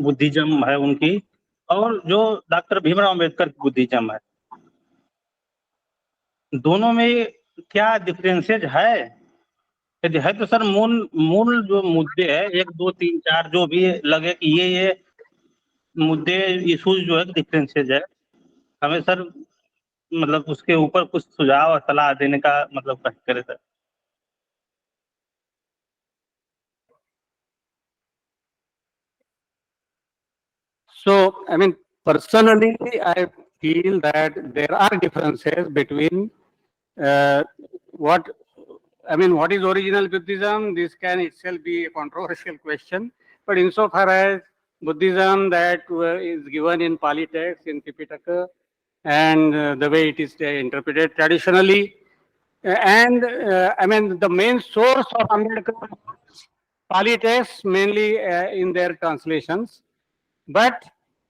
बुद्धिज्म है उनकी, और जो डॉक्टर भीमराव अम्बेडकर की बुद्धिज्म है, दोनों में क्या डिफरेंसेज है? यदि है तो सर मूल जो मुद्दे है 1 2 3 4 जो भी लगे कि ये मुद्दे इशूज जो है डिफरेंसेज है, हमें सर मतलब उसके ऊपर कुछ सुझाव और सलाह देने का मतलब करे sir. So, I mean, personally, I feel that there are differences between what is original Buddhism. This can itself be a controversial question. But insofar as Buddhism that is given in Pali text, in Tipitaka, and the way it is interpreted traditionally, and the main source of Ambedkar Pali text, mainly in their translations. But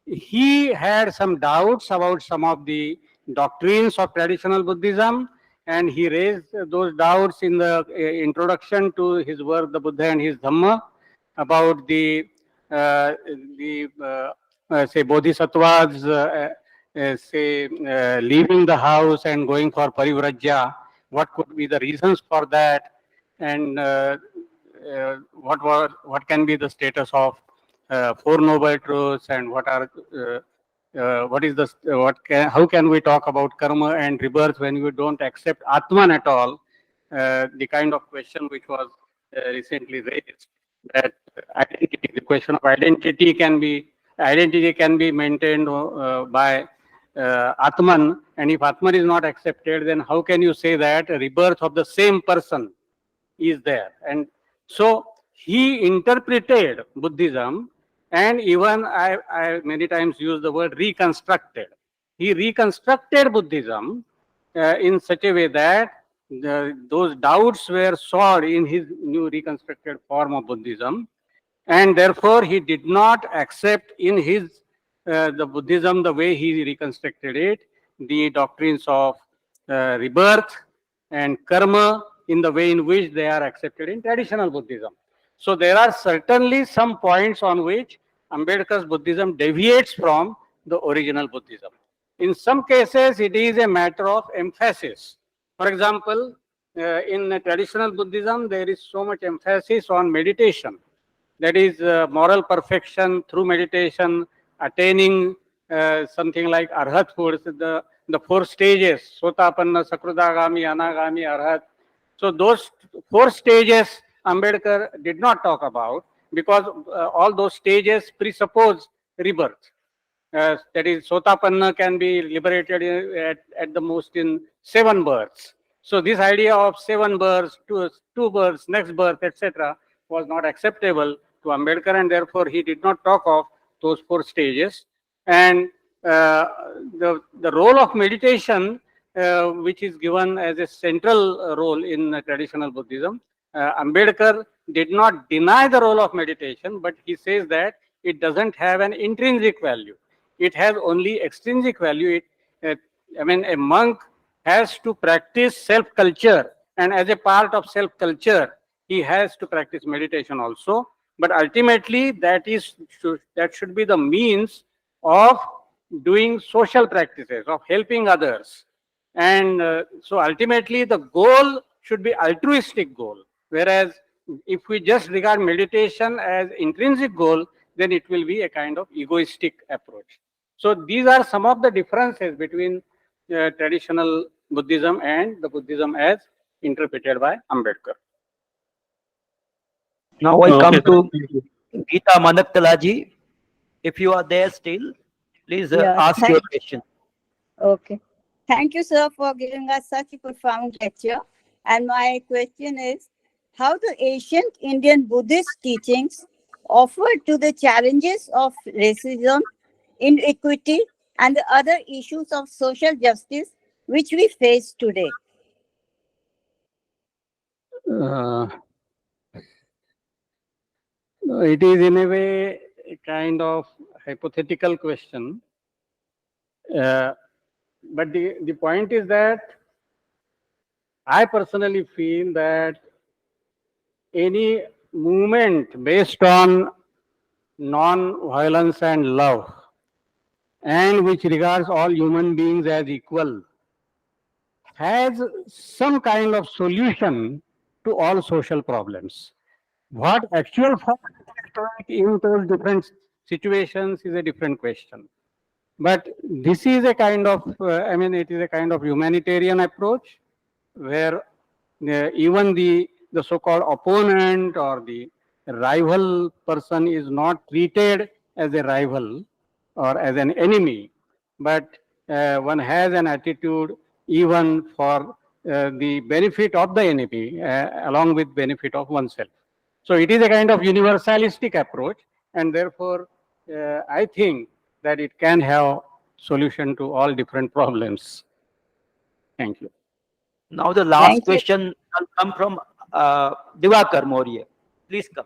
he had some doubts about some of the doctrines of traditional Buddhism, and he raised those doubts in the introduction to his work, The Buddha and His Dhamma, about the say bodhisattvas, leaving the house and going for parivrajya. What could be the reasons for that, and what can be the status of Four Noble Truths, and how can we talk about karma and rebirth when we don't accept Atman at all? The kind of question which was recently raised, that identity, the question of identity can be maintained by Atman, and if Atman is not accepted, then how can you say that a rebirth of the same person is there? And so he interpreted Buddhism, and even I many times use the word reconstructed. He reconstructed Buddhism in such a way that those doubts were solved in his new reconstructed form of Buddhism, and therefore he did not accept in his the Buddhism the way he reconstructed it, the doctrines of rebirth and karma in the way in which they are accepted in traditional Buddhism. So there are certainly some points on which Ambedkar's Buddhism deviates from the original Buddhism. In some cases, it is a matter of emphasis. For example, in traditional Buddhism, there is so much emphasis on meditation. That is moral perfection through meditation, attaining something like arhathood, the 4 stages, sotapanna, sakrodagami, anagami, arhat. So those 4 stages Ambedkar did not talk about, because all those stages presuppose rebirth. That is, sotapanna can be liberated at the most in 7 births. So this idea of 7 births, two births, next birth, etc., was not acceptable to Ambedkar, and therefore he did not talk of those 4 stages. And the role of meditation, which is given as a central role in traditional Buddhism, Ambedkar did not deny the role of meditation, but he says that it doesn't have an intrinsic value. It has only extrinsic value. I mean, a monk has to practice self-culture, and as a part of self-culture, he has to practice meditation also. But ultimately, that should be the means of doing social practices, of helping others. And so ultimately, the goal should be altruistic goal. Whereas if we just regard meditation as intrinsic goal, then it will be a kind of egoistic approach. So these are some of the differences between traditional Buddhism and the Buddhism as interpreted by Ambedkar. Now I come Okay, sir. to Thank you. Geeta Manaktalaji. If you are there still, please ask your question. Okay. Thank you, sir, for giving us such a profound lecture. And my question is, how do ancient Indian Buddhist teachings offer to the challenges of racism, inequity, and the other issues of social justice which we face today? It is in a way a kind of hypothetical question. But the point is that I personally feel that any movement based on non-violence and love, and which regards all human beings as equal, has some kind of solution to all social problems. What actual form in those different situations is a different question. But this is a kind of, it is a kind of humanitarian approach where even the so-called opponent or the rival person is not treated as a rival or as an enemy, but one has an attitude even for the benefit of the enemy along with benefit of oneself. So it is a kind of universalistic approach, and therefore I think that it can have solution to all different problems. Thank you. Now the last question will come from Diwakar Maurya. Please come.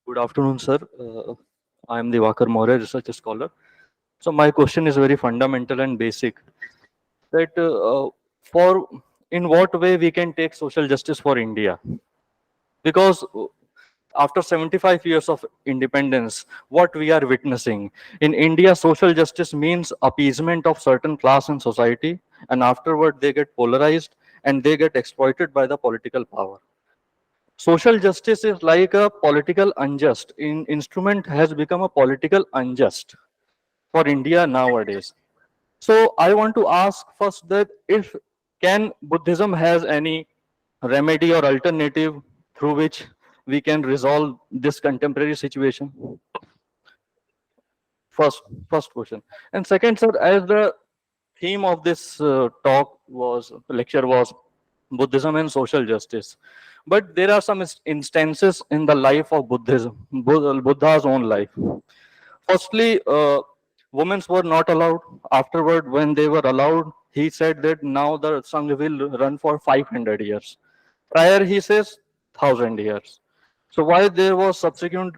Good afternoon, sir. I am Diwakar Maurya, research scholar. So my question is very fundamental and basic. That in what way we can take social justice for India? Because after 75 years of independence, what we are witnessing in India, social justice means appeasement of certain class in society, and afterward they get polarized and they get exploited by the political power. Social justice is like a political unjust. Instrument has become a political unjust for India nowadays. So I want to ask first that if can Buddhism has any remedy or alternative through which we can resolve this contemporary situation? First question. And second, sir, as the theme of this lecture was Buddhism and social justice. But there are some instances in the life of Buddhism, Buddha's own life. Firstly, women were not allowed. Afterward, when they were allowed, he said that now the Sangha will run for 500 years. Prior, he says 1,000 years. So why there was subsequent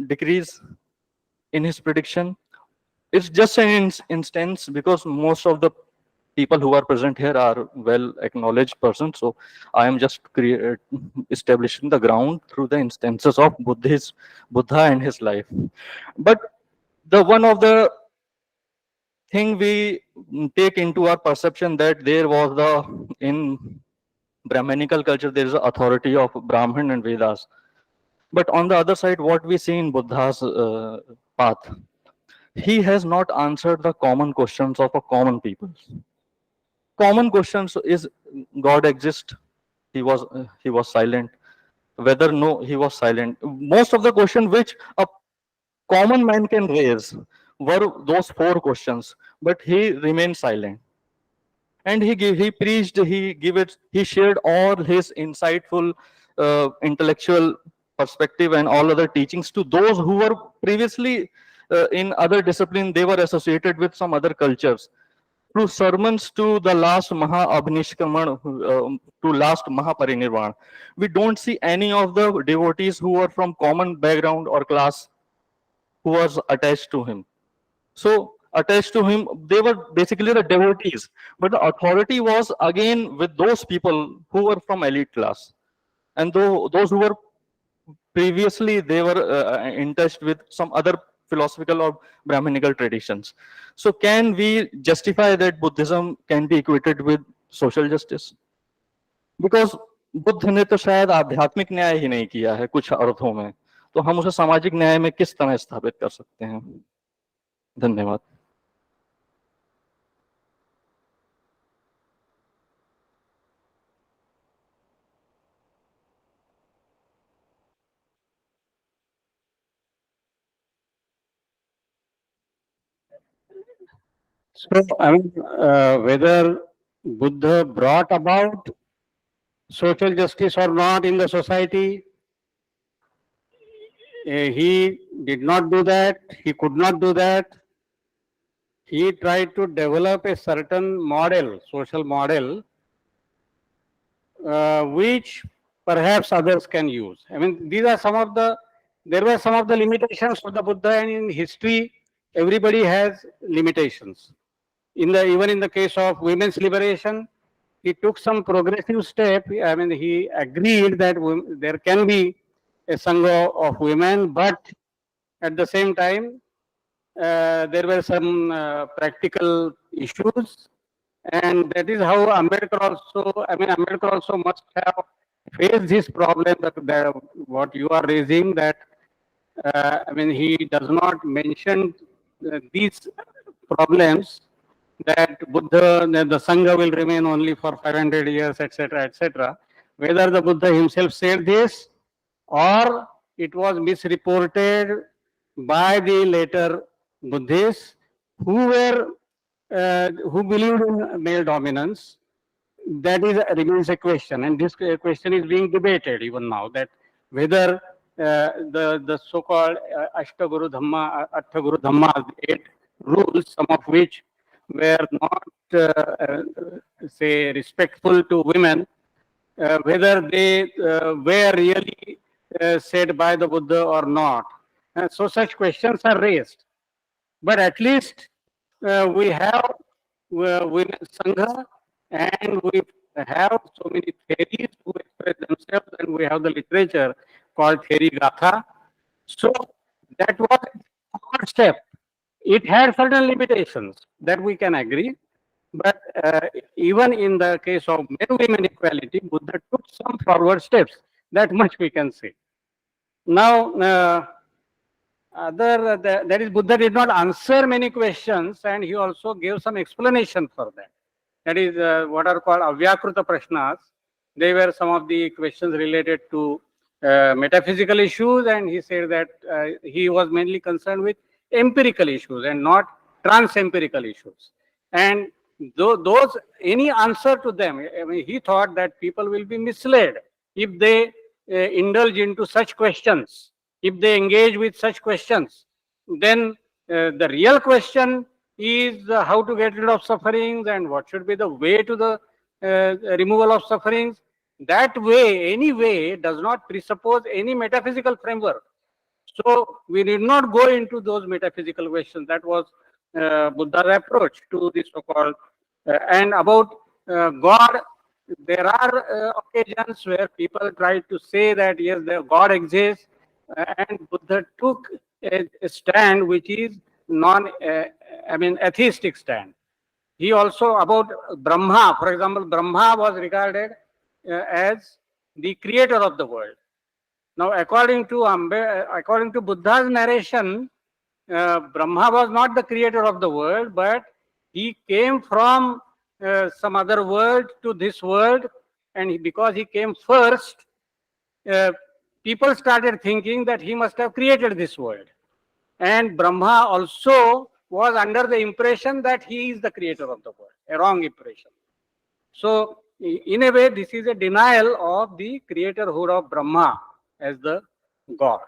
decrease in his prediction? It's just an instance because most of the people who are present here are well acknowledged persons. So I am just establishing the ground through the instances of Buddha and his life. But the one of the thing we take into our perception that there was in Brahmanical culture, there is an authority of Brahman and Vedas. But on the other side, what we see in Buddha's path, he has not answered the common questions of a common people. Common questions is God exist? He was silent. Whether no, he was silent. Most of the question which a common man can raise were those four questions, but he remained silent. And he preached, he shared all his insightful intellectual perspective and all other teachings to those who were previously in other discipline. They were associated with some other cultures. Through sermons to the last Maha Abhinishkaman, to last Mahaparinirvan, we don't see any of the devotees who were from common background or class who was attached to him. So attached to him, they were basically the devotees, but the authority was again with those people who were from elite class, and those who were previously, they were in touch with some other philosophical or Brahminical traditions. So can we justify that Buddhism can be equated with social justice? Because Buddha ने तो शायद आध्यात्मिक न्याय ही नहीं किया है कुछ अर्थों में, तो हम उसे सामाजिक न्याय में किस तरह स्थापित कर सकते हैं? धन्यवाद. So, I mean, whether Buddha brought about social justice or not in the society, he did not do that, he could not do that. He tried to develop a certain model, social model, which perhaps others can use. I mean, these are some of the, there were some of the limitations of the Buddha, and in history, everybody has limitations. Even in the case of women's liberation, he took some progressive step. I mean, he agreed that there can be a Sangha of women, but at the same time, there were some practical issues, and that is how Ambedkar also, I mean, Ambedkar also must have faced this problem that what you are raising, that I mean, he does not mention these problems, that Buddha, that the Sangha will remain only for 500 years, etc., etc. Whether the Buddha himself said this or it was misreported by the later Buddhists who were who believed in male dominance, that is remains a question, and this question is being debated even now, that whether the so-called Ashtaguru Dhamma, Atthaguru Dhamma, 8 rules, some of which were not say respectful to women, whether they were really said by the Buddha or not. So such questions are raised. But at least we have women's Sangha, and we have so many theories who express themselves, and we have the literature called Theory Gatha. So that was a first step. It had certain limitations, that we can agree. But even in the case of men-women equality, Buddha took some forward steps. That much we can say. Now, that is, Buddha did not answer many questions, and he also gave some explanation for that. That is what are called avyakruta prashnas. They were some of the questions related to metaphysical issues, and he said that he was mainly concerned with empirical issues and not trans-empirical issues. And those, any answer to them, I mean, he thought that people will be misled if they indulge into such questions, if they engage with such questions. Then the real question is how to get rid of sufferings and what should be the way to the removal of sufferings. That way, any way, does not presuppose any metaphysical framework. So we need not go into those metaphysical questions. That was Buddha's approach to the so-called and about God. There are occasions where people try to say that yes, God exists, and Buddha took a stand which is atheistic stand. He also, about Brahma, for example, Brahma was regarded as the creator of the world. Now, according to Buddha's narration, Brahma was not the creator of the world, but he came from some other world to this world, and because he came first, people started thinking that he must have created this world. And Brahma also was under the impression that he is the creator of the world, a wrong impression. So, in a way, this is a denial of the creatorhood of Brahma as the God.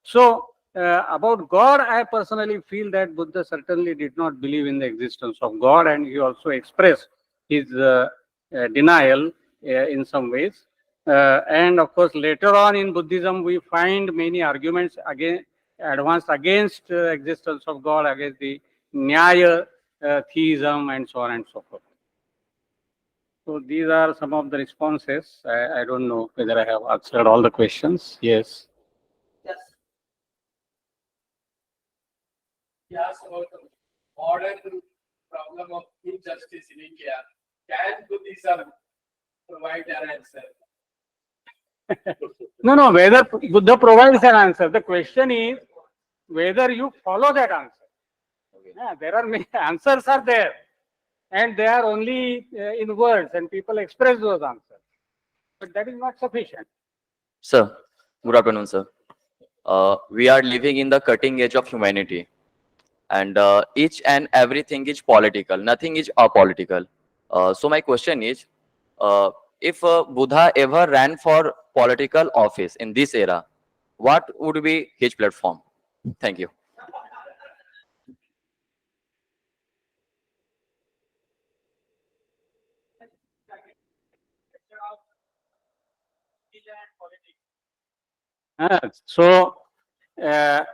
So, about God, I personally feel that Buddha certainly did not believe in the existence of God, and he also expressed his denial in some ways. And of course, later on in Buddhism, we find many arguments advanced against existence of God, against the Nyaya theism, and so on and so forth. So these are some of the responses. I don't know whether I have answered all the questions. Yes. Yes. He asked about the modern problem of injustice in India. Can Buddhism provide an answer? No, whether Buddha provides an answer. The question is whether you follow that answer. Yeah, there are many answers are there, and they are only in words, and people express those answers. But that is not sufficient. Sir, good afternoon, sir. We are living in the cutting edge of humanity, and each and everything is political. Nothing is apolitical. So my question is, if Buddha ever ran for political office in this era, what would be his platform? Thank you. So, I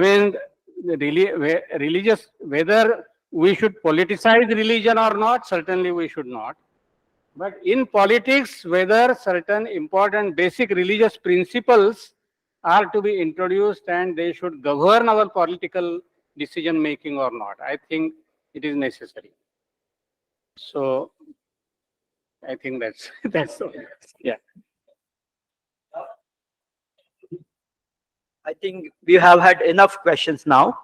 mean, religious, whether we should politicize religion or not, certainly we should not. But in politics, whether certain important basic religious principles are to be introduced and they should govern our political decision making or not, I think it is necessary. So, I think that's all. Yeah. I think we have had enough questions now.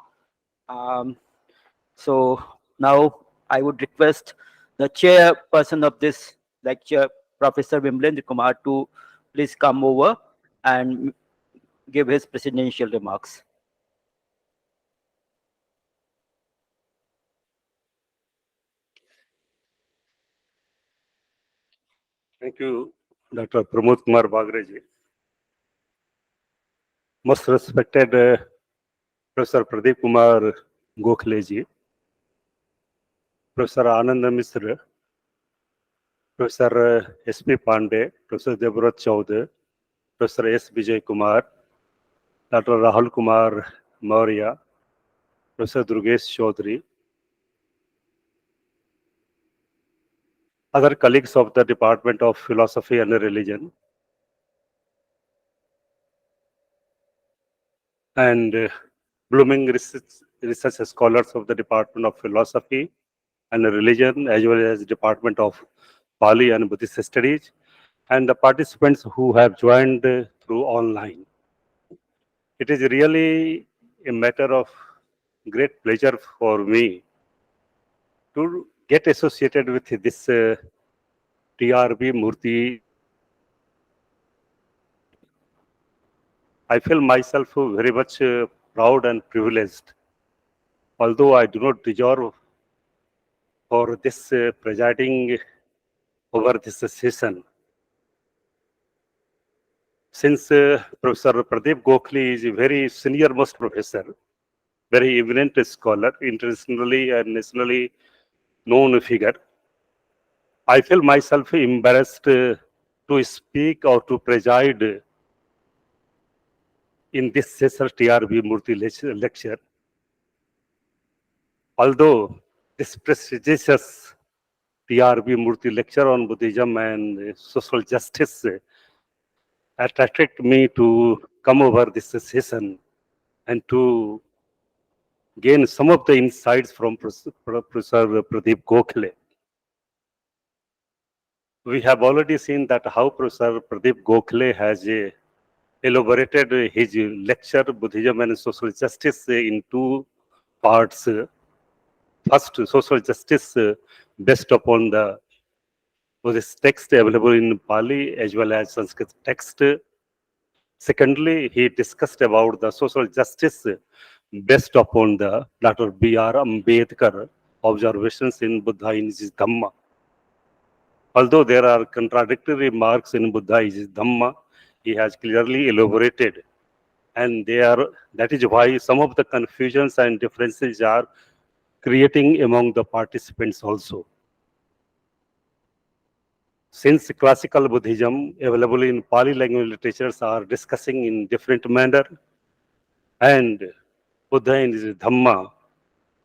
So now I would request the chairperson of this lecture, Professor Vimlendra Kumar, to please come over and give his presidential remarks. Thank you, Dr. Pramod Kumar Bagreji. Most respected Professor Pradeep Kumar Gokhale ji, Professor Anand Misra, Professor S.P. Pandey, Professor Devrat Chaudhary, Professor S. Vijay Kumar, Dr. Rahul Kumar Maurya, Professor Durgesh Chaudhary, other colleagues of the Department of Philosophy and Religion, and blooming research scholars of the Department of Philosophy and Religion, as well as Department of Pali and Buddhist Studies, and the participants who have joined through online. It is really a matter of great pleasure for me to get associated with this TRV Murti. I feel myself very much proud and privileged, although I do not deserve for this presiding over this session. Since Professor Pradeep Gokhale is a very senior most professor, very eminent scholar, internationally and nationally known figure, I feel myself embarrassed to speak or to preside in this session TRV Murti lecture. Although this prestigious TRV Murti lecture on Buddhism and social justice attracted me to come over this session and to gain some of the insights from Professor Pradeep Gokhale. We have already seen that how Professor Pradeep Gokhale has elaborated his lecture, Buddhism and Social Justice, in two parts. First, social justice based upon the Buddhist text available in Pali as well as Sanskrit text. Secondly, he discussed about the social justice based upon the Dr. B.R. Ambedkar observations in Buddha in his Dhamma. Although there are contradictory remarks in Buddha in his Dhamma, he has clearly elaborated, and that is why some of the confusions and differences are creating among the participants also. Since classical Buddhism available in Pali language literatures are discussing in different manner, and Buddha in his Dhamma,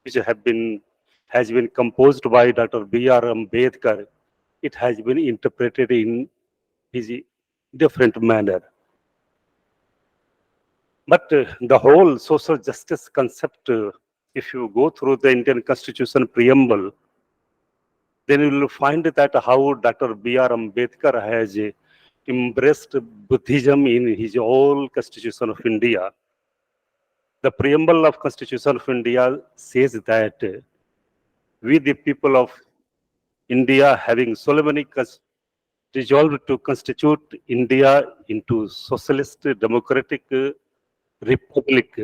which has been composed by Dr. B.R. Ambedkar, it has been interpreted in his different manner. But the whole social justice concept, if you go through the Indian Constitution preamble, then you will find that how Dr. B.R. Ambedkar has embraced Buddhism in his whole Constitution of India. The preamble of Constitution of India says that we, the people of India, having solemnly resolved to constitute India into socialist democratic republic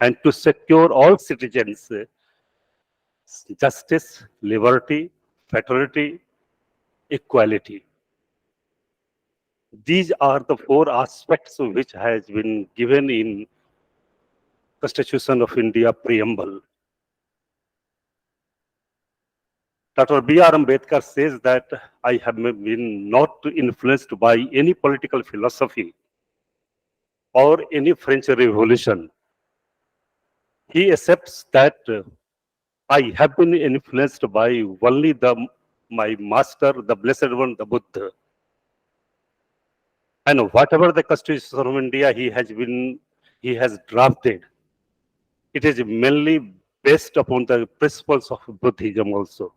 and to secure all citizens justice, liberty, fraternity, equality. These are the four aspects which has been given in Constitution of India preamble. Dr. B.R. Ambedkar says that I have been not influenced by any political philosophy or any French Revolution. He accepts that I have been influenced by only my master, the Blessed One, the Buddha. And whatever the Constitution of India he has drafted, it is mainly based upon the principles of Buddhism also.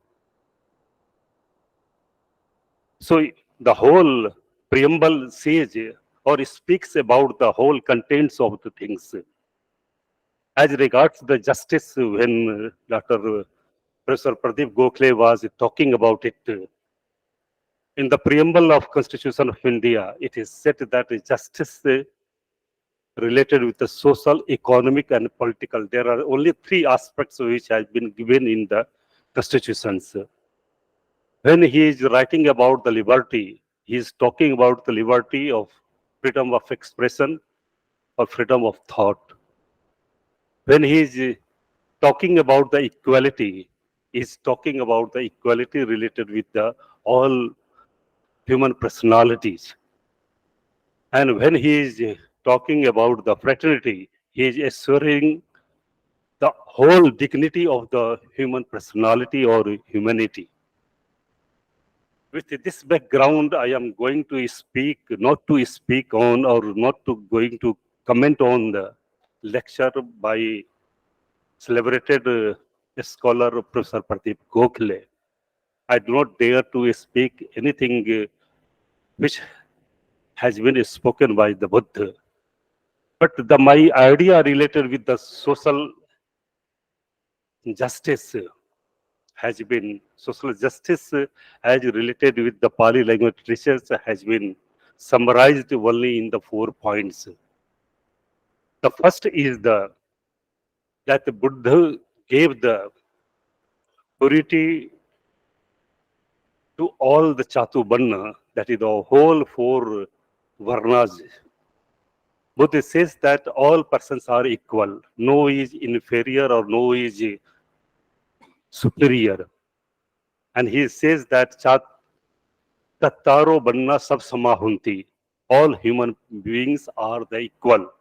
So the whole preamble says or speaks about the whole contents of the things. As regards the justice, when Dr. Professor Pradeep Gokhale was talking about it, in the preamble of Constitution of India, it is said that justice related with the social, economic, and political. There are only three aspects which has been given in the constitutions. When he is writing about the liberty, he is talking about the liberty of freedom of expression or freedom of thought. When he is talking about the equality, he is talking about the equality related with the all human personalities. And when he is talking about the fraternity, he is assuring the whole dignity of the human personality or humanity. With this background, I am going to speak, not to speak on or not to going to comment on the lecture by celebrated scholar Professor Pradeep Gokhale. I do not dare to speak anything which has been spoken by the Buddha. But my idea related with the social justice has been, social justice as related with the Pali language research has been summarized only in the 4 points. The first is that the Buddha gave the purity to all the Chatubanna, that is the whole 4 Varnas. Buddha says that all persons are equal. No is inferior or no is superior. And he says that Tattaro Banna Sab Samahunti. All human beings are the equal.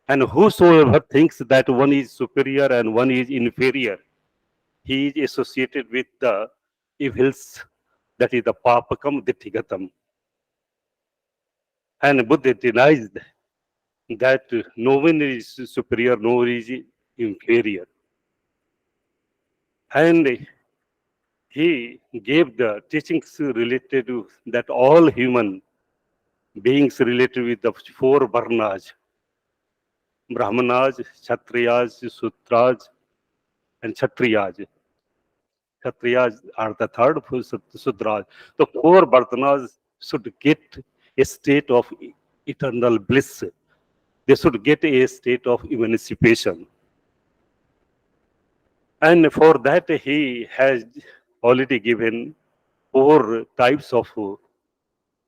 And whosoever thinks that one is superior and one is inferior, he is associated with the evils, that is the Papakam Dithigatam. And Buddha denies that no one is superior, no one is inferior. And he gave the teachings related to that all human beings related with the 4 Varnas, Brahmanas, Kshatriyas, Sudras, and Kshatriyas. Kshatriyas are the 3rd, Sudras. The 4 Varnas should get a state of eternal bliss. they should get a state of emancipation. And for that, he has already given 4 types of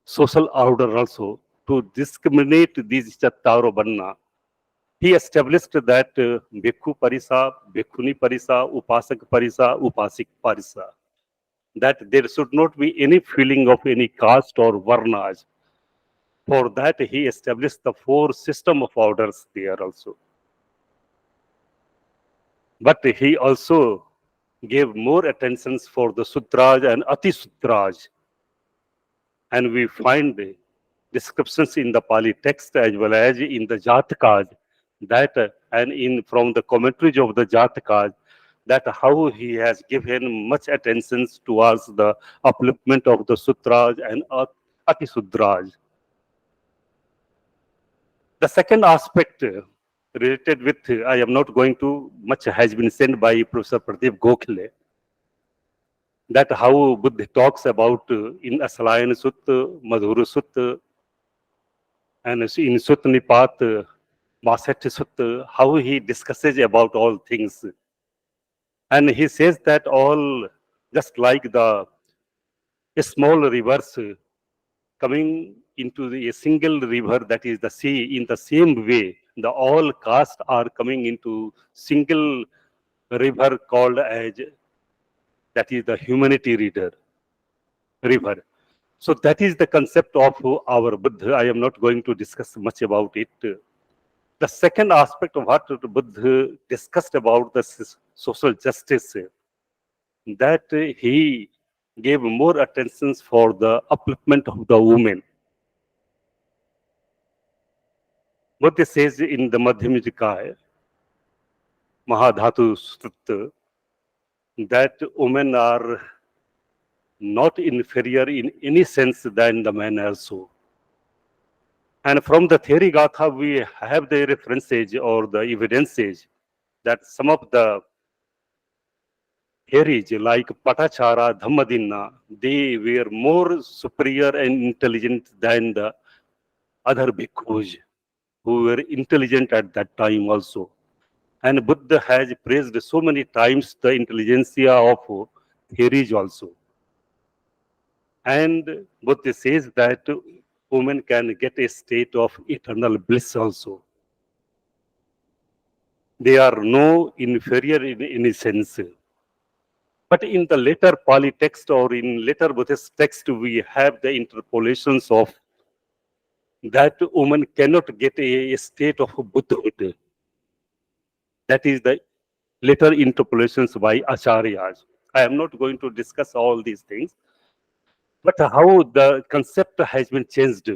social order also to discriminate these chattaro banna. He established that Bhikkhu Parisa, Bhikkhuni Parisa, Upasak Parisa, Upasik Parisa, that there should not be any feeling of any caste or varnas. For that, he established the 4 system of orders there also. But he also gave more attentions for the Sutraj and Ati Sutraj. And we find the descriptions in the Pali text as well as in the Jatakas that and in from the commentaries of the Jatakas that how he has given much attention towards the upliftment of the Sutraj and Ati Sutraj. The second aspect related with, I am not going to, much has been said by Professor Pradeep Gokhale, that how Buddha talks about in Asalayan Sutta, Madhura Sutta, and in Sutta Nipat, Masat Sutta, how he discusses about all things. And he says that all, just like the small rivers coming into a single river, that is the sea, in the same way, the all castes are coming into single river called as, that is the humanity river. So that is the concept of our Buddha. I am not going to discuss much about it. The second aspect of what Buddha discussed about the social justice, that he gave more attention for the upliftment of the women. Buddha says in the Madhyama Nikaya, Mahadhatu Sutta, that women are not inferior in any sense than the men also. And from the theory Gatha, we have the references or the evidences that some of the theories like Patachara, Dhammadinna, they were more superior and intelligent than the other bhikkhus who were intelligent at that time also. And Buddha has praised so many times the intelligentsia of theories also. And Buddha says that women can get a state of eternal bliss also. They are no inferior in any sense. But in the later Pali text or in later Buddhist text, we have the interpolations of that woman cannot get a state of Buddhahood. That is the later interpolations by Acharyas. I am not going to discuss all these things, but how the concept has been changed.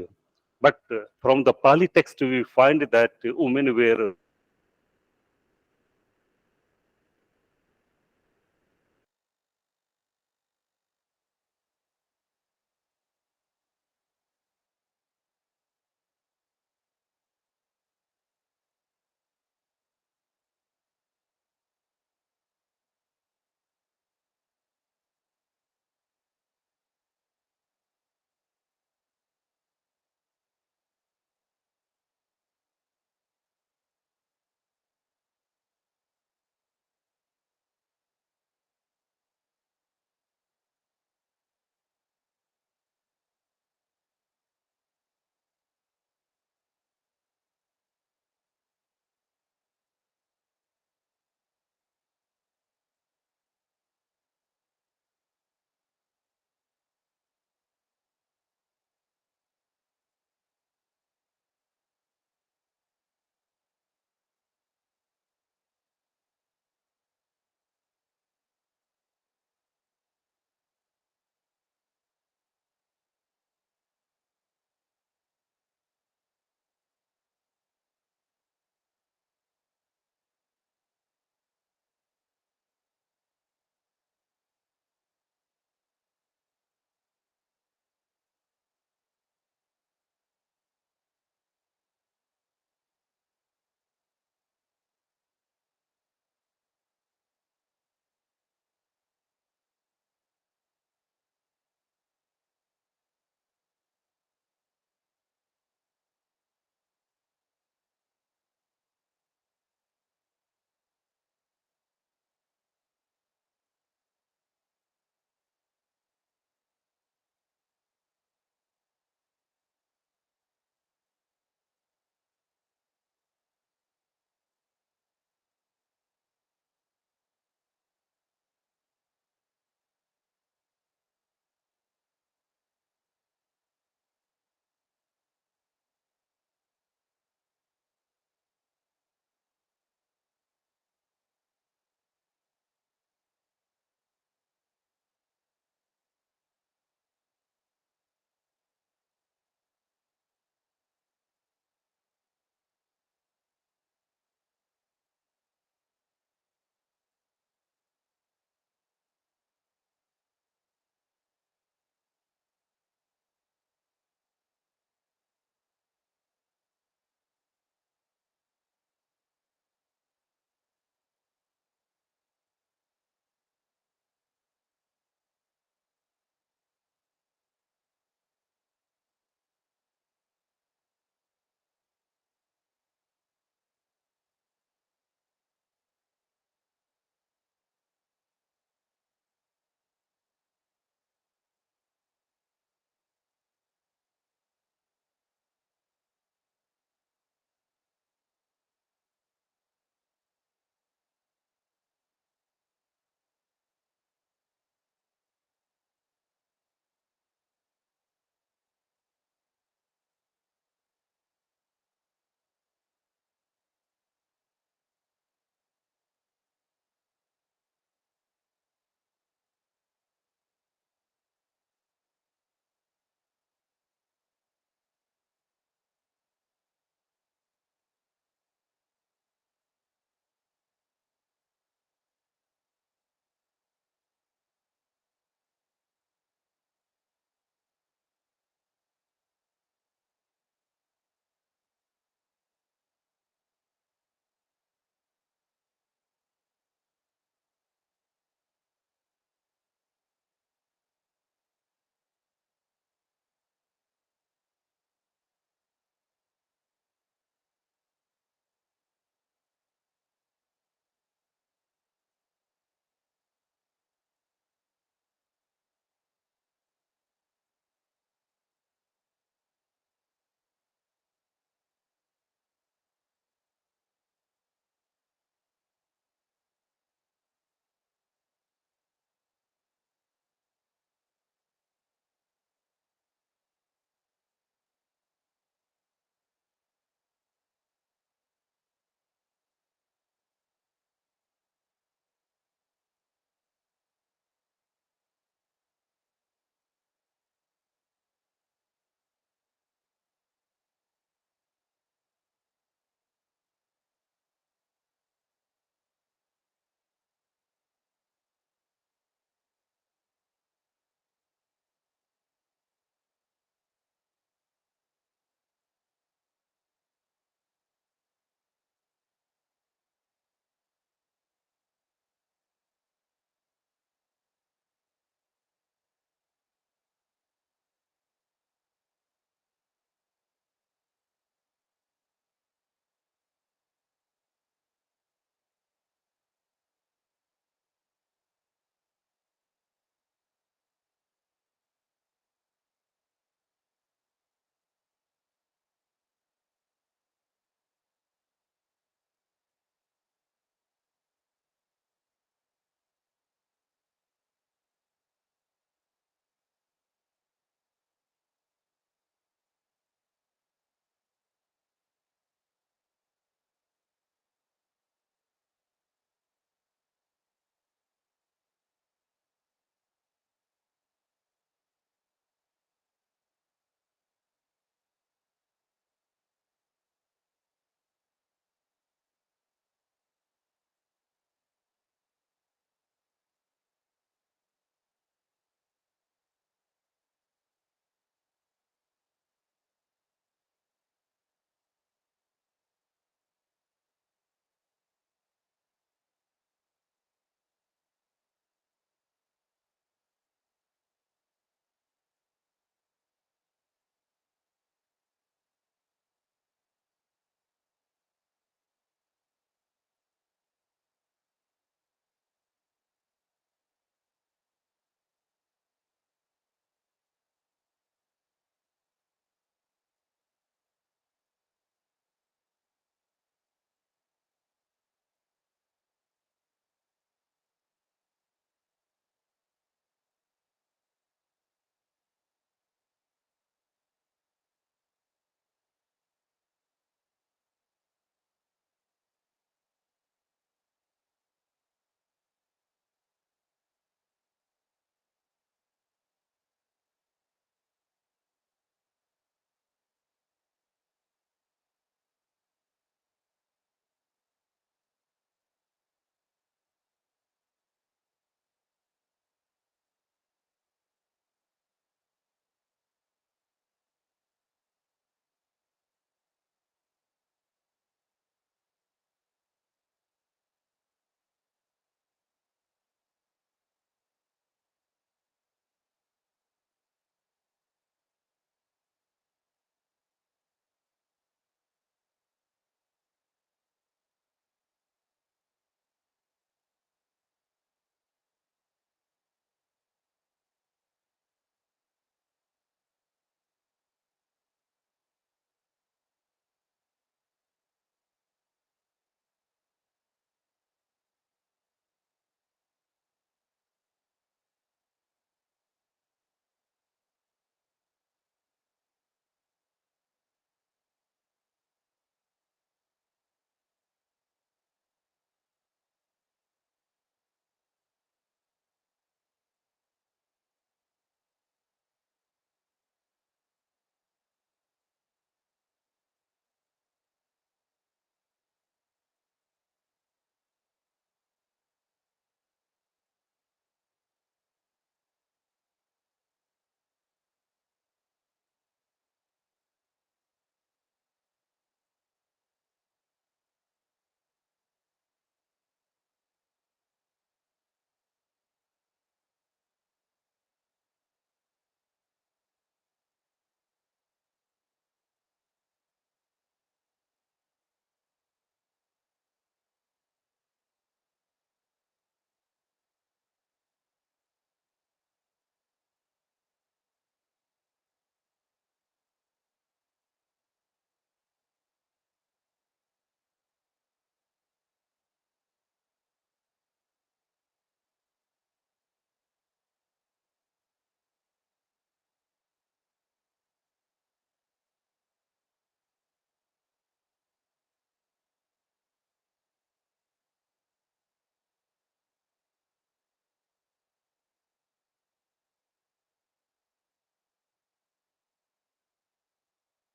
But from the Pali text, we find that women were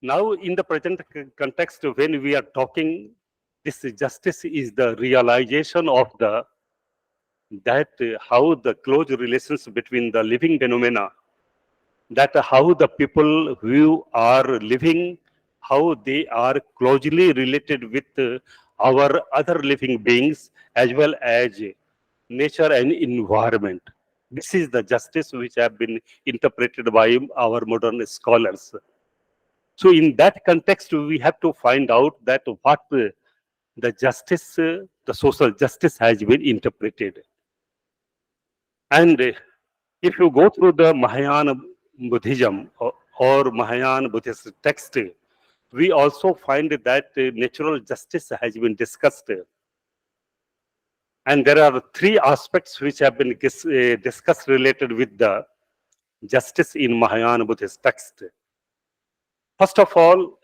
Now, in the present context, when we are talking, this justice is the realization of that how the close relations between the living phenomena, that how the people who are living, how they are closely related with our other living beings as well as nature and environment. This is the justice which have been interpreted by our modern scholars. So in that context, we have to find out that what the justice, the social justice has been interpreted. And if you go through the Mahayana Buddhism or Mahayana Buddhist text, we also find that natural justice has been discussed. And there are three aspects which have been discussed related with the justice in Mahayana Buddhist text. First of all,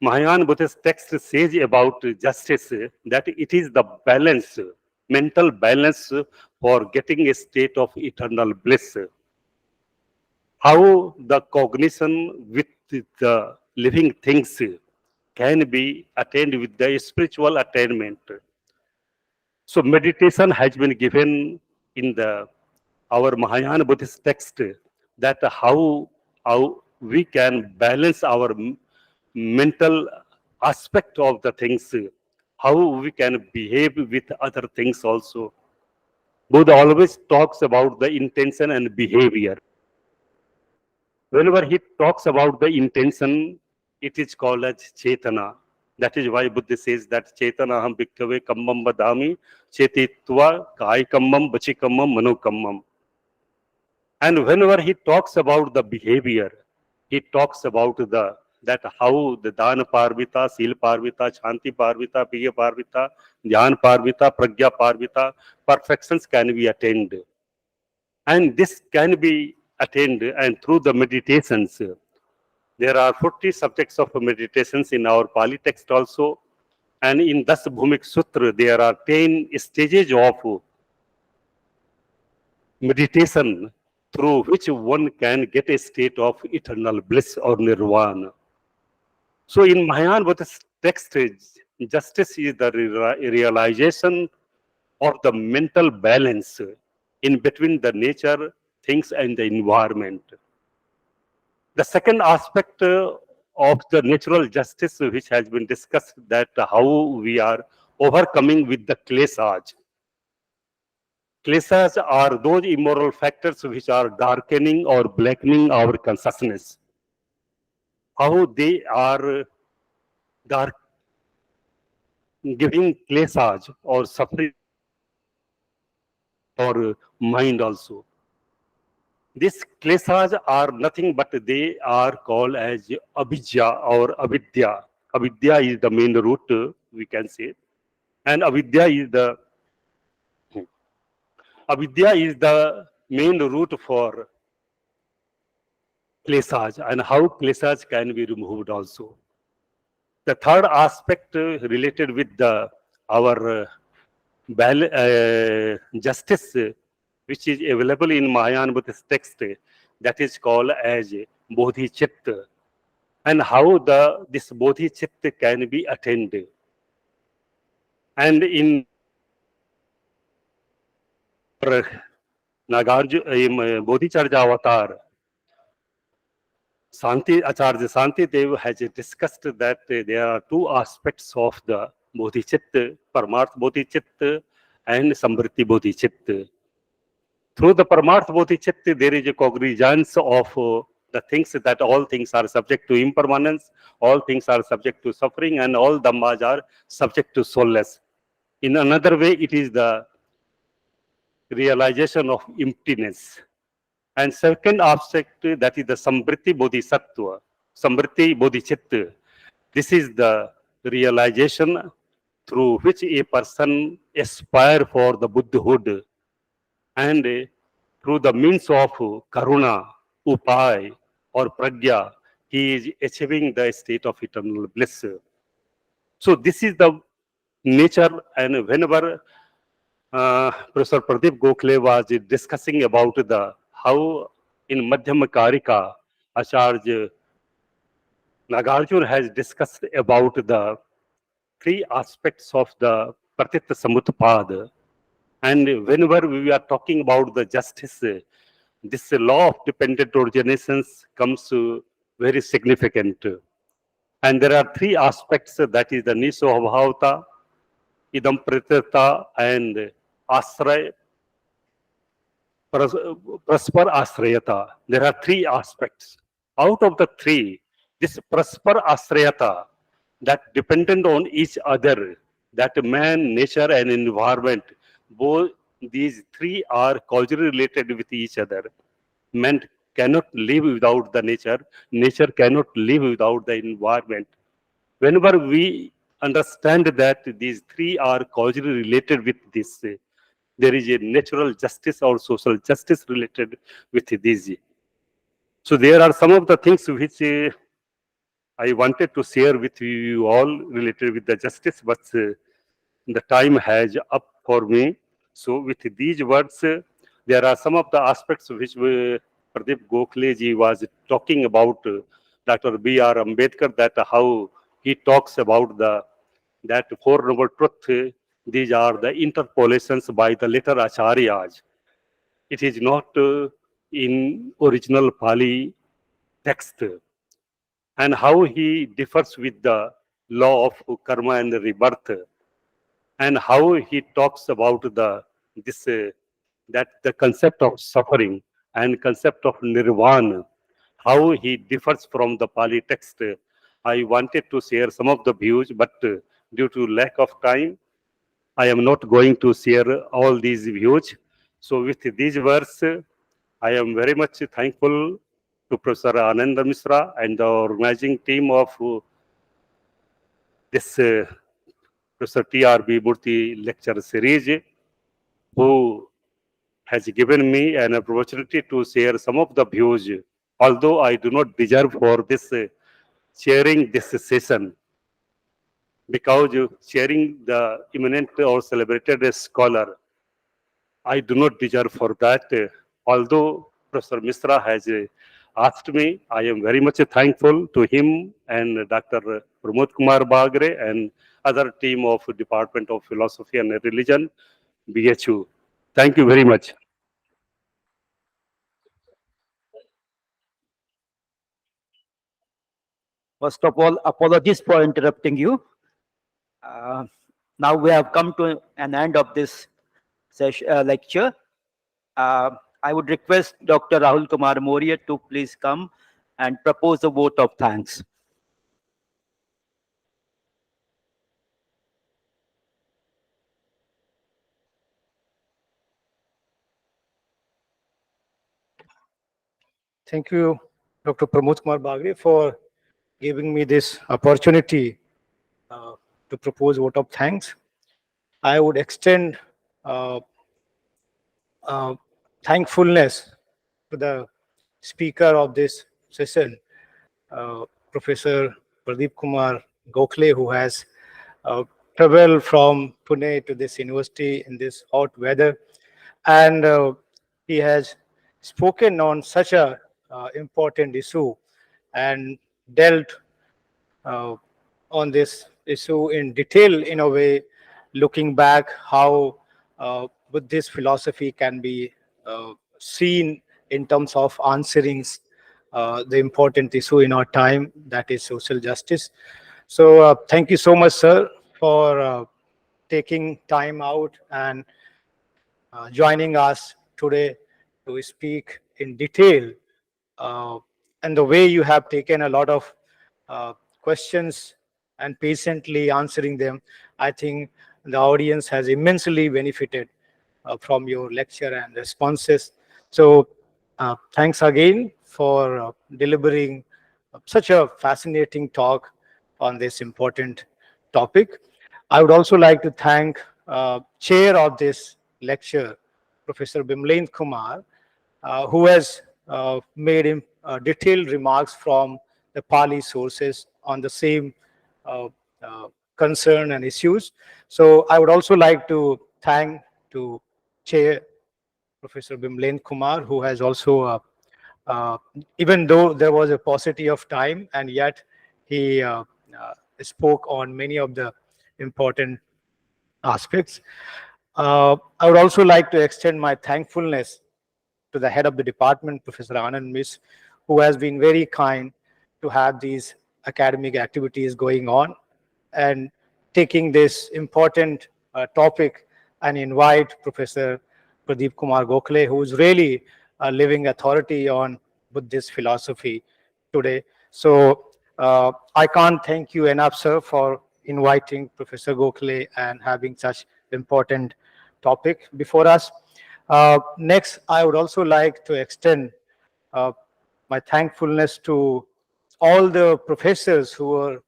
Mahayana Buddhist text says about justice that it is the balance, mental balance for getting a state of eternal bliss. How the cognition with the living things can be attained with the spiritual attainment. So meditation has been given in our Mahayana Buddhist text that how we can balance our mental aspect of the things, how we can behave with other things also. Buddha always talks about the intention and behavior. Whenever he talks about the intention, it is called as Chetana. That is why Buddha says that Chetana ham bhikkhave kammam vadami chetitva kai kammam bachi kammam mano kammam. And whenever he talks about the behavior, he talks about that how the Dana Parvita, Sil Parvita, Shanti Parvita, Piya Parvita, Dhyan Parvita, Pragya Parvita, perfections can be attained. And this can be attained and through the meditations. There are 40 subjects of meditations in our Pali text also. And in Das Bhumik Sutra, there are 10 stages of meditation through which one can get a state of eternal bliss or nirvana. So in Mahayana Buddhist text, justice is the realization of the mental balance in between the nature, things and the environment. The second aspect of the natural justice which has been discussed, that how we are overcoming with the kleshas. Kleshas are those immoral factors which are darkening or blackening our consciousness. How they are giving kleshas or suffering or mind also. These kleshas are nothing but they are called as abhijja or avidya. Avidya is the main root, we can say. And avidya is the main root for kleshas and how kleshas can be removed also. The third aspect related with our justice, which is available in Mahayana Buddhist text, that is called as bodhicitta, and how this bodhicitta can be attained. And in Nagarjuna Bodhicharya avatar, Acharya Santi Dev has discussed that there are two aspects of the bodhicitta, Paramartha bodhicitta and Samvriti bodhicitta. Through the Paramartha bodhicitta, there is a cognizance of the things that all things are subject to impermanence, all things are subject to suffering, and all dhammas are subject to soulless. In another way, it is the realization of emptiness. And second aspect, that is the Samvriti bodhisattva, Samvriti bodhicitta. This is the realization through which a person aspires for the Buddhahood, and through the means of karuna, upay or pragya, he is achieving the state of eternal bliss. So this is the nature, and whenever Professor Pradeep Gokhale was discussing about how in Madhyama Karika, Acharya Nagarjuna has discussed about the three aspects of the Pratitya Samutpada. And whenever we are talking about the justice, this law of dependent originations comes very significant. And there are three aspects, that is the Niso Bhavata, Idam Pratitya, and Asray, Praspar Asrayata. There are three aspects. Out of the three, this Praspar Asrayata, that dependent on each other, that man, nature, and environment, both these three are causally related with each other. Man cannot live without the nature, nature cannot live without the environment. Whenever we understand that these three are causally related with this, there is a natural justice or social justice related with these. So there are some of the things which I wanted to share with you all related with the justice, but the time has up for me. So with these words, there are some of the aspects which Pradeep Gokhale ji was talking about, Dr. B.R. Ambedkar, that how he talks about that Four Noble Truth. These are the interpolations by the later Acharyas. It is not in original Pali text. And how he differs with the law of karma and rebirth, and how he talks about this that the concept of suffering and concept of nirvana, how he differs from the Pali text. I wanted to share some of the views, but due to lack of time, I am not going to share all these views. So with these words, I am very much thankful to Professor Ananda Misra and the organizing team of this Professor TRV Murti lecture series, who has given me an opportunity to share some of the views, although I do not deserve for this sharing this session, because sharing the eminent or celebrated scholar, I do not deserve for that. Although Professor Misra has asked me, I am very much thankful to him and Dr. Pramod Kumar Bagre and other team of Department of Philosophy and Religion, BHU. Thank you very much. First of all, apologies for interrupting you. Now we have come to an end of this lecture. I would request Dr. Rahul Kumar Moria to please come and propose a vote of thanks. Thank you, Dr. Pramod Kumar Bagre, for giving me this opportunity to propose vote of thanks. I would extend thankfulness to the speaker of this session, Professor Pradeep Kumar Gokhale, who has traveled from Pune to this university in this hot weather, and he has spoken on such a important issue and dealt on this issue in detail, in a way, looking back how Buddhist philosophy can be seen in terms of answering the important issue in our time, that is social justice. So thank you so much, sir, for taking time out and joining us today to speak in detail. And the way you have taken a lot of questions and patiently answering them, I think the audience has immensely benefited from your lecture and responses. So thanks again for delivering such a fascinating talk on this important topic. I would also like to thank chair of this lecture, Professor Bimlendra Kumar, who has made detailed remarks from the Pali sources on the same concern and issues. So I would also like to thank to Chair Professor Bimlendra Kumar, who has also, even though there was a paucity of time, and yet he spoke on many of the important aspects. I would also like to extend my thankfulness to the head of the department, Professor Anand Miss, who has been very kind to have these academic activities going on and taking this important topic and invite Professor Pradeep Kumar Gokhale, who is really a living authority on Buddhist philosophy today. So I can't thank you enough, sir, for inviting Professor Gokhale and having such important topic before us. Next, I would also like to extend my thankfulness to all the professors who are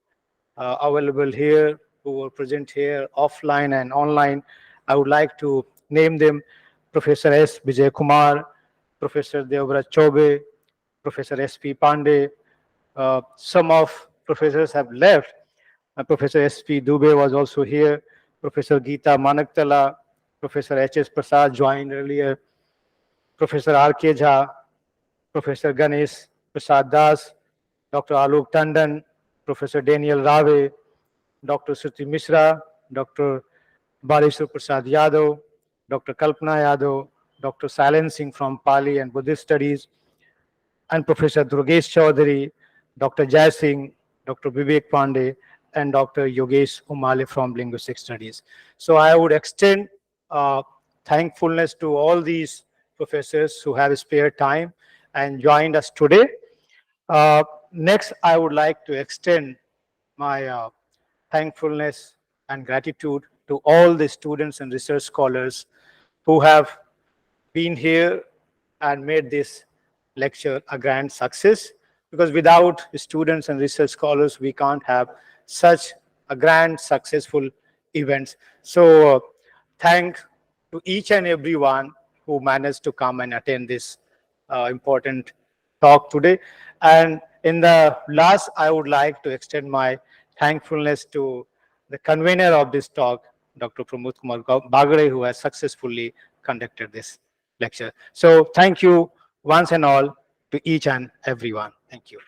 available here, who were present here offline and online. I would like to name them: Professor S. Vijay Kumar, Professor Devrat Chobe, Professor S.P. Pandey. Some of professors have left. Professor S.P. Dubey was also here. Professor Geeta Manaktala, Professor H.S. Prasad joined earlier. Professor R.K. Jha, Professor Ganesh Prasad Das, Dr. Alok Tandon, Professor Daniel Rave, Dr. Shruti Mishra, Dr. Baleshwar Prasad Yadav, Dr. Kalpana Yadav, Dr. Sailen Singh from Pali and Buddhist Studies, and Professor Durgesh Chaudhary, Dr. Jai Singh, Dr. Vivek Pandey, and Dr. Yogesh Umale from Linguistic Studies. So I would extend thankfulness to all these professors who have spared time and joined us today. Next, I would like to extend my thankfulness and gratitude to all the students and research scholars who have been here and made this lecture a grand success, because without students and research scholars, we can't have such a grand, successful events. So thank to each and everyone who managed to come and attend this important talk today. And in the last, I would like to extend my thankfulness to the convener of this talk, Dr. Pramod Kumar Bagre, who has successfully conducted this lecture. So thank you once and all to each and everyone. Thank you.